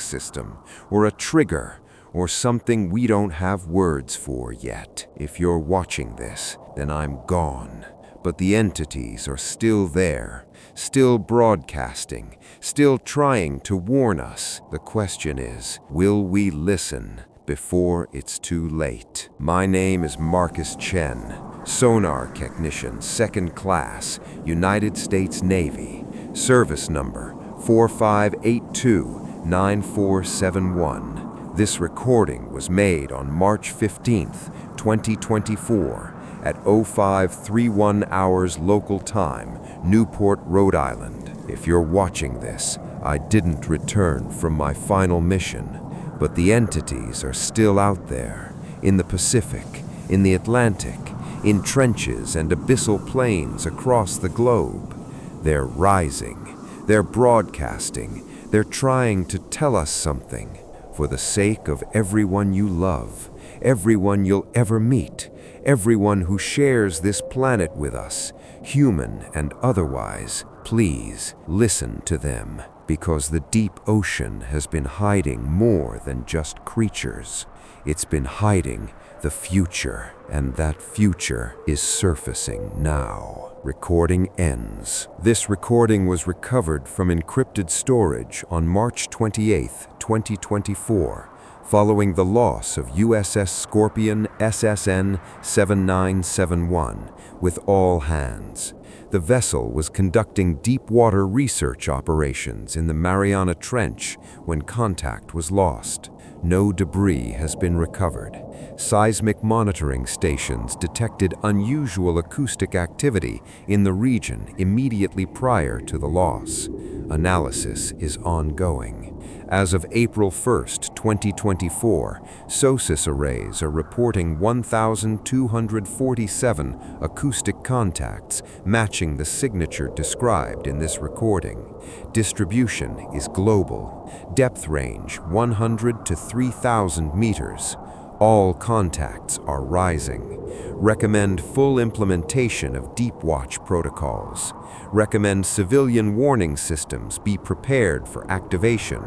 [SPEAKER 2] system, or a trigger, or something we don't have words for yet. If you're watching this, then I'm gone. But the entities are still there, still broadcasting, still trying to warn us. The question is, will we listen before it's too late? My name is Marcus Chen, Sonar Technician, 2nd Class, United States Navy, service number 4582-9471. This recording was made on March 15th, 2024 at 0531 hours local time, Newport, Rhode Island. If you're watching this, I didn't return from my final mission, but the entities are still out there, in the Pacific, in the Atlantic, in trenches and abyssal plains across the globe. They're rising, they're broadcasting, they're trying to tell us something. For the sake of everyone you love, everyone you'll ever meet, everyone who shares this planet with us, human and otherwise, please listen to them, because the deep ocean has been hiding more than just creatures. It's been hiding the future, and that future is surfacing now. Recording ends. This recording was recovered from encrypted storage on March 28, 2024, following the loss of USS Scorpion SSN 7971 with all hands. The vessel was conducting deep-water research operations in the Mariana Trench when contact was lost. No debris has been recovered. Seismic monitoring stations detected unusual acoustic activity in the region immediately prior to the loss. Analysis is ongoing. As of April 1st, 2024, SOSIS arrays are reporting 1,247 acoustic contacts, matching the signature described in this recording. Distribution is global. Depth range 100 to 3,000 meters. All contacts are rising. Recommend full implementation of deep watch protocols. Recommend civilian warning systems be prepared for activation.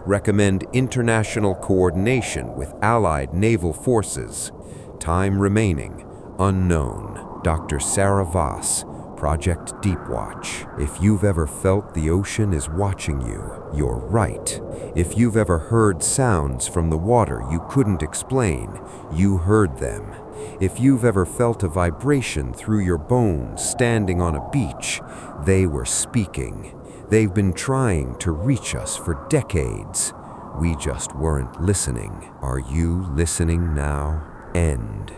[SPEAKER 2] Recommend international coordination with allied naval forces. Time remaining, unknown. Dr. Sarah Voss, Project Deepwatch. If you've ever felt the ocean is watching you, you're right. If you've ever heard sounds from the water you couldn't explain, you heard them. If you've ever felt a vibration through your bones standing on a beach, they were speaking. They've been trying to reach us for decades. We just weren't listening. Are you listening now? End.